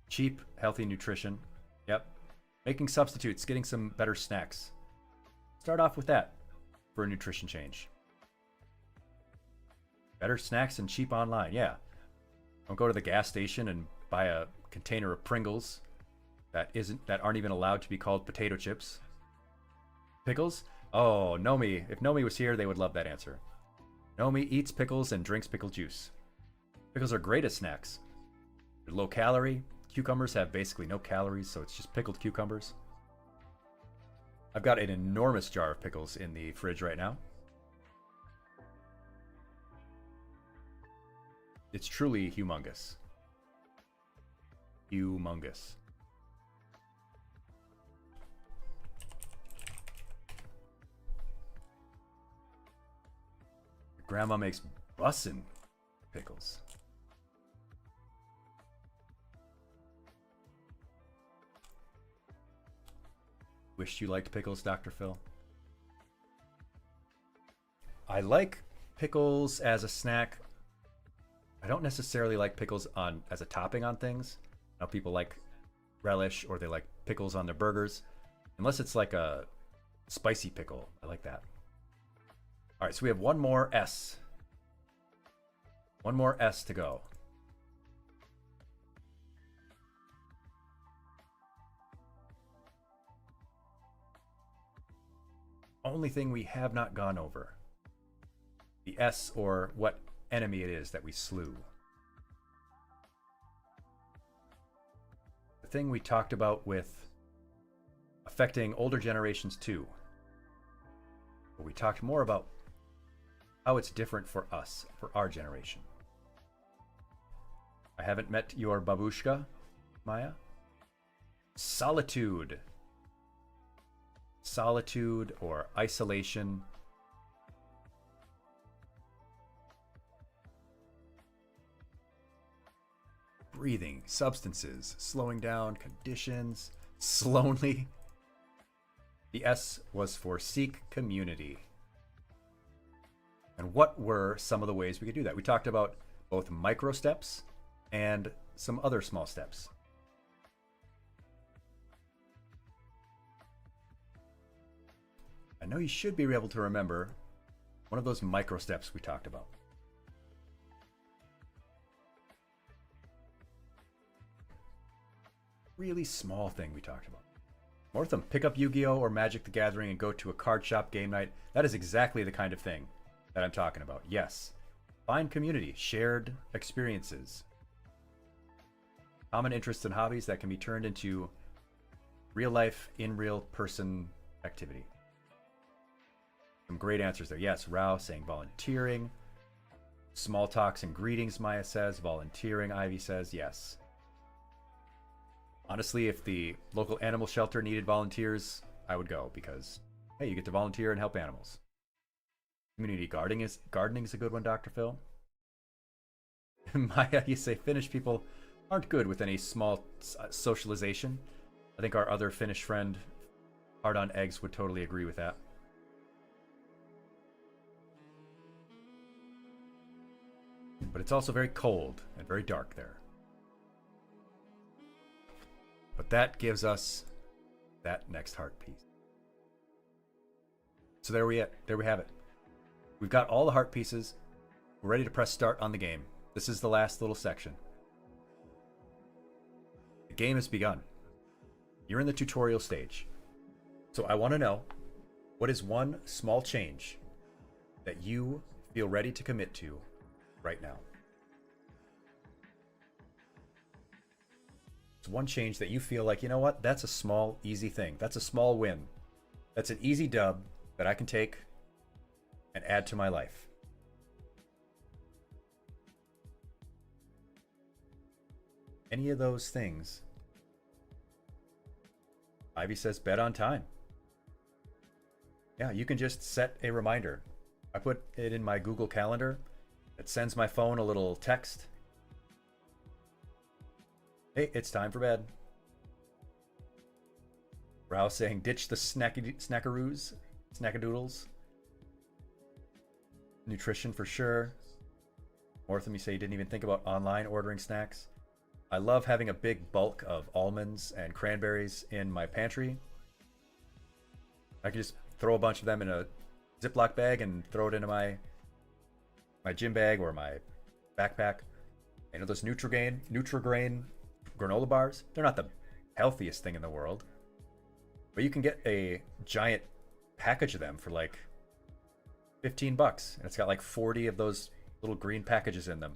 Cheap, healthy nutrition. Yep. Making substitutes, getting some better snacks. Start off with that for a nutrition change. Better snacks and cheap online, yeah. Don't go to the gas station and buy a container of Pringles that aren't even allowed to be called potato chips. Pickles? Oh, Nomi. If Nomi was here, they would love that answer. Nomi eats pickles and drinks pickle juice. Pickles are great as snacks. They're low calorie. Cucumbers have basically no calories, so it's just pickled cucumbers. I've got an enormous jar of pickles in the fridge right now. It's truly humongous. Humongous. Your grandma makes bussin' pickles. Wished you liked pickles, Dr. Phil. I like pickles as a snack. I don't necessarily like pickles as a topping on things. I know people like relish or they like pickles on their burgers. Unless it's like a spicy pickle. I like that. All right, so we have one more S. One more S to go. Only thing we have not gone over. The S, or what enemy it is that we slew. The thing we talked about with affecting older generations too. But we talked more about how it's different for us, for our generation. I haven't met your babushka, Maya. Solitude. Solitude or isolation. Breathing, substances, slowing down, conditions, slowly. The S was for seek community. And what were some of the ways we could do that? We talked about both micro steps and some other small steps. I know you should be able to remember one of those micro steps we talked about. really small thing we talked about. Mortham, pick up Yu-Gi-Oh! Or Magic the Gathering and go to a card shop game night. That is exactly the kind of thing that I'm talking about. Yes. Find community, shared experiences, common interests and hobbies that can be turned into real life, in real person activity. Some great answers there. Yes, Rao saying volunteering. Small talks and greetings, Maya says. Volunteering, Ivy says. Yes. Honestly, if the local animal shelter needed volunteers, I would go because, hey, you get to volunteer and help animals. Community gardening is a good one, Dr. Phil. Maya, you say Finnish people aren't good with any small socialization. I think our other Finnish friend, Hard on Eggs, would totally agree with that. But it's also very cold and very dark there. But that gives us that next heart piece. So there we have it. We've got all the heart pieces. We're ready to press start on the game. This is the last little section. The game has begun. You're in the tutorial stage. So I want to know, what is one small change that you feel ready to commit to right now? It's one change that you feel like, you know what, that's a small, easy thing. That's a small win. That's an easy dub that I can take and add to my life. Any of those things. Ivy says bed on time. Yeah, you can just set a reminder. I put it in my Google Calendar. It sends my phone a little text. Hey, it's time for bed. Rouse saying ditch the snackaroos, snackadoodles. Nutrition for sure. Mortham, you say you didn't even think about online ordering snacks. I love having a big bulk of almonds and cranberries in my pantry. I can just throw a bunch of them in a Ziploc bag and throw it into my gym bag or my backpack. You know those Nutrigrain granola bars? They're not the healthiest thing in the world, but you can get a giant package of them for like $15, and it's got like 40 of those little green packages in them.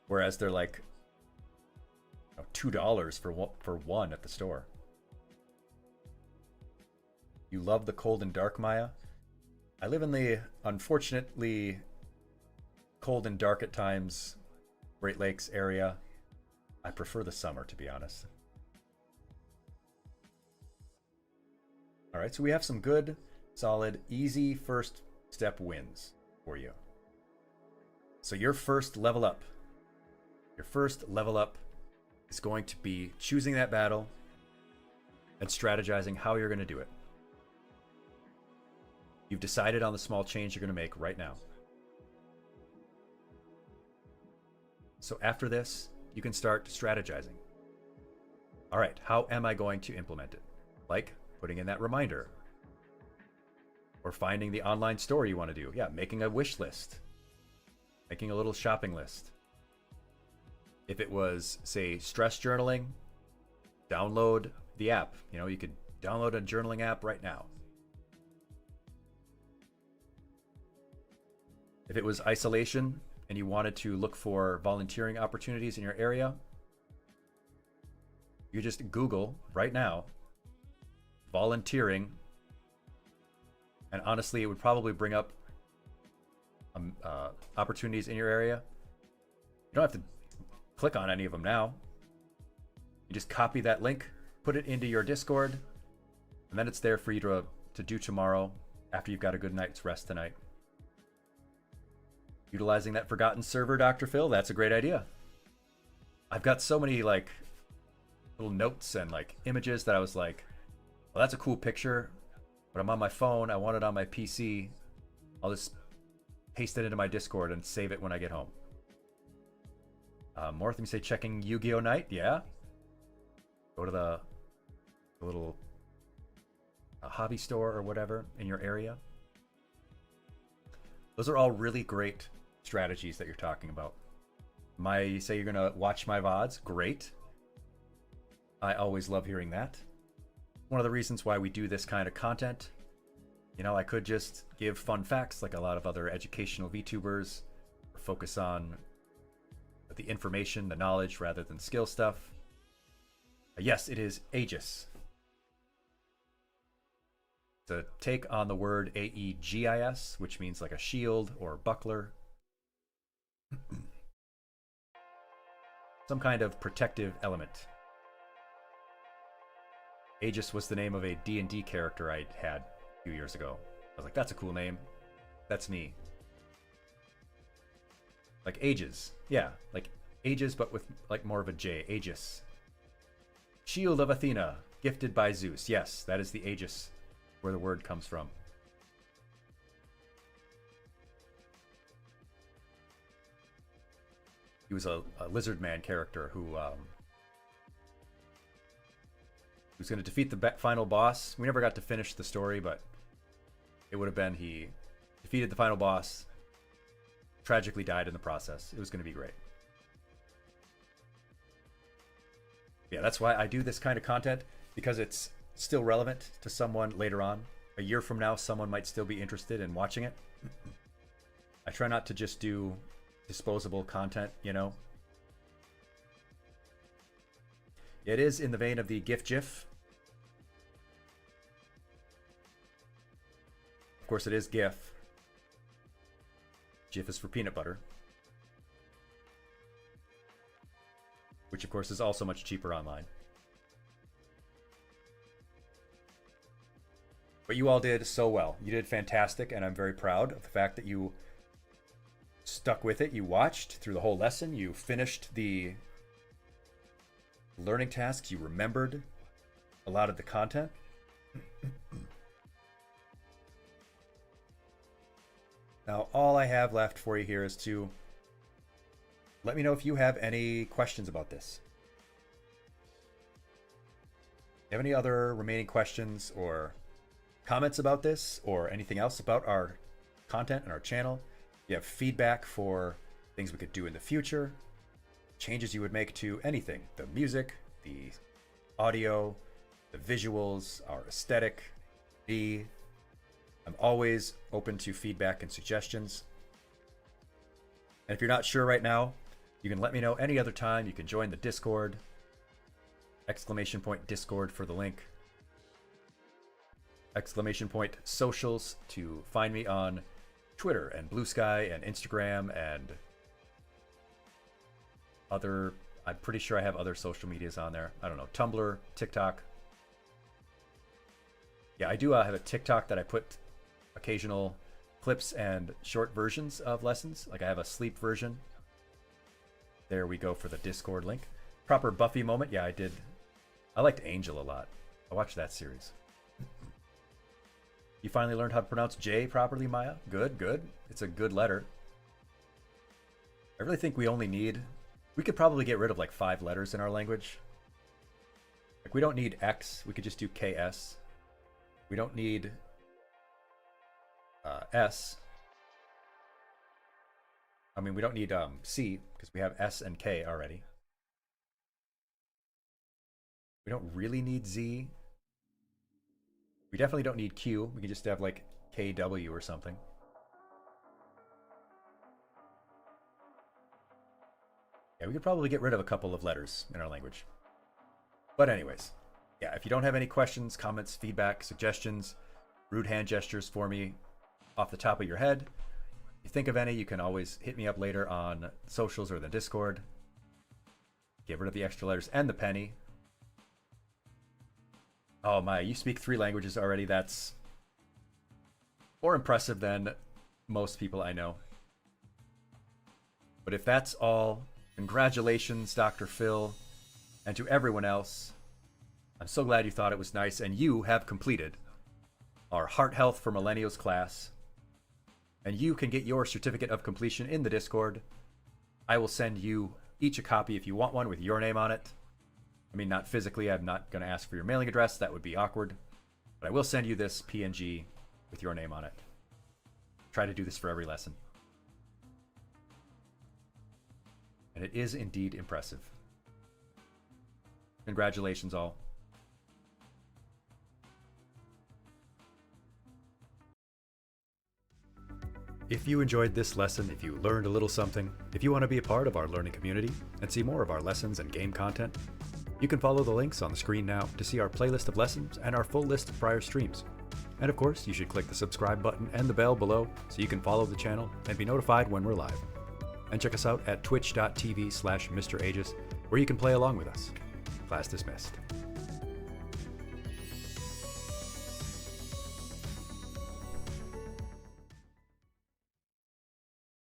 Whereas they're like $2 for one at the store. You love the cold and dark, Maya? I live in the unfortunately cold and dark at times Great Lakes area. I prefer the summer, to be honest. All right, so we have some good, solid, easy first step wins for you. So your first level up is going to be choosing that battle and strategizing how you're going to do it. You've decided on the small change you're going to make right now. So after this, you can start strategizing. All right, how am I going to implement it? Like putting in that reminder, or finding the online store you want to do. Yeah, making a wish list, making a little shopping list. If it was, say, stress journaling, download the app. You know, you could download a journaling app right now. If it was isolation and you wanted to look for volunteering opportunities in your area, you just Google right now, volunteering, and honestly, it would probably bring up opportunities in your area. You don't have to click on any of them now. You just copy that link, put it into your Discord, and then it's there for you to do tomorrow after you've got a good night's rest tonight. Utilizing that forgotten server, Dr. Phil, that's a great idea. I've got so many like little notes and like images that I was like, well, that's a cool picture, but I'm on my phone, I want it on my PC. I'll just paste it into my Discord and save it when I get home. Mortham, you say checking Yu-Gi-Oh! Night? Yeah. Go to the little hobby store or whatever in your area. Those are all really great strategies that you're talking about. You say you're gonna watch my VODs? Great. I always love hearing that. One of the reasons why we do this kind of content. You know, I could just give fun facts like a lot of other educational VTubers, or focus on the information, the knowledge, rather than skill stuff. Yes, it is Aegis. It's a take on the word Aegis, which means like a shield or buckler. Some kind of protective element. Aegis was the name of a D&D character I had a few years ago. I was like, that's a cool name. That's me. Like Aegis. Yeah, like Aegis, but with like more of a J. Aegis. Shield of Athena, gifted by Zeus. Yes, that is the Aegis, where the word comes from. He was a lizard man character who was going to defeat the final boss. We never got to finish the story, but it would have been he defeated the final boss, tragically died in the process. It was going to be great. Yeah, that's why I do this kind of content, because it's still relevant to someone later on. A year from now, someone might still be interested in watching it. I try not to just do disposable content, you know. It is in the vein of the GIF. Of course, it is GIF. GIF is for peanut butter, which of course is also much cheaper online. But you all did so well. You did fantastic, and I'm very proud of the fact that you stuck with it. You watched through the whole lesson. You finished the learning tasks. You remembered a lot of the content. Now, all I have left for you here is to let me know if you have any questions about this. Do you have any other remaining questions or comments about this, or anything else about our content and our channel? You have feedback for things we could do in the future, changes you would make to anything, the music, the audio, the visuals, our aesthetic, I'm always open to feedback and suggestions. And if you're not sure right now, you can let me know any other time. You can join the Discord, ! Discord for the link, ! Socials to find me on Twitter and Blue Sky and Instagram and other, I'm pretty sure I have other social medias on there. I don't know, Tumblr, TikTok. Yeah, I do have a TikTok that I put occasional clips and short versions of lessons. Like I have a sleep version. There we go for the Discord link. Proper Buffy moment. Yeah, I did. I liked Angel a lot. I watched that series. You finally learned how to pronounce J properly, Maya? Good, good. It's a good letter. I really think we only need... We could probably get rid of like 5 letters in our language. Like we don't need X. We could just do KS. We don't need S. I mean, we don't need C because we have S and K already. We don't really need Z. We definitely don't need Q. We can just have like KW or something. Yeah, we could probably get rid of a couple of letters in our language. But anyways, yeah, if you don't have any questions, comments, feedback, suggestions, rude hand gestures for me off the top of your head, if you think of any, you can always hit me up later on socials or the Discord. Get rid of the extra letters and the penny. Oh my, you speak 3 languages already. That's more impressive than most people I know. But if that's all, congratulations, Dr. Phil, and to everyone else. I'm so glad you thought it was nice, and you have completed our Heart Health for Millennials class. And you can get your certificate of completion in the Discord. I will send you each a copy if you want one with your name on it. I mean, not physically. I'm not going to ask for your mailing address. That would be awkward. But I will send you this PNG with your name on it. Try to do this for every lesson. And it is indeed impressive. Congratulations, all. If you enjoyed this lesson, if you learned a little something, if you want to be a part of our learning community and see more of our lessons and game content, you can follow the links on the screen now to see our playlist of lessons and our full list of prior streams. And of course, you should click the subscribe button and the bell below so you can follow the channel and be notified when we're live. And check us out at twitch.tv/Mr. Aegis, where you can play along with us. Class dismissed.